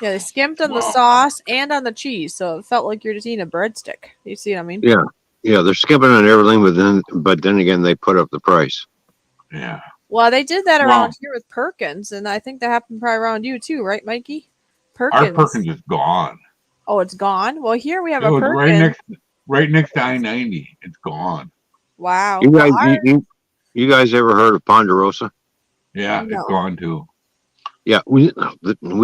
Yeah, they skimped on the Wow. sauce and on the cheese, so it felt like you're just eating a breadstick. You see what I mean? Yeah, yeah, they're skimping on everything, but then again, they put up the price. Yeah. Well, they did that Well, around here with Perkins, and I think that happened probably around you too, right, Mikey? our Perkins. Perkins is gone. Oh, it's gone. Well, here we have It a was Perkins. right next to I-90. It's gone. Wow. You Well, guys, you guys ever heard of Ponderosa? Yeah, it's No. gone too. Yeah, we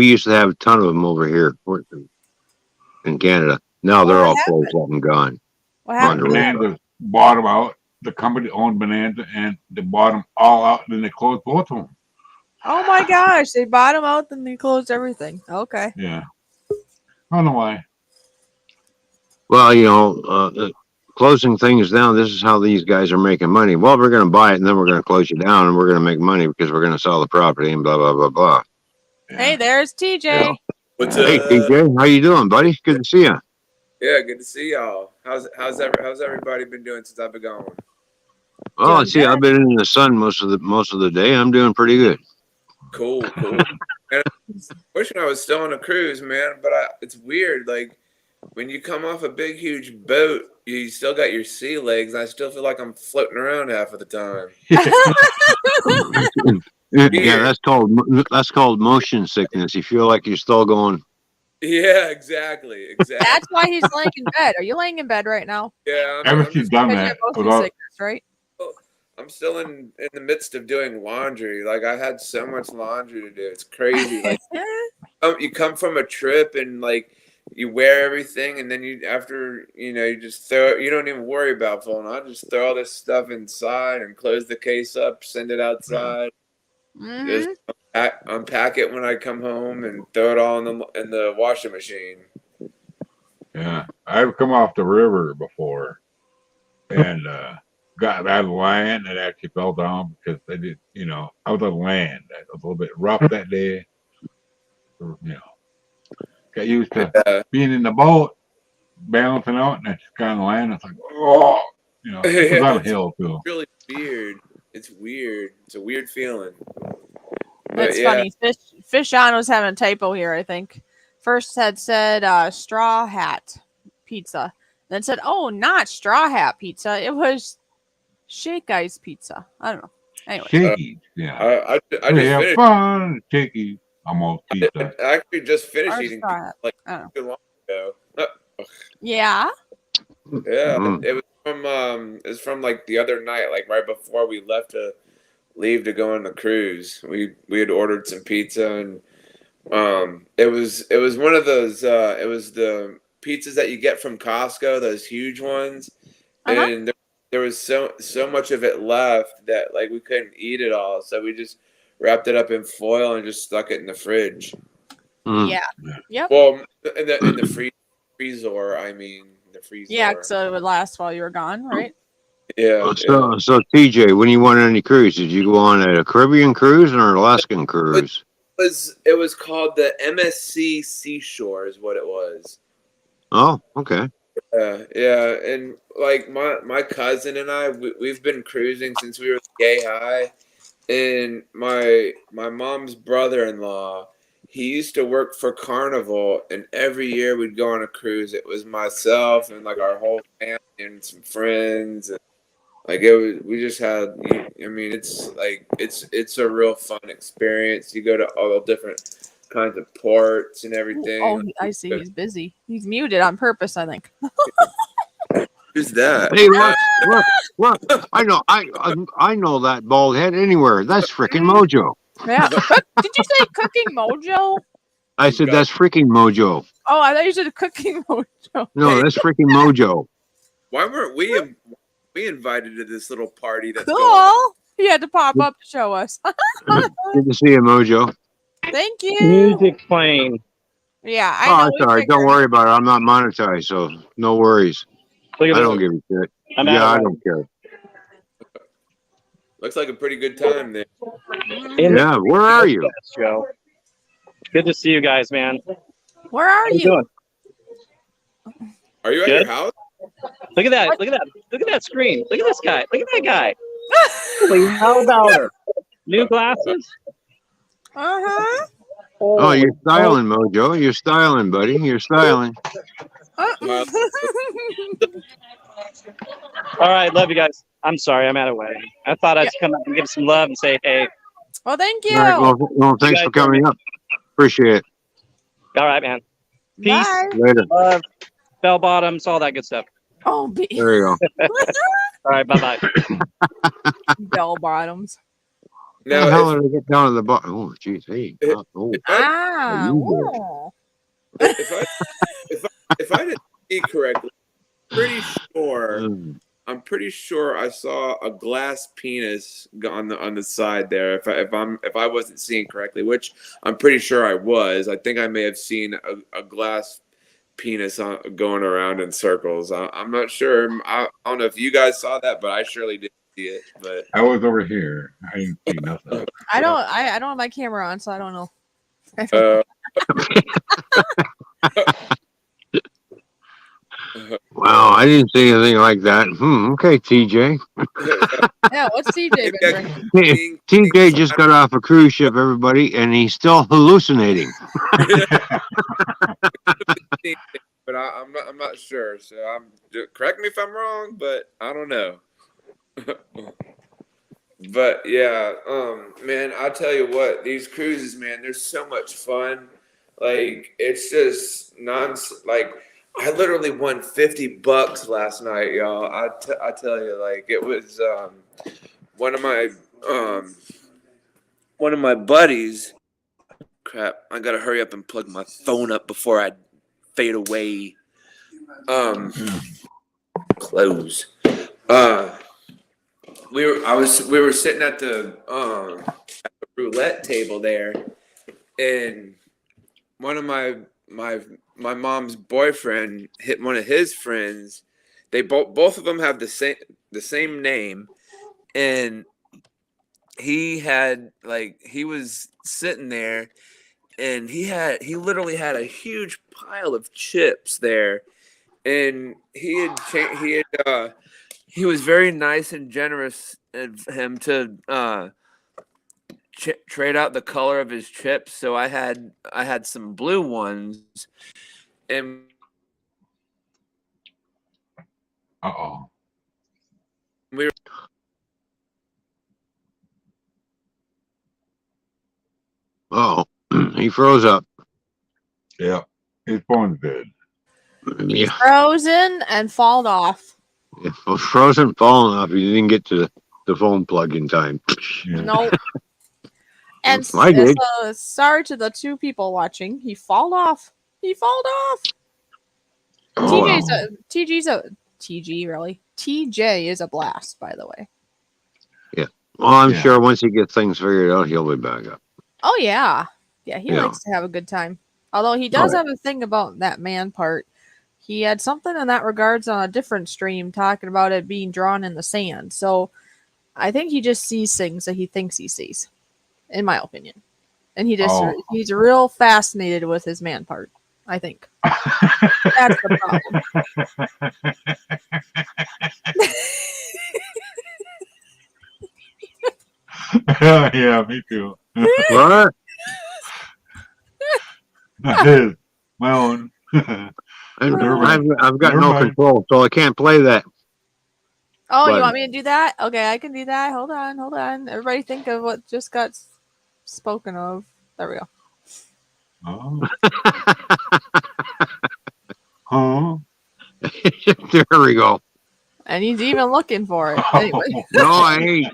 used to have a ton of them over here in Canada. Now they're What all happened? closed up and gone. What Yeah, happened? to Ponderosa. them? Bonanza bought them out. The company owned Bonanza, and they bought them all out. And then they closed both of them. Oh my gosh, they bought them out, then they closed everything. Okay. Yeah, I don't know why. Well, closing things down. This is how these guys are making money. Well, we're going to buy it and then we're going to close you down and we're going to make money because we're going to sell the property and blah blah blah blah. Yeah. Hey, there's TJ. Yeah. What's Hey, up? TJ, how you doing, buddy? Good to see you. Yeah, good to see y'all. How's everybody been doing since I've been gone? Well, Doing let's see. I've been in the sun most of the day. I'm doing pretty good. Cool. And wishing I was still on a cruise, man. But it's weird. Like when you come off a big, huge boat, you still got your sea legs. And I still feel like I'm floating around half of the time. Yeah, that's called motion sickness. You feel like you're still going. Yeah, exactly. That's why he's laying in bed. Are you laying in bed right now? Yeah, Ever I'm she's just done Because you that have motion without sickness, right? I'm still in the midst of doing laundry. Like I had so much laundry to do. It's crazy. Like you come from a trip and like you wear everything and then you just throw you don't even worry about folding. I just throw all this stuff inside and close the case up, send it outside, just unpack it when I come home and throw it all in the washing machine. Yeah, I've come off the river before, and got out of land and actually fell down because I did. I was on land. It was a little bit rough that day. Got used to being in the boat, balancing out, and I just got on land. It's like, oh, it was on a hill too. Really weird. It's weird. It's a weird feeling. That's funny. Fish on was having a typo here, I think. First had said straw hat pizza. Then said, oh, not straw hat pizza. It was shake ice pizza. I don't know. Anyway. Shaky, yeah. I just We have finished. fun, shaky. Almost pizza. I actually just finished Or eating straw hat. like I don't know. too long ago. Yeah. Yeah, Mm. it was from like the other night, like right before we left to leave to go on the cruise. We had ordered some pizza, and it was one of those it was the pizzas that you get from Costco, those huge ones, Uh-huh. and there was so much of it left that like we couldn't eat it all, so we just wrapped it up in foil and just stuck it in the fridge. Mm. Yeah. Yep. Well, in the freezer, I mean the freezer. Yeah, so it would last while you were gone, right? Yeah. So TJ, when you went on any cruise, did you go on a Caribbean cruise or an Alaskan cruise? It was called the MSC Seashore, is what it was. Oh, okay. Yeah, and like my cousin and I, we've been cruising since we were gay high, and my mom's brother-in-law, he used to work for Carnival, and every year we'd go on a cruise. It was myself and like our whole family and some friends, and like it was. We just had. I mean, it's like it's a real fun experience. You go to all different kinds of ports and everything. Oh, I see. He's busy. He's muted on purpose, I think. Who's that? Hey, look! I know that bald head anywhere. That's freaking Mojo. Yeah. Did you say Cooking Mojo? I said that's freaking Mojo. Oh, I thought you said Cooking Mojo. No, that's freaking Mojo. Why weren't we invited to this little party that's going Cool. He had to pop up to show us. Good to see you, Mojo. Thank you. Music playing. Yeah, I Oh, know. it's all right. Don't worry about it. I'm not monetized, so no worries. Look at I this. don't give a shit. I'm Yeah, I out of don't care. Looks like a pretty good time there. Yeah, where are you? Joe. Good to see you guys, man. Where are How you you? doing? Are you at Good. your house? Look at that. Look at that. Look at that screen. Look at this guy. Look at that guy. Holy, how about her? New glasses? Uh-huh. Oh, you're styling, Mojo. You're styling, buddy. You're styling. Uh. All right, love you guys. I'm sorry, I'm out of way. I thought I'd come up and give some love and say, hey. Well, thank you. All right, well, thanks for coming up. Appreciate it. All right, man. Peace. Bye. Later. Love. Bell bottoms, all that good stuff. Oh, There you go. All right, bye-bye. bell bottoms. How the Now, hell did I get down to the bottom? Oh, jeez. Hey. Oh. Ah. you Ooh. if I didn't see correctly, Mm. I'm pretty sure I saw a glass penis on the side there. If I wasn't seeing correctly, which I'm pretty sure I was. I think I may have seen a glass penis going around in circles. I'm not sure. I don't know if you guys saw that, but I surely did see it. But I was over here. I didn't see nothing. I don't have my camera on, so I don't know. Wow, I didn't see anything like that. Okay, TJ. Yeah, what's TJ been drinking? Hey, TJ just got off a cruise ship, everybody, and he's still hallucinating. but I'm not sure. So correct me if I'm wrong, but I don't know. But yeah, man, I tell you what, these cruises, man, they're so much fun. Like it's just like I literally won $50 last night, y'all. I tell you, like it was one of my buddies. Crap, I gotta hurry up and plug my phone up before I fade away. Close. We were sitting at the roulette table there, and one of my mom's boyfriend hit one of his friends. They both of them have the same name, and he was sitting there, and he literally had a huge pile of chips there, and he was very nice and generous of him to trade out the color of his chips. So I had some blue ones, and Uh-oh. we were Oh, he froze up. Yeah. His phone's dead. Yeah, Frozen and falled off. frozen, falling off. He didn't get to the phone plug in time. Yeah. No. And I did. so, sorry to the 2 people watching. He fall off. He fall off. Oh, TG really. TJ is a blast, by the way. well, I'm Yeah. sure once he gets things figured out, he'll be back up. Oh yeah. Yeah, he Yeah. likes to have a good time. Although he does Oh. have a thing about that man part. He had something in that regards on a different stream talking about it being drawn in the sand. So I think he just sees things that he thinks he sees, in my opinion. And he's real fascinated with his man part, I think. That's the problem. Yeah, me too. What? That is my own. I've got Never no mind. control, so I can't play that. Oh, you But- want me to do that? Okay, I can do that. Hold on. Everybody think of what just got spoken of. There we go. Oh. Huh? There we go. And he's even looking for it. Anyway. No, I ain't.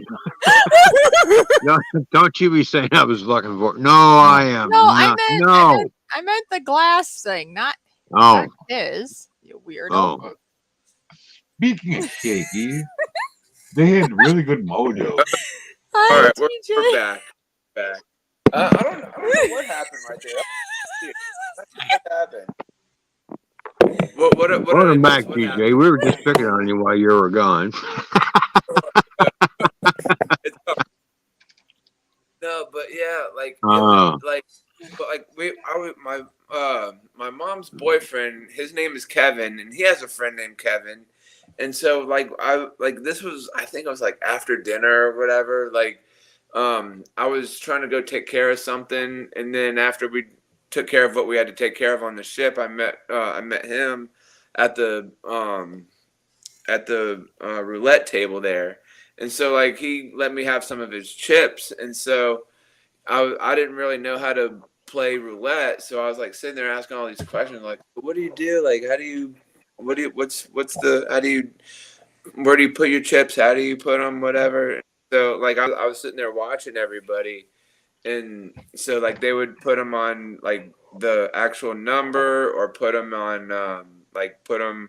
No, don't you be saying I was looking for it. No, I am. No, I not. meant- No. I meant the glass thing, not Oh. his. You weirdo. Oh. Speaking of shaky, they had really good mojo. Hi, All right, TJ. we're back. I don't know what happened right there. What happened? What did I Welcome miss? back, What DJ. happened? We were just picking on you while you were gone. It's- no, but yeah, like, Oh. my mom's boyfriend, his name is Kevin, and he has a friend named Kevin, and so this was, I think it was like after dinner or whatever, I was trying to go take care of something, and then after we took care of what we had to take care of on the ship, I met him at the roulette table there. And so like he let me have some of his chips, and so I didn't really know how to play roulette, so I was like sitting there asking all these questions, like, what do you do? Like, how do you, how do you, where do you put your chips? How do you put them? Whatever. So like I was sitting there watching everybody, and so like they would put them on like the actual number, or put them on put them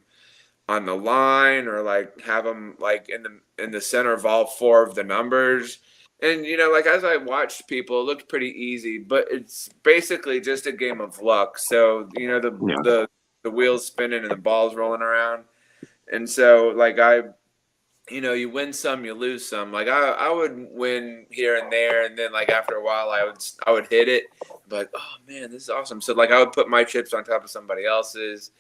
on the line, or like have them like in the center of all 4 of the numbers. And like as I watched people, it looked pretty easy, but it's basically just a game of luck. So the wheels spinning and the balls rolling around, and so like you win some, you lose some. Like I would win here and there, and then like after a while I would hit it, but oh man, this is awesome. So like I would put my chips on top of somebody else's.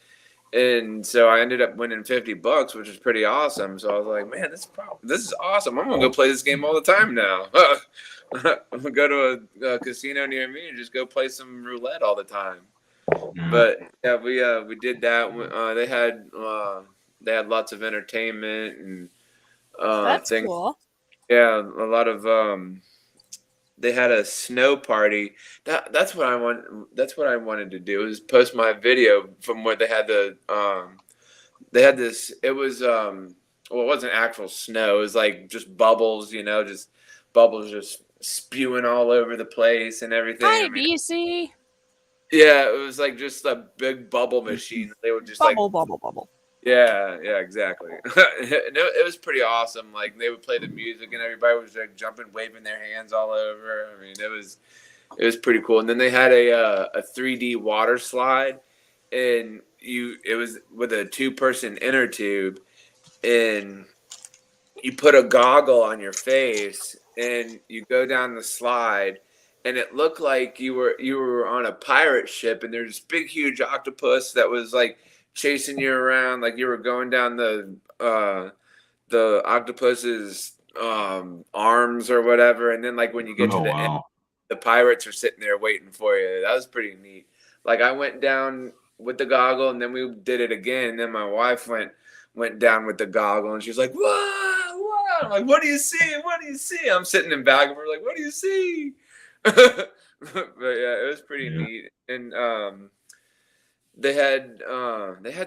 And so I ended up winning $50, which is pretty awesome. So I was like, man, this is awesome. I'm gonna go play this game all the time now. I'm gonna go to a casino near me and just go play some roulette all the time. But yeah, we did that. They had lots of entertainment and That's things. cool. Yeah, a lot of they had a snow party. That's what I want. That's what I wanted to do, is post my video from where they had this. It was it wasn't actual snow. It was like just bubbles, just bubbles just spewing all over the place and everything. Hi, BC. Yeah, it was like just a big bubble machine. They would just Bubble. Yeah, exactly. It was pretty awesome. Like they would play the music and everybody was like jumping, waving their hands all over. I mean, it was pretty cool. And then they had a 3D water slide, and it was with a 2-person inner tube, and you put a goggle on your face and you go down the slide, and it looked like you were on a pirate ship, and there's this big huge octopus that was like chasing you around, like you were going down the octopus's arms or whatever, and then like when you get to the end, the pirates are sitting there waiting for you. That was pretty neat. Like I went down with the goggle, and then we did it again, and then my wife went down with the goggle, and she was like, "Whoa!" I'm like, "What do you see? What do you see?" I'm sitting in back of her like, "What do you see?" But yeah, it was pretty neat. And they had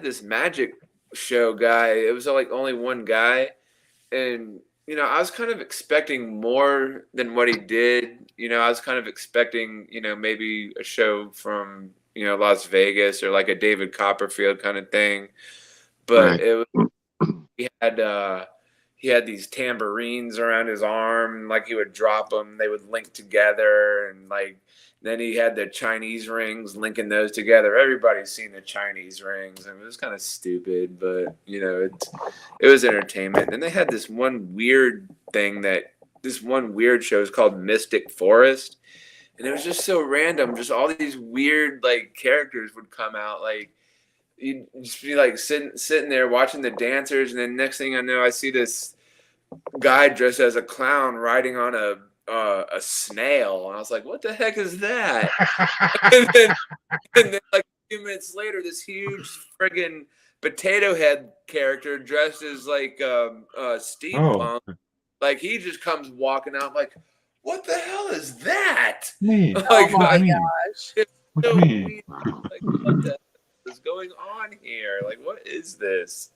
this magic show guy. It was like only one guy, and I was kind of expecting more than what he did. I was kind of expecting, maybe a show from, Las Vegas or like a David Copperfield kind of thing. But Right. he had he had these tambourines around his arm, and like he would drop them, they would link together, and like then he had the Chinese rings linking those together. Everybody's seen the Chinese rings, and it was kind of stupid, but it was entertainment. And they had this one weird show is called Mystic Forest, and it was just so random. Just all these weird like characters would come out, like you'd just be like sitting there watching the dancers, and then next thing I know, I see this guy dressed as a clown riding on a snail, and I was like, "What the heck is that?" and then like a few minutes later, this huge friggin' potato head character dressed as like steampunk, like he just comes walking out, like, "What the hell is that?" Me. Like, Oh my like, gosh. it's What so do you mean? weird. Like, what the hell is going on here? Like, what is this?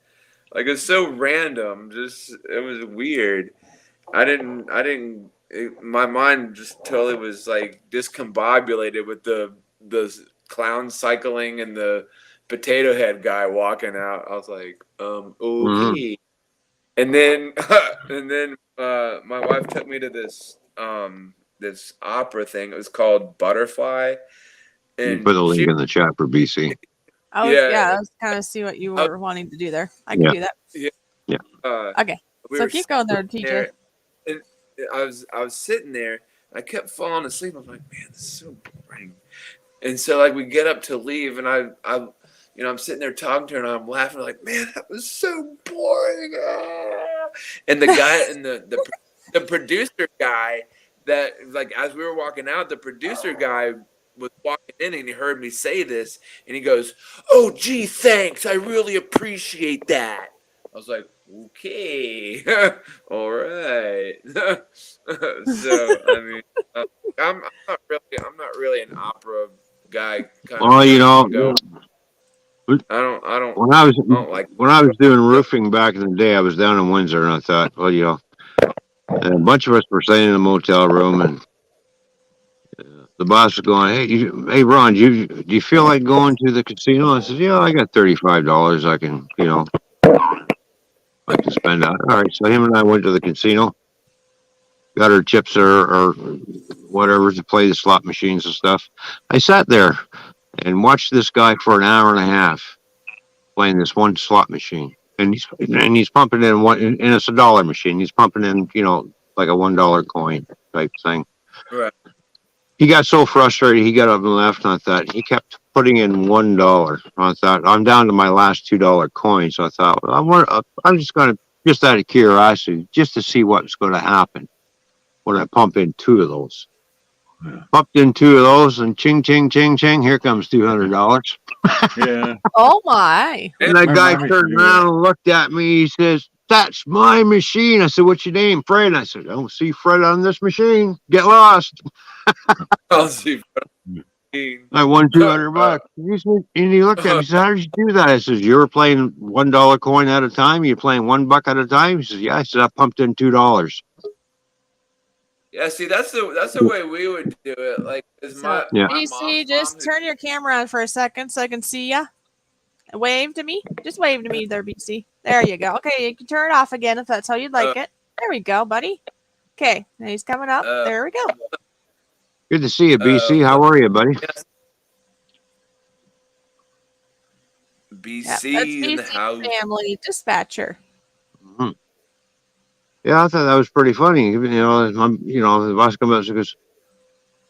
Like, it's so random. Just it was weird. My mind just totally was like discombobulated with the clown cycling and the potato head guy walking out. I was like, okay. And then my wife took me to this opera thing. It was called Butterfly. You And put a link in the chat for BC. I was Yeah. I was kind of see what you were wanting to do there. I can do that. Okay. we So were keep going there, sitting TJ. there, and I was sitting there. And I kept falling asleep. I'm like, man, this is so boring. And so like we get up to leave, and I'm sitting there talking to her, and I'm laughing like, man, that was so boring. Ah. And the guy and the producer guy that like as we were walking out, the producer guy was walking in, and he heard me say this, and he goes, "Oh, gee, thanks. I really appreciate that." I was like, okay, all right. So I mean, I'm not really an opera guy. Kind Well, of I don't when I like. was doing roofing back in the day, I was down in Windsor, and I thought, well, and a bunch of us were staying in a motel room, and the boss was going, hey, Ron, do you feel like going to the casino? I said, yeah, I got $35. I can, I can spend out. All right, so him and I went to the casino, got our chips or whatever to play the slot machines and stuff. I sat there and watched this guy for an hour and a half playing this one slot machine, and he's pumping in one, and it's a dollar machine. He's pumping in, like a $1 coin type thing. Right. He got so frustrated, he got up and left. And I thought he kept putting in $1. I thought I'm down to my last $2 coin. So I thought, well, I'm just going to, just out of curiosity, just to see what's going to happen when I pump in 2 of those. Yeah. Pumped in 2 of those, and ching, ching, ching, ching. Here comes $200. Yeah. Oh my. And that My guy mom used to turned do around that. and looked at me. He says, "That's my machine." I said, "What's your name?" "Fred." I said, "I don't see Fred on this machine. Get lost." I'll see. I won $200. And he looked at me and said, "How did you do that?" I says, "You were playing $1 coin at a time? You're playing $1 at a time?" He says, "Yeah." I said, "I pumped in $2. Yeah, see, that's the way we would do it. Like, is So, Yeah. my BC, mom's just mom turn your camera on for a second so I can see ya. Wave to me. Just wave to me there, BC. There you go. Okay, you can turn it off again if that's how you'd like it. There we go, buddy. Okay, now he's coming up. There we go. Good to see you, BC. How are you, buddy?" Yes. BC That's in the BC house. family dispatcher. Mhm. Yeah, I thought that was pretty funny. The boss comes up and goes,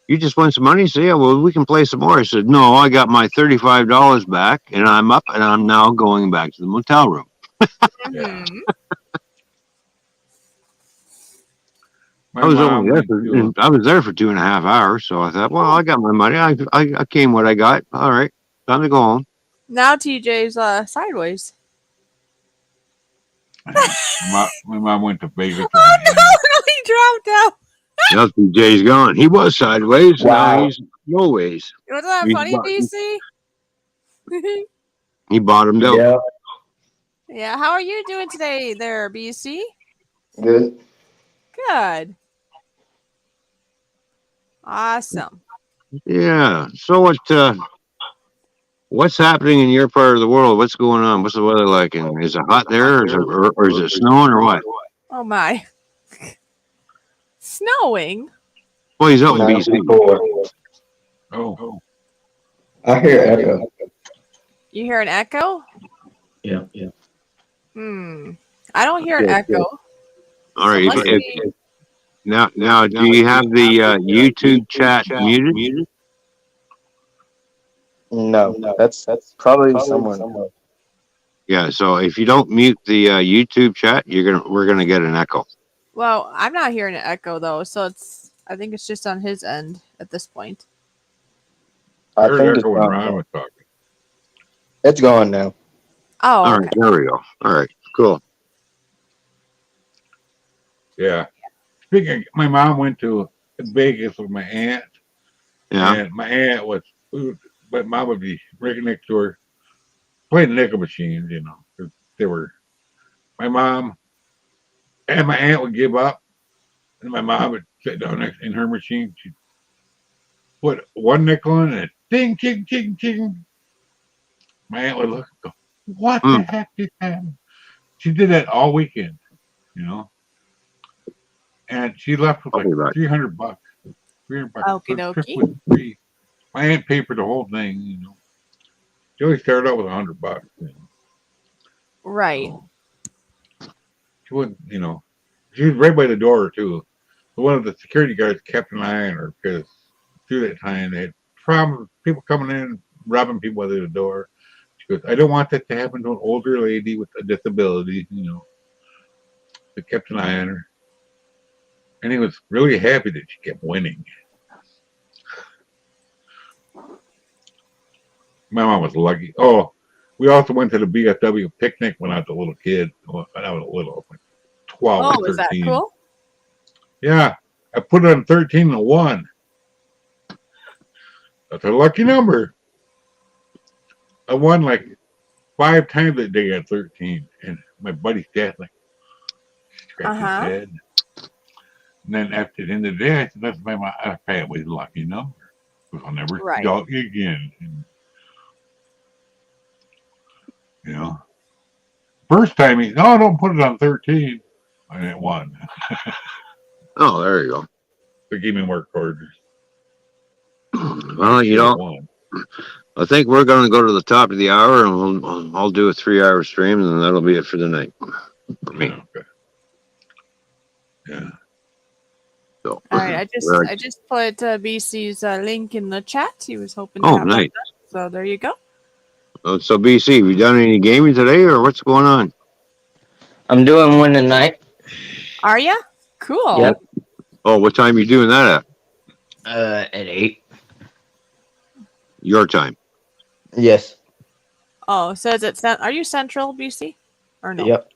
"You just won some money?" I said, "Yeah, well, we can play some more." I said, "No, I got my $35 back, and I'm up, and I'm now going back to the motel room." Yeah. Mhm. My I was mom only there went to. I was there for 2.5 hours, so I thought, well, I got my money. I came what I got. All right, time to go home. Now TJ's sideways. My mom went to Vegas. Oh no, he dropped out. Now Jay's gone. He was sideways. Wow. Now he's no ways. Wasn't that He's funny, BC? He bottomed out. Yeah, Yeah, how are you doing today there, BC? good. Good. Awesome. Yeah. So what's happening in your part of the world? What's going on? What's the weather like? And is it hot there, or is it snowing, or what? Oh my. Snowing? Well, he's out in BC. 94. Oh, I hear echo. You hear an echo? Yeah. I don't hear an Good, echo. All right. Must be- Now, do you have the YouTube chat muted? No, that's probably someone. Yeah. So if you don't mute the YouTube chat, we're gonna get an echo. Well, I'm not hearing an echo though, so I think it's just on his end at this point. I I heard think it's echo when Ron gone. was talking. It's gone now. Oh, All okay. right. There we go. All right. Cool. Yeah. Speaking, my mom went to Vegas with my aunt, Yeah. and my aunt but mom would be right next to her playing nickel machines, 'cause they were, my mom and my aunt would give up, and my mom would sit down next in her machine. She'd put one nickel in and ding, ding, ding, ding. My aunt would look and go, what the heck is happening? She did that all weekend, and she left with I'll like be back. $300. $300. Okie The trip dokie. was free. My aunt paid for the whole thing, She only started out with $100. Right. She wouldn't, she was right by the door too. But one of the security guards kept an eye on her because through that time they had problems with people coming in, robbing people at the door. She goes, I don't want that to happen to an older lady with a disability, They kept an eye on her. And he was really happy that she kept winning. My mom was lucky. Oh, we also went to the BFW picnic when I was a little kid. When I was little, like 12 Oh, or is that 13. cool? Yeah, I put it on 13 and 1. That's a lucky number. I won like 5 times that day at 13. And my buddy's dad like scratched his head. And then after the end of the day, I said, that's my family's lucky number. Because I'll never Right. dog you again. And, first time he, no, don't put it on 13. I didn't won. Oh, there you go. They gave me more quarters. Well, I think we're going to go to the top of the hour, and I'll do a 3-hour stream, and then that'll be it for the night for me. Okay. Yeah. So, All right, I just put BC's link in the chat. He was hoping to Oh, have nice. that. So there you go. So BC, have you done any gaming today, or what's going on? I'm doing one tonight. Are ya? Cool. Yep. Oh, what time are you doing that At 8. at? Your time. Yes. Oh, so is it? Are you Central BC or no? Yep.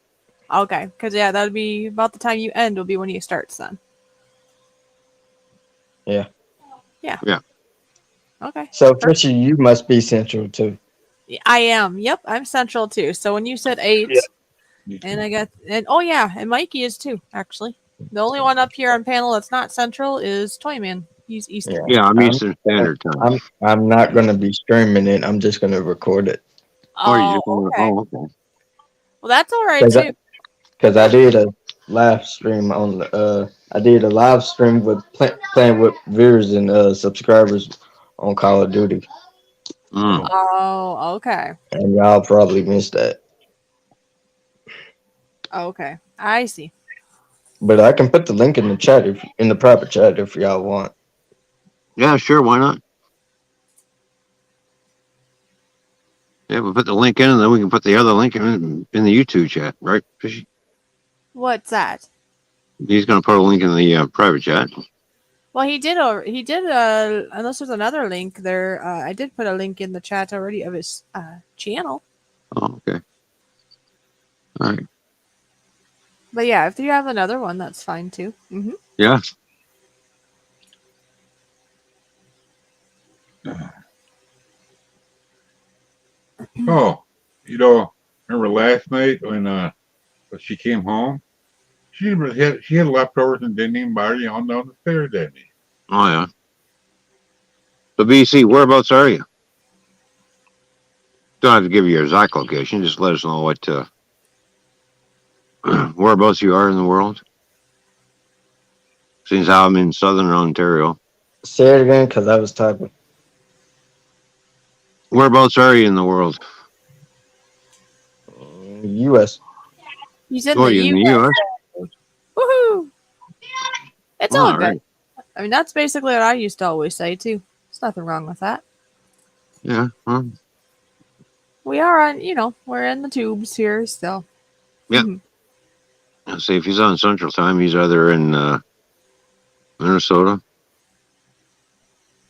Okay, because that would be about the time you end. Will be when you starts then. Yeah. Yeah. Yeah. Okay. So Fisher, you must be central too. I am. Yep, I'm Central too. So when you said 8, and I got, and oh yeah, and Mikey is too. Actually, the only one up here on panel that's not Central is Toyman. He's Eastern. Yeah, I'm Eastern Standard Time. I'm not gonna be streaming it. I'm just gonna record it. Oh, okay. Okay. Well, that's all right too. Because I did a live stream on I did a live stream with playing with viewers and subscribers on Call of Duty, Oh, okay. and y'all probably missed that. Okay, I see. But I can put the link in the chat in the private chat if y'all want. Yeah, sure. Why not? Yeah, we'll put the link in, and then we can put the other link in the YouTube chat, right, Fishy? What's that? He's going to put a link in the private chat. Well, he did. Unless there's another link there. I did put a link in the chat already of his channel. Oh, okay. All right. But yeah, if you have another one, that's fine too. Mm-hmm. Yeah. Oh, remember last night when she came home? She had leftovers and didn't even bother on down the stairs at me. Oh yeah. So BC, whereabouts are you? Don't have to give you your exact location. Just let us know what whereabouts you are in the world. Since I'm in southern Ontario. Say it again, because I was typing. Whereabouts are you in the world? U.S. He's in Oh, the you're in the U.S. U.S. Woohoo! It's all All good. right. I mean, that's basically what I used to always say too. There's nothing wrong with that. Yeah. Well, We are on, we're in the tubes here still. Yeah. Mhm. let's see if he's on Central Time. He's either in Minnesota,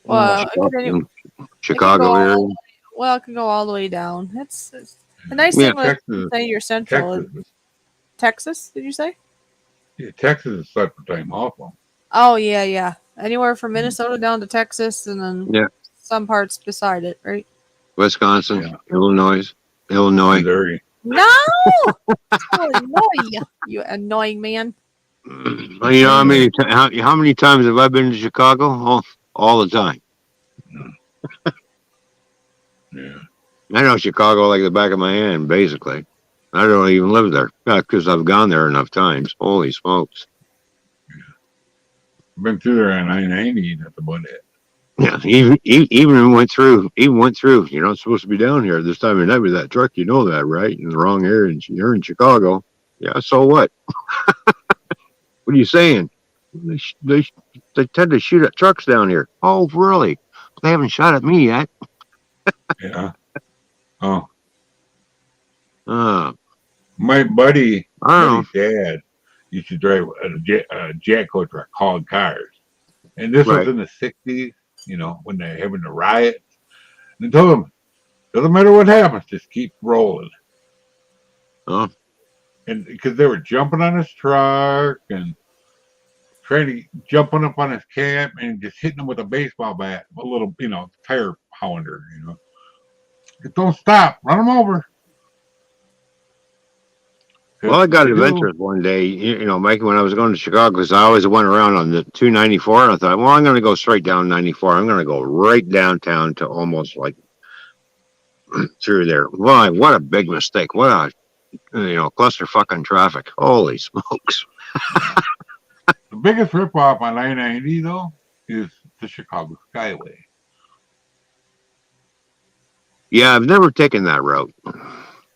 Well, it could, it could Chicago go. area. Well, it can go all the way down. It's the nice Yeah. thing with Texas, say you're central. Texas, Texas, did you say? yeah, Texas is Central Time also. Oh yeah. Anywhere from Minnesota down to Texas, and then Yeah. some parts beside it, right? Wisconsin, Yeah. Illinois. Missouri. No, Illinois, you annoying man. Well, you know how many times have I been to Chicago? All the time. Yeah. I know Chicago like the back of my hand, basically. I don't even live there because I've gone there enough times. Holy smokes! Been through there on I-90. That's about it. Yeah, even went through. You're not supposed to be down here this time of night with that truck. You know that, right? In the wrong area. And you're in Chicago. Yeah. So what? What are you saying? They tend to shoot at trucks down here. Oh, really? They haven't shot at me yet. Yeah. Oh, Uh, my buddy's I don't dad used to drive a Jatco truck hauled cars, and this was Right. in the '60s. You know, when they're having the riots. And they told him, doesn't matter what happens, just keep rolling. know. And because they were jumping on his truck and trying to jumping up on his cab and just hitting him with a baseball bat, a little, tire pounder. Don't stop, run him over. Well, I got They do. adventures one day, Mike, when I was going to Chicago, because I always went around on the 294. I thought, well, I'm going to go straight down 94. I'm going to go right downtown to almost like through there. Why? What a big mistake. What a, cluster fucking traffic. Holy smokes. The biggest ripoff on I-90 though is the Chicago Skyway. Yeah, I've never taken that route.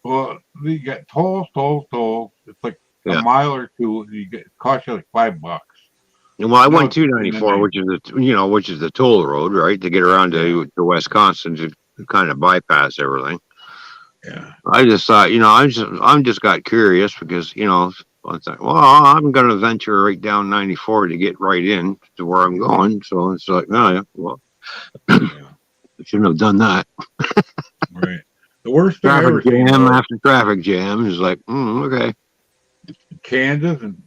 Well, you get tolls. It's like Yeah. a mile or two, and it costs you like $5. Well, I No, went it's in the 294, name. which is the toll road, right, to get around to Wisconsin to kind of bypass everything. Yeah. I just thought, I'm just got curious because, I thought, well, I'm going to venture right down 94 to get right in to where I'm going. So it's like, oh, yeah, well, Yeah. I shouldn't have done that. Right. The worst thing I ever Traffic seen jam though, after traffic jam is like, okay. Kansas and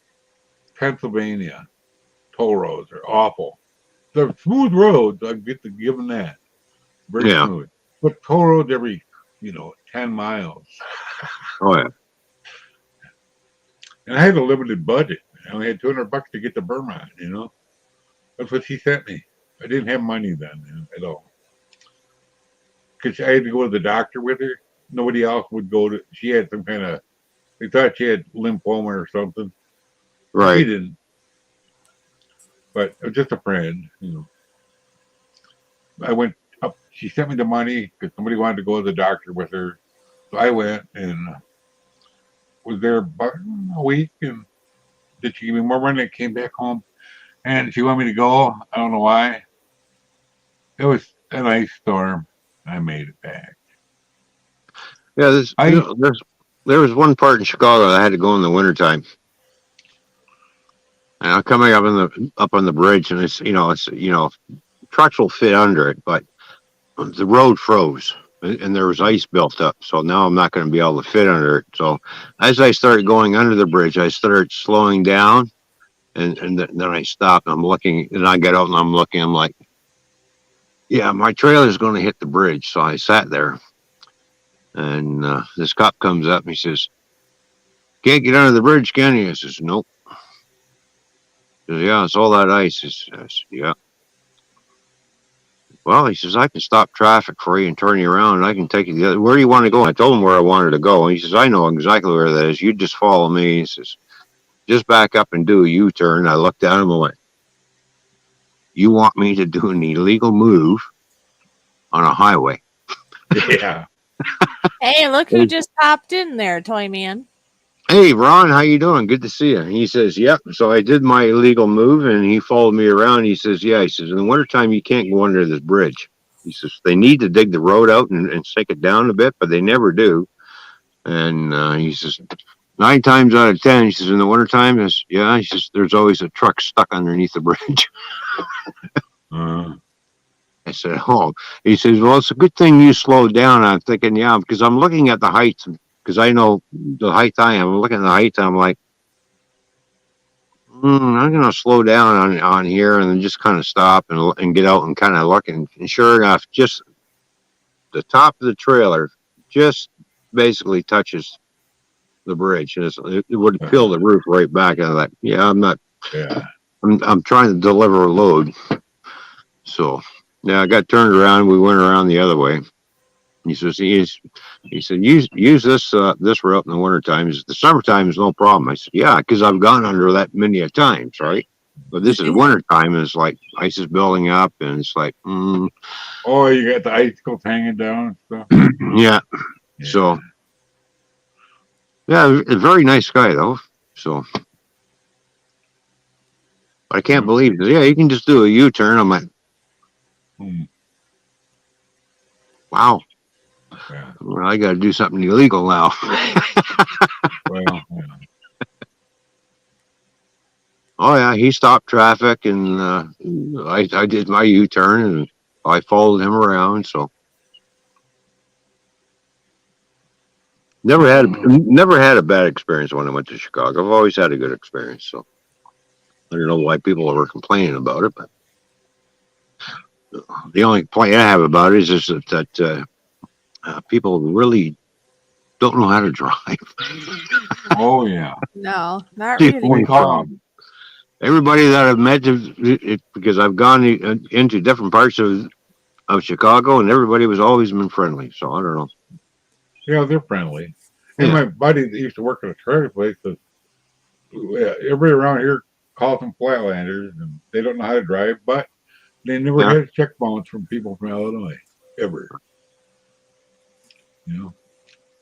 Pennsylvania toll roads are awful. They're smooth roads. I get to give them that. Very Yeah. smooth. But toll roads every, 10 miles. Oh, yeah. And I had a limited budget. I only had $200 to get to Vermont, That's what she sent me. I didn't have money then at all. Because I had to go to the doctor with her. Nobody else would go to. She had some kind of. They thought she had lymphoma or something. She Right. didn't. But it was just a friend, I went up. She sent me the money because somebody wanted to go to the doctor with her. So I went and was there about a week. And did she give me more money? I came back home. And she wanted me to go. I don't know why. It was an ice storm. I made it back. Yeah, there was one part in Chicago that I had to go in the wintertime. And I'm coming up on the bridge, and it's trucks will fit under it, but the road froze and there was ice built up. So now I'm not going to be able to fit under it. So as I started going under the bridge, I started slowing down, and then I stopped. And I'm looking, and I get out and I'm looking. I'm like, yeah, my trailer's going to hit the bridge. So I sat there, and this cop comes up and he says, "Can't get under the bridge, can you?" I says, "Nope." says, yeah, it's all that ice. I said, yeah. Well, he says, I can stop traffic for you and turn you around, and I can take you the other. Where do you want to go? I told him where I wanted to go. And he says, I know exactly where that is. You just follow me. He says, just back up and do a U-turn. I looked at him and went, you want me to do an illegal move on a highway? Yeah. Hey, look who just popped in there, Toyman. Hey, Ron, how you doing? Good to see you. He says, yep. So I did my illegal move, and he followed me around. He says, yeah. He says, in the wintertime, you can't go under this bridge. He says, they need to dig the road out and sink it down a bit, but they never do. And he says, 9 times out of 10, he says, in the wintertime, yeah, he says, there's always a truck stuck underneath the bridge. I said, oh. He says, well, it's a good thing you slowed down. I'm thinking, yeah, because I'm looking at the heights, because I know the height I am. I'm looking at the height, I'm like, I'm going to slow down on here and then just kind of stop and get out and kind of look. And sure enough, just the top of the trailer just basically touches the bridge. And it would peel the roof right back. And I'm like, yeah, I'm not. Yeah. I'm trying to deliver a load. So, yeah, I got turned around. We went around the other way. He says, he said, use this this route in the wintertime. He said, the summertime is no problem. I said, yeah, because I've gone under that many a times, right? But this is wintertime, and it's like ice is building up, and it's like, Oh, you got the icicles hanging down and stuff. yeah. So, yeah, a very nice guy, though. So, I can't believe it. Yeah, you can just do a U-turn. I'm like, wow. Yeah. Well, I got to do something illegal now. Well, yeah. Oh yeah, he stopped traffic, and I did my U-turn, and I followed him around. So never had a bad experience when I went to Chicago. I've always had a good experience. So I don't know why people were complaining about it, but the only complaint I have about it is that people really don't know how to drive. Oh yeah. No, not The really. only problem. Everybody that I've met, because I've gone into different parts of Chicago, and everybody was always been friendly. So I don't know. Yeah, they're friendly. And my buddy that used to work at a trailer place says, everybody around here calls them flatlanders, and they don't know how to drive, but they never had check bounce from people from Illinois, ever. You know,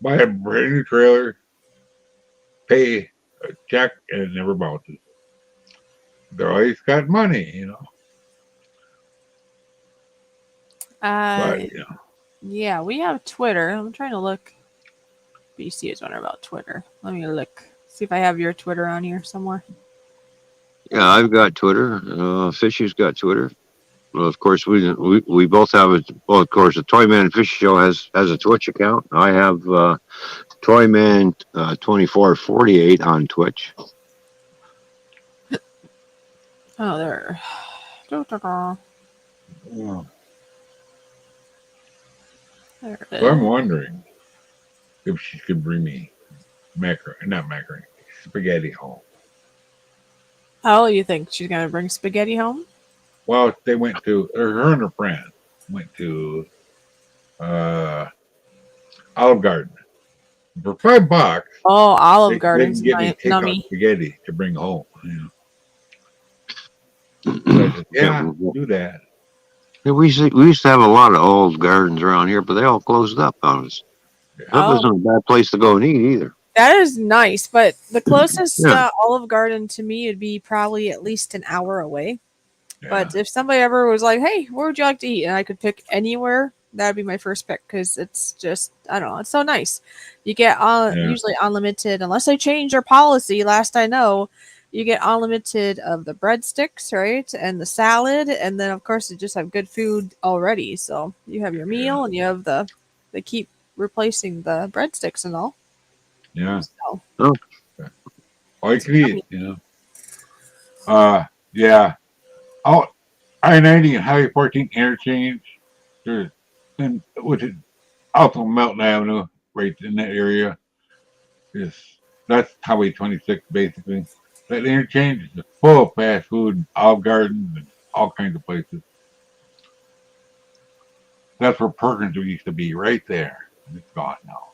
buy a brand new trailer, pay a check, and it never bounces. They're always got money, you know. But, you know. Yeah, we have Twitter. I'm trying to look. BC is wondering about Twitter. Let me look. See if I have your Twitter on here somewhere. Yeah, I've got Twitter. Fishy's got Twitter. Well, of course, we both have it. Well, of course, the Toyman and Fish Show has a Twitch account. I have Toyman 2448 on Twitch. Oh, there. Yeah. There it So I'm is. wondering if she could bring me spaghetti home. Oh, you think she's gonna bring spaghetti home? Well, they went to her and her friend went to Olive Garden for $5. Oh, Olive They Garden's can get me takeout nummy. spaghetti to bring home. You know. So I said, yeah, do that. We used to have a lot of old gardens around here, but they all closed up on us. That wasn't a bad place to go and eat either. That is nice, but the closest Olive Garden to me would be probably at least an hour away. Yeah. But if somebody ever was like, "Hey, where would you like to eat?" and I could pick anywhere, that'd be my first pick because it's just, I don't know, it's so nice. You get usually unlimited, unless they change their policy. Last I know, you get unlimited of the breadsticks, right, and the salad, and then of course you just have good food already. So you have your meal, and you have they keep replacing the breadsticks and all. Yeah. So. Oh. All you can eat, you know. Yeah. Oh, I-90 and Highway 14 interchange. There's, and which is also Melton Avenue, right in that area. That's Highway 26, basically. That interchange is full of fast food, Olive Garden, and all kinds of places. That's where Perkins used to be, right there. It's gone now.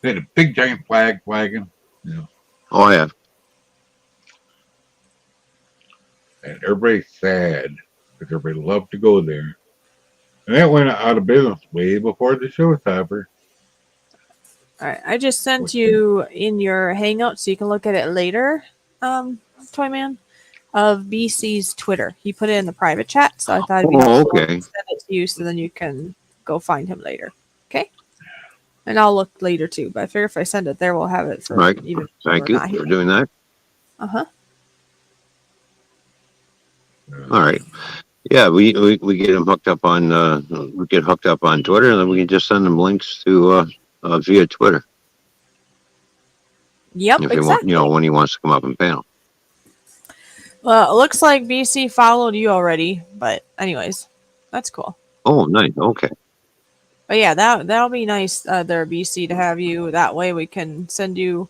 They had a big giant flagging, you know, Oh yeah. and everybody's sad because everybody loved to go there. And that went out of business way before the showstopper. All right, I just sent you in your Hangout so you can look at it later, Toyman, of BC's Twitter. He put it in the private chat, so I thought it'd be helpful to Okay. send it to you so then you can go find him later. Okay? And I'll look later too, but I figure if I send it there, we'll have it for Right. even if we're Thank you not here. for doing that. Uh-huh. All right. Yeah, we get them hooked up on we get hooked up on Twitter, and then we can just send them links to via Twitter Yep, if they want, exactly. when he wants to come up and panel. Well, it looks like BC followed you already, but anyways, that's cool. Oh, nice. Okay. But yeah, that'll be nice there, BC, to have you. That way we can send you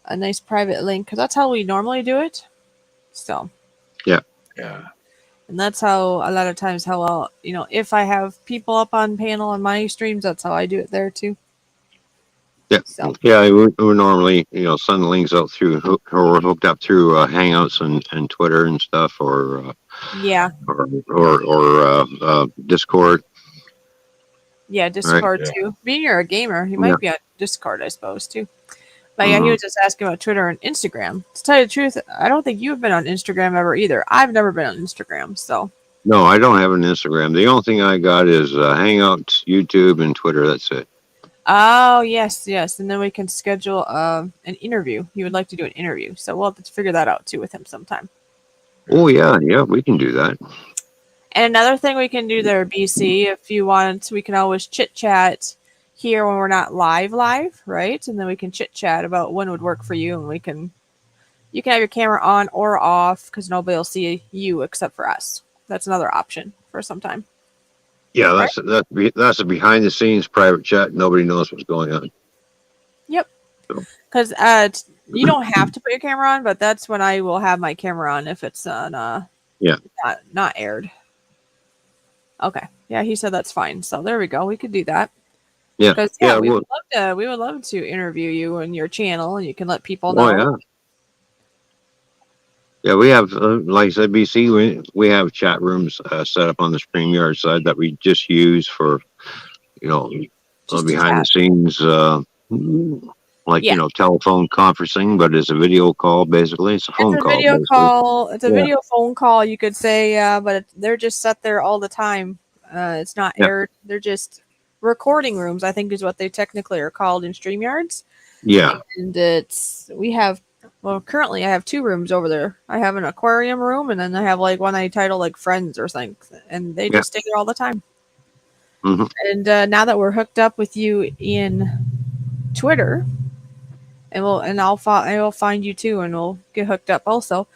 a nice private link because that's how we normally do it. So, Yeah. and that's how a lot of times if I have people up on panel on my streams, that's how I do it there too. Yeah. So. Yeah, we normally send the links out through or we're hooked up through Hangouts and Twitter and stuff, or Yeah. or Discord. Yeah, Discord Right, too. Being you're a gamer, you might be on Discord, I suppose, too. But yeah, he was just asking about Twitter and Instagram. To tell you the truth, I don't think you've been on Instagram ever either. I've never been on Instagram, so. No, I don't have an Instagram. The only thing I got is Hangouts, YouTube, and Twitter. That's it. Oh, yes. And then we can schedule an interview. He would like to do an interview. So we'll have to figure that out too with him sometime. Oh, yeah, we can do that. And another thing we can do there, BC, if you want, we can always chit-chat here when we're not live, right? And then we can chit-chat about when would work for you, and you can have your camera on or off because nobody will see you except for us. That's another option for some time. Yeah, that's a behind the scenes private chat. Nobody knows what's going on. Yep. Because you don't have to put your camera on, but that's when I will have my camera on if it's on not aired. Okay. Yeah, he said that's fine. So there we go. We could do that. Yeah. Because we would love to interview you on your channel, and you can let people know. Oh, yeah. Yeah, we have, like I said, BC, we have chat rooms set up on the StreamYard side that we just use for, behind the scenes, telephone conferencing, but it's a video call, basically. It's a phone call. It's a video phone call, you could say, but they're just set there all the time. It's not aired. They're just recording rooms, I think is what they technically are called in StreamYards. Yeah. And currently I have two rooms over there. I have an aquarium room, and then I have one I title Friends or something, and they just stay there all the time. Mm-hmm. And now that we're hooked up with you in Twitter, I will find you too, and we'll get hooked up also.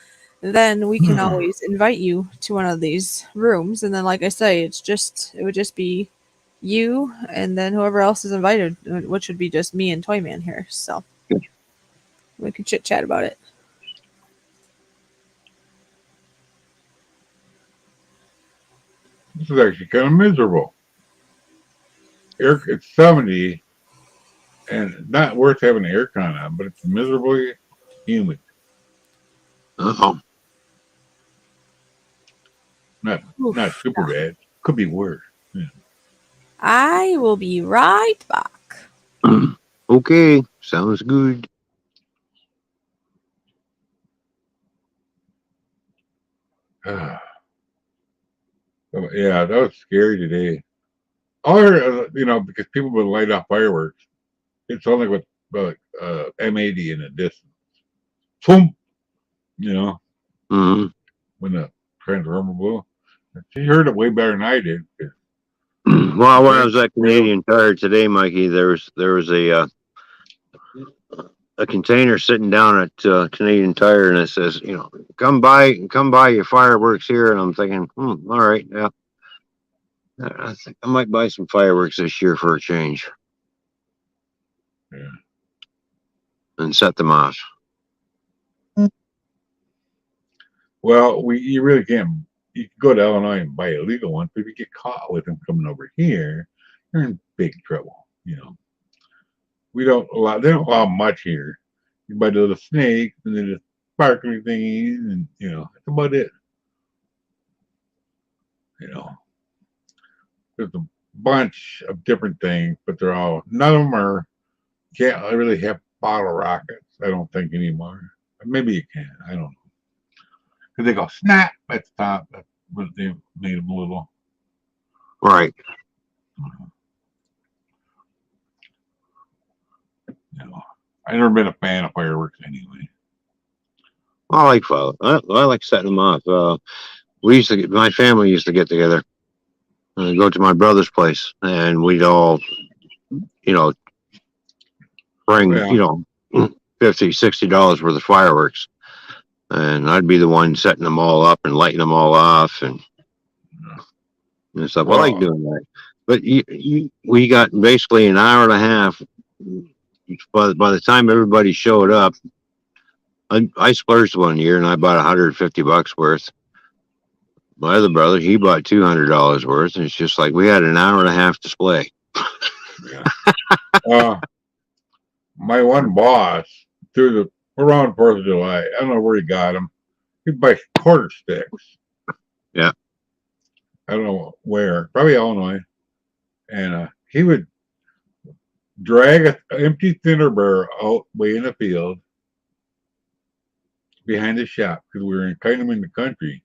Then we can always invite you to one of these rooms, and then like I say, it would just be you and then whoever else is invited, which would be just me and Toyman here. So we can chit chat about it. This is actually kind of miserable. It's 70 and not worth having an aircon on, but it's miserably humid. Uh-oh. Not super bad. Could be worse. Yeah. I will be right back. Okay, sounds good. Yeah, that was scary today. Or because people would light off fireworks. It's only with M80 in the distance. Boom! Mm-hmm. When the transformer blew. She heard it way better than I did. Well, when I was at Canadian Tire today, Mikey, there was a container sitting down at Canadian Tire, and it says, come buy your fireworks here. And I'm thinking, all right, yeah. I think I might buy some fireworks this year for a change. Yeah. And set them off. Well, you really can't. You can go to Illinois and buy illegal ones, but if you get caught with them coming over here, you're in big trouble. We don't allow. They don't allow much here. You buy the little snakes and then the sparkly thingies, and that's about it. There's a bunch of different things, but none of them are. Can't really have bottle rockets. I don't think anymore. Maybe you can. I don't know. Because they go snap at the top. That's what they made them a little. Right. I've never been a fan of fireworks anyway. I like fire. I like setting them off. My family used to get together and go to my brother's place, and we'd all, bring, Yeah. $50, $60 worth of fireworks. And I'd be the one setting them all up and lighting them all off and stuff. I like doing that. But we got basically an hour and a half. By the time everybody showed up, I splurged one year and I bought $150 worth. My other brother, he bought $200 worth. And it's just like we had an hour and a half display. Yeah. My one boss, around 4th of July, I don't know where he got them. He'd buy quarter sticks. Yeah. I don't know where. Probably Illinois. And he would drag an empty thinner barrel out way in the field behind the shop because we were kind of in the country.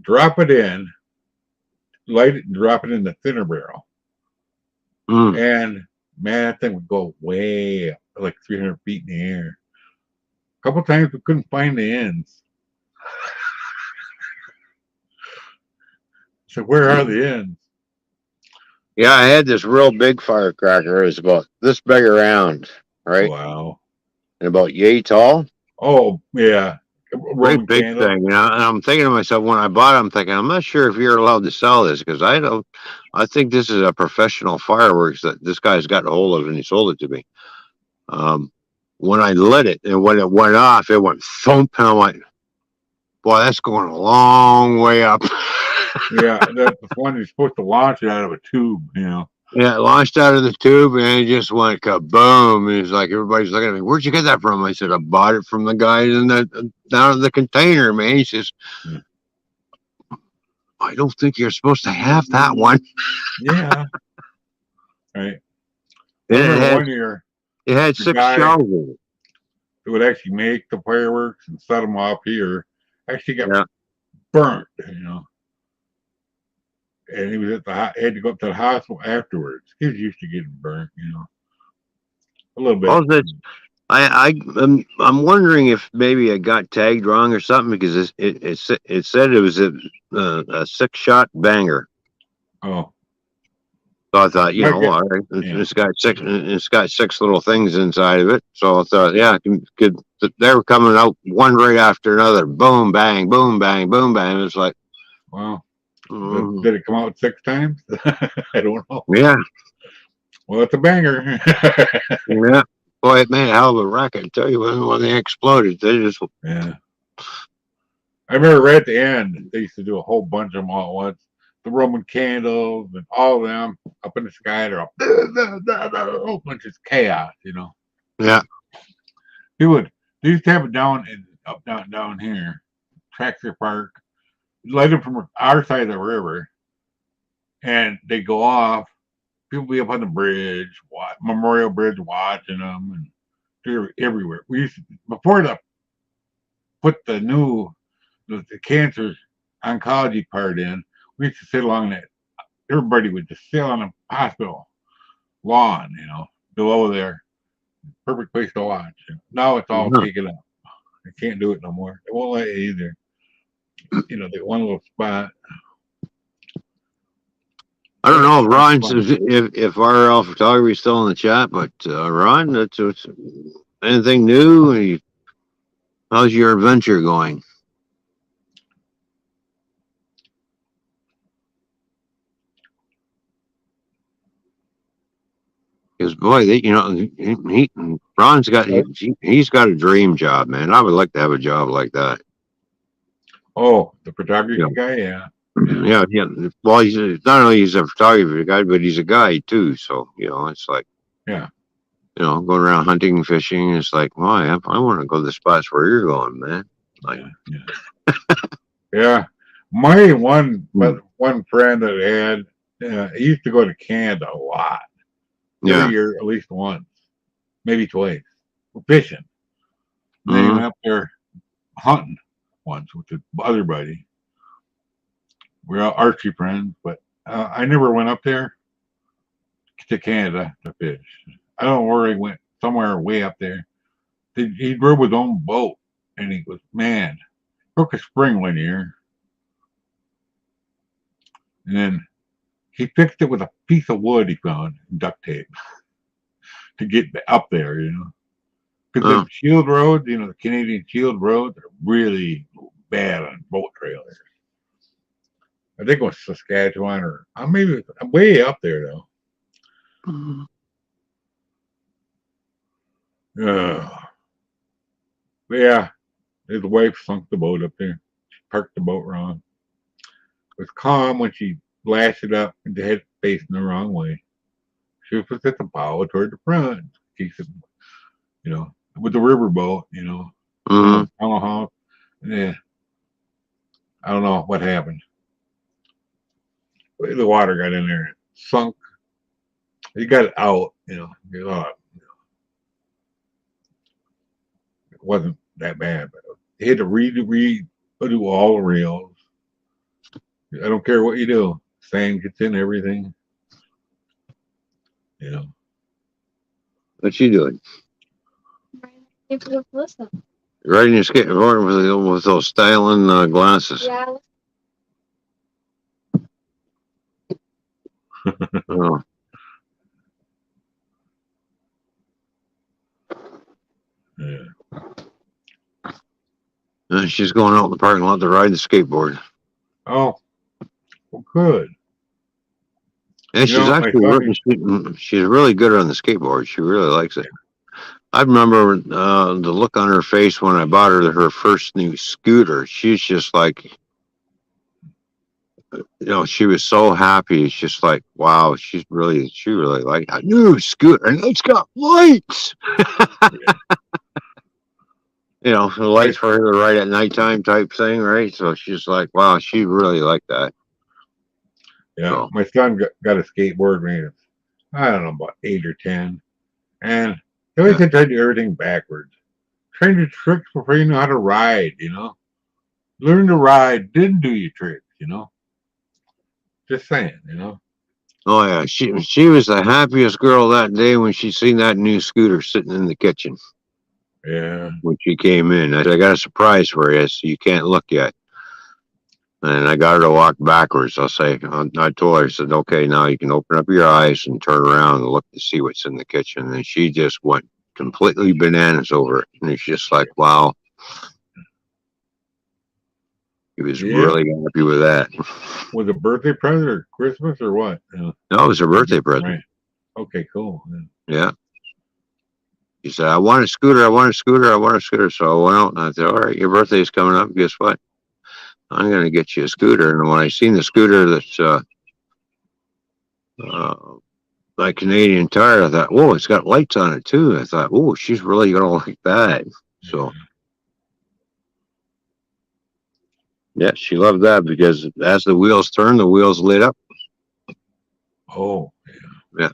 Drop it in, light it, and drop it in the thinner barrel. And man, that thing would go way up, like 300 feet in the air. A couple times we couldn't find the ends. So where are the ends? Yeah, I had this real big firecracker. It was about this big around, right? Wow. And about yay tall. Oh, yeah. Great big thing. And I'm thinking to myself, when I bought it, I'm thinking, I'm not sure if you're allowed to sell this because I think this is a professional fireworks that this guy's got a hold of and he sold it to me. When I lit it and when it went off, it went thump and I'm like, boy, that's going a long way up. Yeah, that's the one you're supposed to launch it out of a tube, Yeah, it launched out of the tube and it just went kaboom. And it's like everybody's looking at me. Where'd you get that from? I said, I bought it from the guy down in the container, man. He says, I don't think you're supposed to have that one. Yeah. Right. One year it had 6 shells in it. It would actually make the fireworks and set them off here. Actually got burnt, And he was had to go up to the hospital afterwards. He was used to getting burnt, a little bit. I'm wondering if maybe I got tagged wrong or something because it said it was a 6-shot banger. Oh. So I thought, all right, it's got 6 little things inside of it. So I thought, they were coming out one right after another. Boom, bang, boom, bang, boom, bang. It's like, wow. Did it come out 6 times? I don't know. Yeah. Well, it's a banger. Yeah. Boy, it made a hell of a racket. I tell you, when they exploded, they just... Yeah. I remember right at the end, they used to do a whole bunch of them all at once. The Roman candles and all of them up in the sky. They're all a whole bunch of chaos, Yeah. They used to have it down here, Tractor Park. Light them from our side of the river, and they go off. People be up on the bridge, Memorial Bridge, watching them, and they're everywhere. We used to, before the put the cancer oncology part in, we used to sit along that. Everybody would just sit on the hospital lawn, below there. Perfect place to watch. Now it's all taken up. I can't do it no more. They won't let you either. They one little spot. I don't know if Ron says if RL photography is still in the chat, but Ron, that's anything new? How's your adventure going? Because boy, Ron's got he's got a dream job, man. I would like to have a job like that. Oh, the photography Yeah. guy, yeah. Yeah. Well, he's not only he's a photography guy, but he's a guide too. So it's like Yeah. going around hunting, fishing. It's like, well, I want to go to the spots where you're going, man. Like, Yeah. My one Hmm. one friend that I had, he used to go to Canada a lot. Every yeah. year, at least once, maybe twice, for fishing. And then he Mhm. went up there hunting once with the other buddy. We're all archery friends, but I never went up there to Canada to fish. I don't know where he went, somewhere way up there. He drove his own boat, and he was, man, broke a spring one year, and then he fixed it with a piece of wood he found and duct tape to get up there, Because the Oh, shield roads, the Canadian shield roads are really bad on boat trailers. I think it was Saskatchewan or maybe I'm way up there though. But yeah, his wife sunk the boat up there. She parked the boat wrong. It was calm when she lashed it up and the head facing the wrong way. She was at the bow toward the front. Keeps it, with the river boat, mhm. I don't know how. Yeah, I don't know what happened. But the water got in there and sunk. He got it out, get out. It wasn't that bad, but he had to redo all the reels. I don't care what you do. Sand gets in everything. What's she doing? Riding a skateboard with those styling glasses. Oh. Yeah. She's going out in the parking lot to ride the skateboard. Oh, well, good. And she's My actually son, she's really good on the skateboard. She really likes it. I remember the look on her face when I bought her first new scooter. She's just like, she was so happy. It's just like, wow, she really liked a new scooter, and it's got lights. The lights for her to ride at nighttime type thing, right? So she's like, wow, she really liked that. yeah, So, my son got a skateboard when he was, I don't know, about 8 or 10, and he always tried to do everything backwards. Train your tricks before you know how to ride. Learn to ride, then do your tricks. Just saying. oh yeah, she was the happiest girl that day when she seen that new scooter sitting in the kitchen. Yeah. When she came in, I said, I got a surprise for you, so you can't look yet. And I got her to walk backwards. I told her, I said, okay, now you can open up your eyes and turn around and look to see what's in the kitchen. And she just went completely bananas over it. And it's just like, wow. He was really happy with that. Was it a birthday present or Christmas or what? No, it was a birthday present. Right. Okay, cool. Yeah. He said, I want a scooter, I want a scooter, I want a scooter. So I went out and I said, all right, your birthday's coming up. Guess what? I'm going to get you a scooter. And when I seen the scooter that's like Canadian Tire, I thought, whoa, it's got lights on it too. I thought, oh, she's really going to like that. So, yeah, she loved that because as the wheels turned, the wheels lit up. Oh, yeah.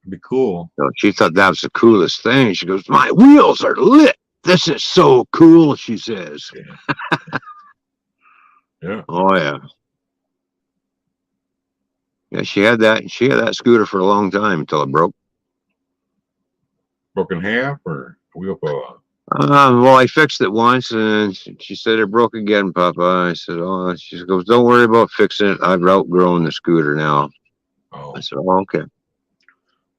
It'd be cool. So she thought that was the coolest thing. She goes, my wheels are lit. This is so cool, she says. Yeah. Oh, yeah. Yeah, she had that scooter for a long time until it broke. Broke in half or wheel fell off? Well, I fixed it once, and she said it broke again, Papa. I said, oh, she goes, don't worry about fixing it. I've outgrown the scooter now. Oh. I said, oh, okay.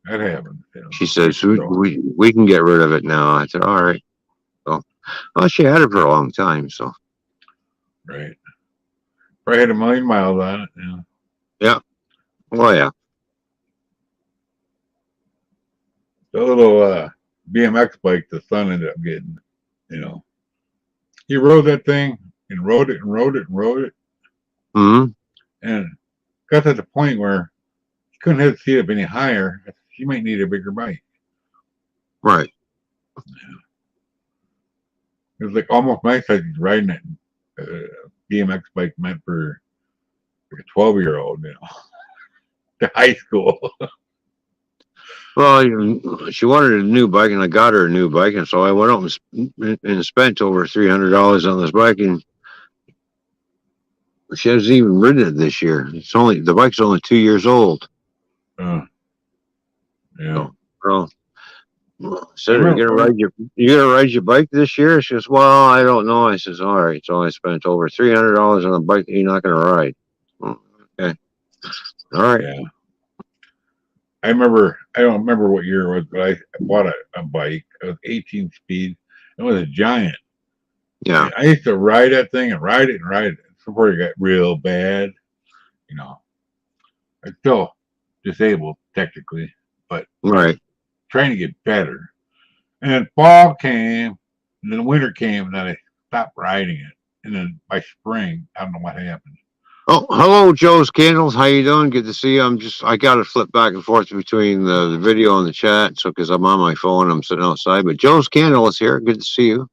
That happened. She says, we can get rid of it now. I said, all right. So, well, she had it for a long time, so. Right. Probably had 1,000,000 miles on it. Yeah. Oh, yeah. The little BMX bike the son ended up getting, he rode that thing and rode it and rode it and rode it, Hmm. and got to the point where he couldn't have the seat up any higher. She might need a bigger bike. Right. It was like almost my size. He's riding it. BMX bike meant for like a 12-year-old, to high school. Well, she wanted a new bike, and I got her a new bike, and so I went out and spent over $300 on this bike, and she hasn't even ridden it this year. The bike's only 2 years old. Yeah. So, said, you gonna ride your bike this year? She goes, well, I don't know. I says, all right. So I spent over $300 on a bike that you're not gonna ride. Okay. All right. Yeah. I don't remember what year it was, but I bought a bike. It was 18 speed. It was a giant. Yeah. I used to ride that thing and ride it before it got real bad. I'm still disabled technically, but Right. trying to get better. And then fall came, and then winter came, and then I stopped riding it. And then by spring, I don't know what happened. Oh, hello, Joe's Candles. How you doing? Good to see you. I got to flip back and forth between the video and the chat. So, because I'm on my phone, I'm sitting outside. But Joe's Candle is here. Good to see you.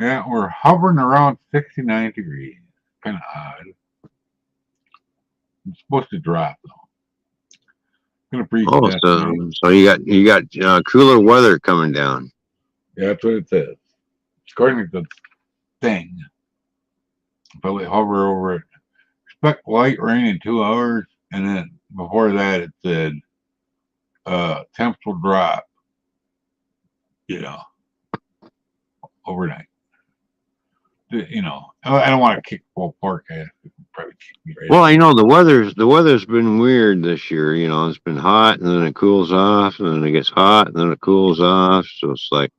Yeah, we're hovering around 69 degrees. Kind of odd. It's supposed to drop though. Gonna breathe Oh, that today. so you got cooler weather coming down. Yeah, that's what it says. According to the thing. But we hover over it. Expect light rain in 2 hours, and then before that it said temps will drop, overnight. I don't want to kick full pork ass. Probably kick me right Well, out. I know the weather's been weird this year. It's been hot, and then it cools off, and then it gets hot, and then it cools off. So it's like,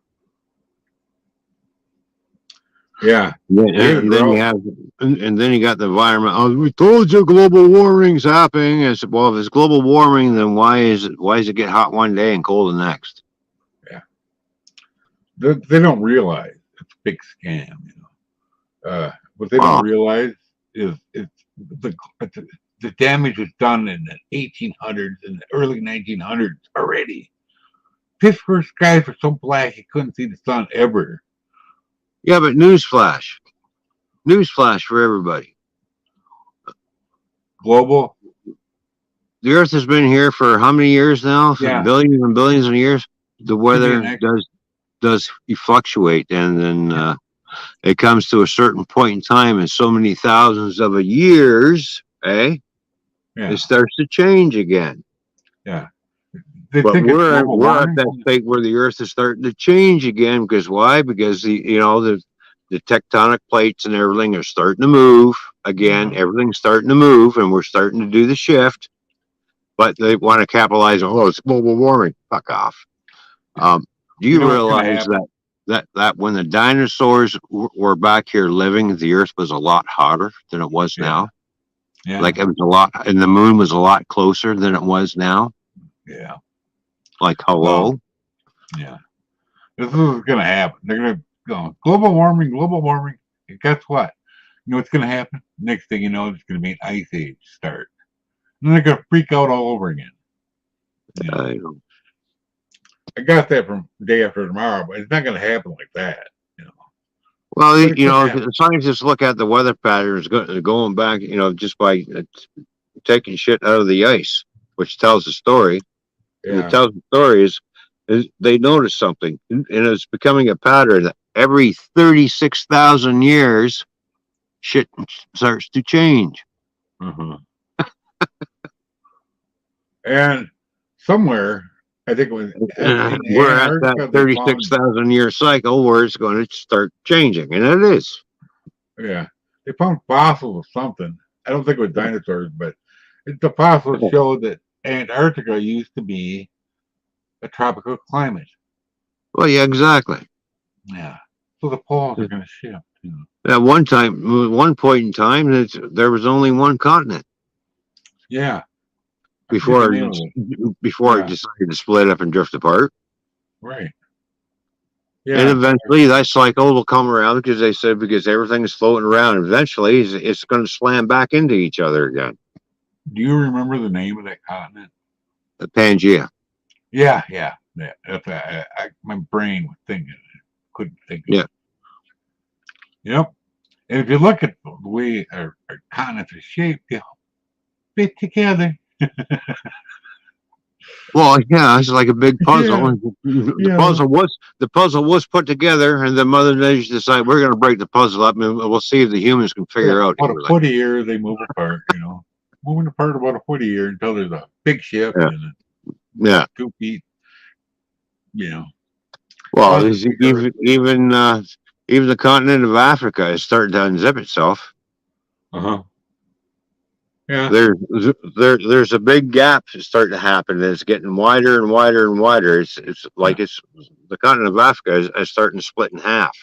Yeah. and then you got the environment. Oh, we told you global warming's happening. I said, well, if it's global warming, then why is it get hot one day and cold the next? Yeah. They don't realize it's a big scam. What they don't realize is the damage was done in the 1800s and the early 1900s already. Pittsburgh skies were so black you couldn't see the sun ever. Yeah, but newsflash for everybody. Global. The Earth has been here for how many years now? For billions and billions of years. The weather does fluctuate, and then it comes to a certain point in time, in so many thousands of years, it starts to change again. Yeah. But we're at that state where the Earth is starting to change again. Because why? Because the tectonic plates and everything are starting to move again. Everything's starting to move, and we're starting to do the shift. But they want to capitalize on, it's global warming. Fuck off. Do you realize that when the dinosaurs were back here living, the Earth was a lot hotter than it was now? Yeah. Like it was a lot, and the moon was a lot closer than it was now. Yeah. Like, hello? Well, yeah. This is going to happen. They're going to go, global warming. And guess what? You know what's going to happen? Next thing you know, it's going to be an ice age start. And they're going to freak out all over again. I got that from day after tomorrow, but it's not going to happen like that. Well, the scientists look at the weather patterns going back, just by taking shit out of the ice, which tells a story. Yeah. And it tells the story is they notice something, and it's becoming a pattern that every 36,000 years, shit starts to change. Mm-hmm. And somewhere, I think it was we're at that 36,000 year cycle where it's going to start changing, and it is. Yeah, they found fossils of something. I don't think it was dinosaurs, but the fossils show that Antarctica used to be a tropical climate. Well, yeah, exactly. Yeah, so the poles are going to shift. At one point in time, there was only one continent. Yeah. before the name of it. before it Yeah. decided to split up and drift apart. Right. And Yeah. eventually that cycle will come around because they said because everything is floating around. Eventually it's going to slam back into each other again. Do you remember the name of that continent? The Pangea. Yeah. That's my brain was thinking. Couldn't think of Yeah. it. Yep. And if you look at the way our continents are shaped, they all fit together. Well, yeah, it's like a big puzzle. Yeah. The puzzle was put together, and then Mother Nature decided we're going to break the puzzle up, and we'll see if the humans can figure out About a everything. foot a year, they move apart. Moving apart about a foot a year until there's a big shift Yeah. and Yeah. 2 feet. Well, Plus, even the continent of Africa is starting to unzip itself. Yeah. There's a big gap starting to happen, and it's getting wider and wider and wider. It's like it's the continent of Africa is starting to split in half.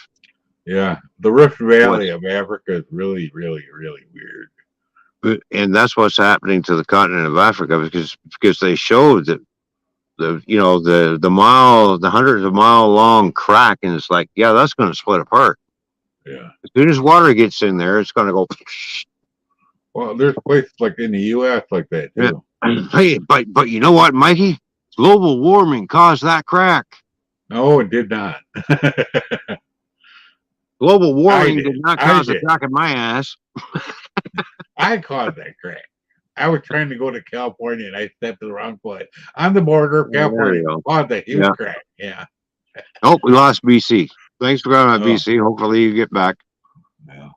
Yeah. The Rift Valley of Africa is really, really, really weird. And that's what's happening to the continent of Africa because they showed that the hundreds of mile long crack, and it's like, yeah, that's going to split apart. Yeah. As soon as water gets in there, it's going to go. Well, there's places like in the U.S. like that too. Hey, but you know what, Mikey? Global warming caused that crack. No, it did not. Global warming did. did not I cause the did. crack in my ass. I caused that crack. I was trying to go to California and I stepped to the wrong foot on the border of There you California. go. Caused a huge Yeah. crack. Yeah. Oh, we lost BC. Thanks for going on Oh. BC. Hopefully you get back. Yeah.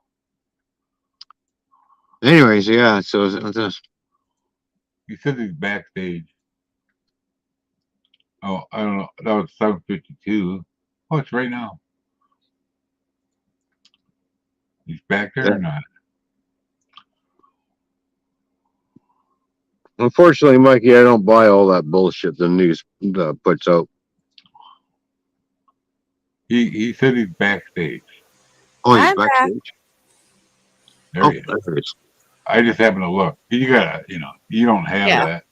Anyways, yeah. So this. He said he's backstage. Oh, I don't know. That was 7:52. Oh, it's right now. He's back there or not? Unfortunately, Mikey, I don't buy all that bullshit the news puts out. He said he's backstage. Oh, he's I'm back. backstage. There he is. There it is. I just happened to look. You gotta, you don't have Yeah. that.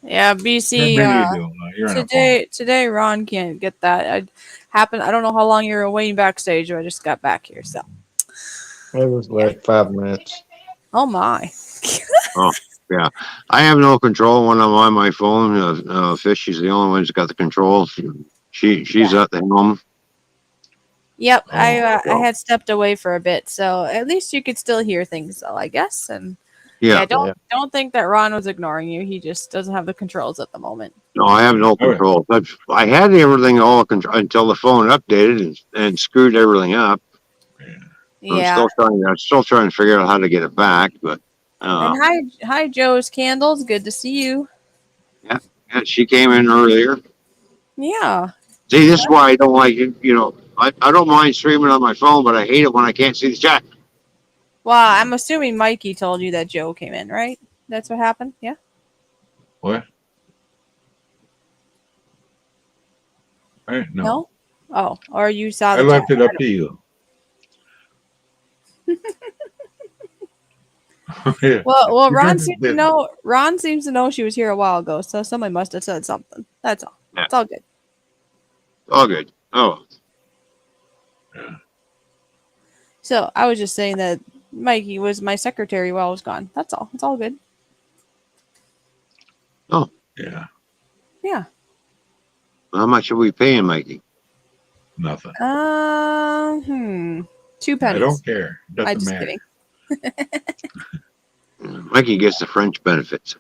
Yeah, Or BC. maybe you do. You're on a phone. Today Ron can't get that. I don't know how long you were waiting backstage, but I just got back here. So. It was like 5 minutes. Oh my. Oh, yeah. I have no control when I'm on my phone. Fish, she's the only one who's got the control. She's at the helm. Yep, Oh, I had stepped away for a bit, so at least you could still hear things, though, I guess. And Yeah. don't think that Ron was ignoring you. He just doesn't have the controls at the moment. No, I have no control. I had everything all control until the phone updated and screwed everything up. Yeah. I'm still trying to figure out how to get it back, but And hi, Joe's Candles. Good to see you. yeah, she came in earlier. Yeah. See, this is why I don't like it. I don't mind streaming on my phone, but I hate it when I can't see the chat. Well, I'm assuming Mikey told you that Joe came in, right? That's what happened. Yeah. What? No. Oh, or you saw I the left chat. it up to you. Yeah. Well, You Ron guys seems to did. know. Ron seems to know she was here a while ago, so somebody must have said something. That's all. Yeah. It's all good. Oh, good. Oh, So I was just saying that Mikey was my secretary while I was gone. That's all. It's all good. Yeah. Yeah. how much are we paying, Mikey? Nothing. 2 I pennies. don't care. I'm Doesn't just matter. kidding. Mikey gets the French benefits,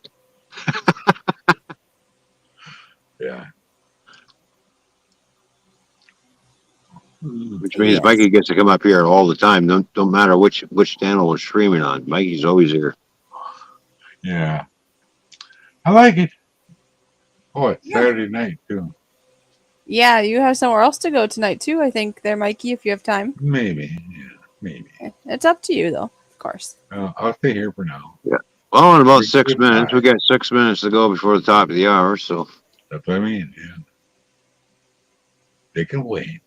Yeah. which means Yes. Mikey gets to come up here all the time. Don't matter which channel we're streaming on. Mikey's always here. Yeah. I like it. Oh, it's Yeah. Saturday night too. Yeah, you have somewhere else to go tonight too. I think there, Mikey, if you have time. Maybe. Yeah. Maybe. It's up to you, though. Of course. I'll stay here for now. Well, in about Pretty 6 good minutes, time. we got 6 minutes to go before the top of the hour. So That's what I mean. Yeah. They can wait.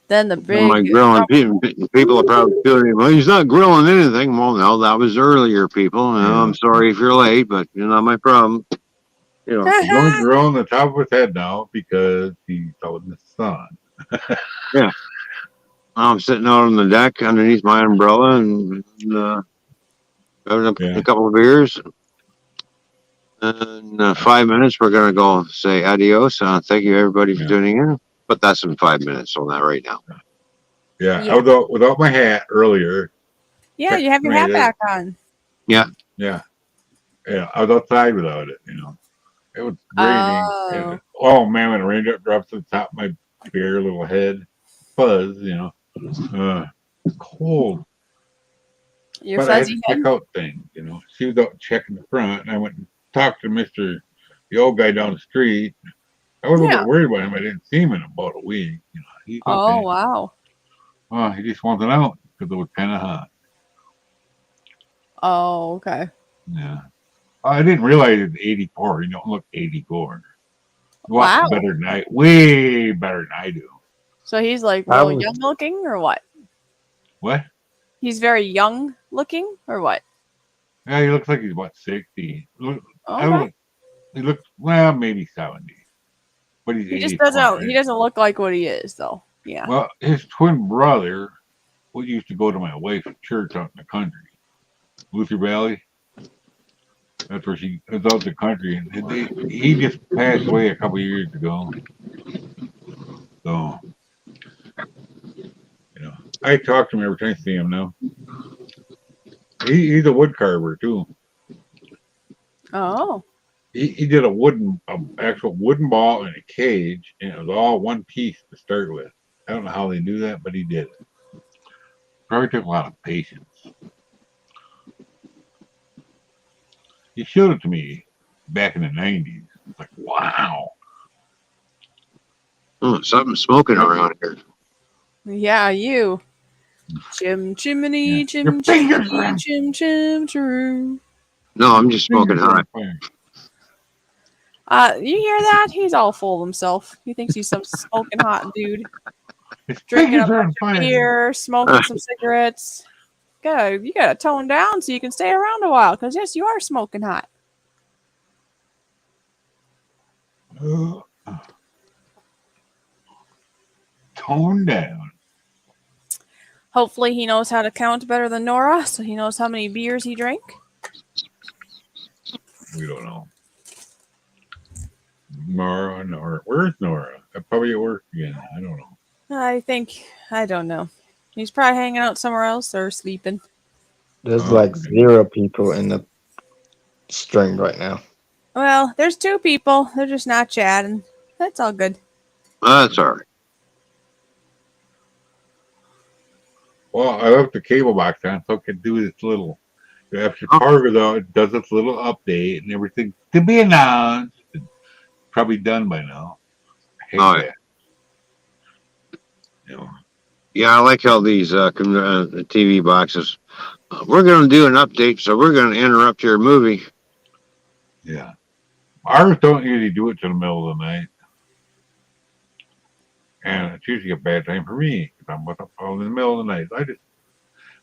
Then the Am I big. grilling? People are probably feeling, well, he's not grilling anything. Well, no, that was earlier, people. You know, I'm sorry if you're late, but you're not my problem. You know, He's only growing the top of his head now because he's out in the sun. yeah. I'm sitting out on the deck underneath my umbrella and having a couple of beers. In 5 minutes, we're going to go say adios. Thank you, everybody, for tuning in. But that's in 5 minutes, so not right now. Yeah, I was out without my hat earlier. Yeah, you have your hat back on. Yeah. Yeah. I was outside without it, It was raining. Oh. Oh, man, when the raindrop drops to the top of my bare little head, fuzz, cold. Your But I had fuzzy to head. check out things, She was out checking the front, and I went and talked to the old guy down the street. I was a little bit worried about him. I didn't see him in about a week. He's Oh, okay. wow. Oh, he just wasn't out because it was kind of hot. Oh, okay. Yeah. I didn't realize it's 84. You don't look 84. Wow. Way better than I do. So he's like real young looking or what? What? He's very young looking or what? Yeah, he looks like he's about 60. Okay. He looks, well, maybe 70. But he's 84. He doesn't look like what he is though. Yeah. Well, his twin brother, who used to go to my wife's church out in the country, Luther Valley. That's where she was out in the country, and he just passed away a couple of years ago. So, I talk to him every time I see him now. He's a wood carver too. Oh. He did actual wooden ball in a cage, and it was all one piece to start with. I don't know how they do that, but he did it. Probably took a lot of patience. He showed it to me back in the 90s. It's like, wow. Something's smoking around here. Yeah, you. Chimney, chim, chim. No, I'm just smoking hot. You hear that? He's all full of himself. He thinks he's some smoking hot dude. Drinking a bunch of beer, smoking some cigarettes. You gotta tone down so you can stay around a while. Because yes, you are smoking hot. Tone down. Hopefully he knows how to count better than Nora, so he knows how many beers he drank. We don't know. Nora. Where's Nora? Probably at work again. I don't know. I don't know. He's probably hanging out somewhere else or sleeping. There's like 0 people in the stream right now. Well, there's 2 people. They're just not chatting. That's all good. That's all right. Well, I left the cable box on so I could do this little. After Parker, though, it does this little update and everything to be announced. Probably done by now. I hate that. Yeah, I like how these TV boxes. We're going to do an update, so we're going to interrupt your movie. Yeah. Ours don't usually do it till the middle of the night. And it's usually a bad time for me because I'm up in the middle of the night. I just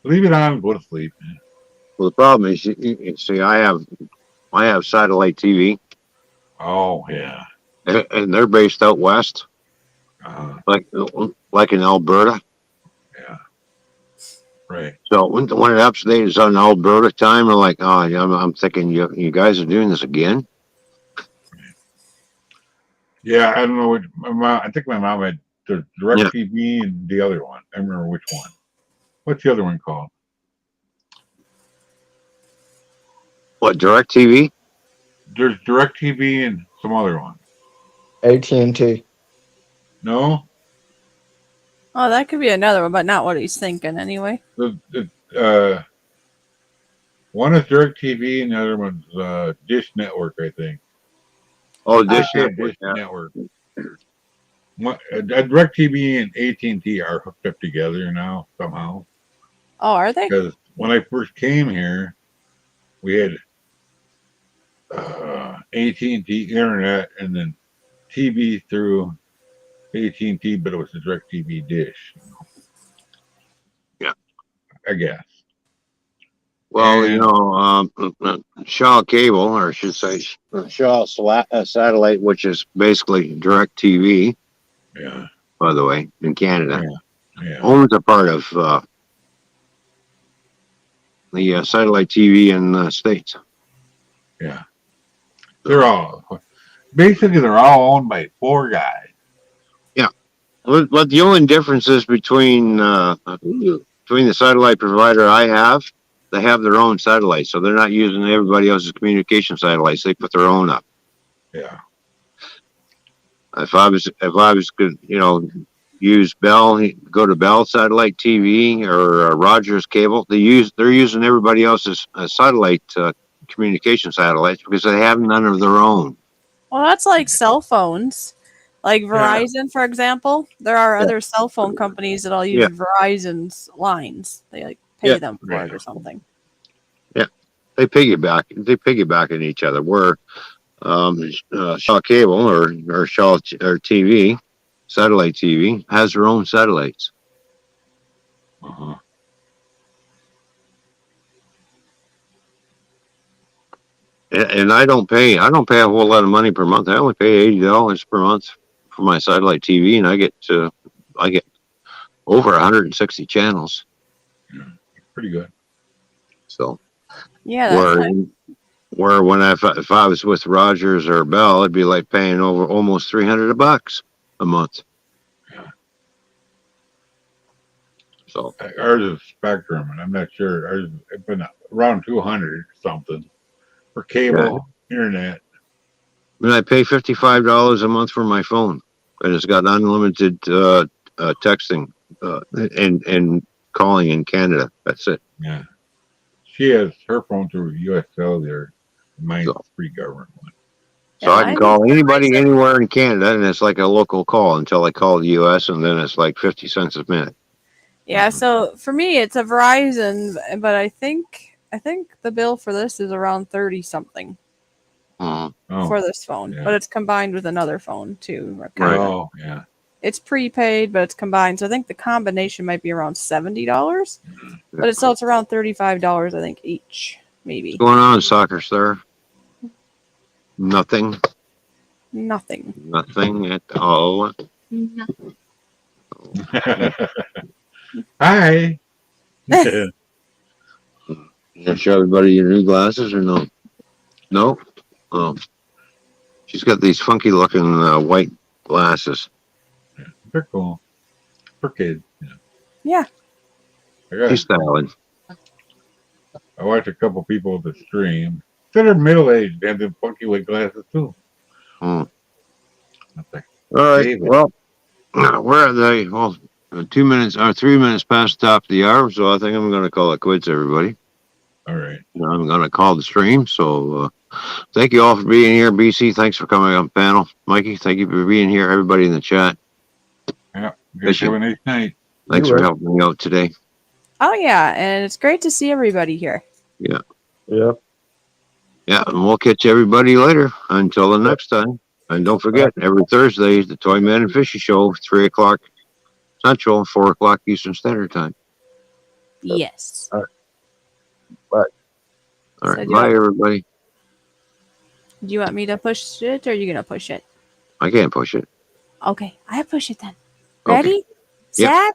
leave it on and go to sleep. Well, the problem is, you see, I have satellite TV. Oh yeah. And they're based out west, like in Alberta. Yeah. Right. So when it updates on Alberta time, we're like, oh, I'm thinking you guys are doing this again. Yeah, I don't know what my mom. I think my mom had the DirecTV and the other one. I remember which one. What's the other one called? What, DirecTV? There's DirecTV and some other one. AT&T. No. Oh, that could be another one, but not what he's thinking anyway. One is DirecTV and the other one's Dish Network, I think. Oh, Dish Network. Network. DirecTV and AT&T are hooked up together now somehow. Oh, are they? Because when I first came here, we had AT&T internet and then TV through AT&T, but it was a DirecTV dish. Yeah. I guess. Well, And- Shaw Cable, or I should say Shaw Satellite, which is basically Direct TV, Yeah. by the way, in Canada, Yeah. owns a part of the satellite TV in the States. Yeah. They're all owned by 4 guys. But the only difference is between the satellite provider I have, they have their own satellites, so they're not using everybody else's communication satellites. They put their own up. Yeah. If I was good, use Bell, go to Bell Satellite TV or Rogers Cable. They're using everybody else's satellite communication satellites because they have none of their own. Well, that's like cell phones. Like Verizon, for example, there are other cell phone companies that'll use Verizon's lines. They like pay them for it or something. Yeah, they piggyback. They piggyback on each other. Where Shaw Cable or Shaw or TV, satellite TV, has their own satellites. Uh-huh. And I don't pay a whole lot of money per month. I only pay $80 per month for my satellite TV, and I get over 160 channels. Pretty good. So yeah, that's nice. Where when if I was with Rogers or Bell, it'd be like paying over almost $300 a month. Yeah. So ours is Spectrum, and I'm not sure. Ours has been around 200 something for cable, internet. And I pay $55 a month for my phone, and it's got unlimited texting and calling in Canada. That's it. Yeah. She has her phone through US Cellular. Mine's free government one. So I can call anybody anywhere in Canada, and it's like a local call until I call the US, and then it's like 50 cents a minute. Yeah, so for me it's a Verizon, but I think the bill for this is around 30 something for this phone, but it's combined with another phone too. Right. Oh, yeah. It's prepaid, but it's combined. So I think the combination might be around $70, but it's around $35, I think, each, maybe. What's going on, Soccer Star? Nothing. Nothing. Nothing at all. Hi. You gonna show everybody your new glasses or no? No? Oh. She's got these funky looking white glasses. They're cool. For kids. Yeah. She's styling. I watched a couple people at the stream. They're middle-aged. They have them funky white glasses too. All right. Well, we're at 2 minutes or 3 minutes past the top of the hour, so I think I'm going to call it quits, everybody. All right. I'm going to call the stream. So thank you all for being here. BC, thanks for coming on panel. Mikey, thank you for being here. Everybody in the chat. Yeah. Guys have a nice night. Thanks for helping me out today. Oh yeah, and it's great to see everybody here. Yeah. Yeah. Yeah, and we'll catch everybody later. Until the next time. And don't forget, every Thursday, the Toyman and Fishy Show, 3 o'clock Central, 4 o'clock Eastern Standard Time. Yes. All right. Bye. All right. Bye, everybody. Do you want me to push it, or are you going to push it? I can't push it. Okay, I push it then. Okay. Ready? Yep. Set?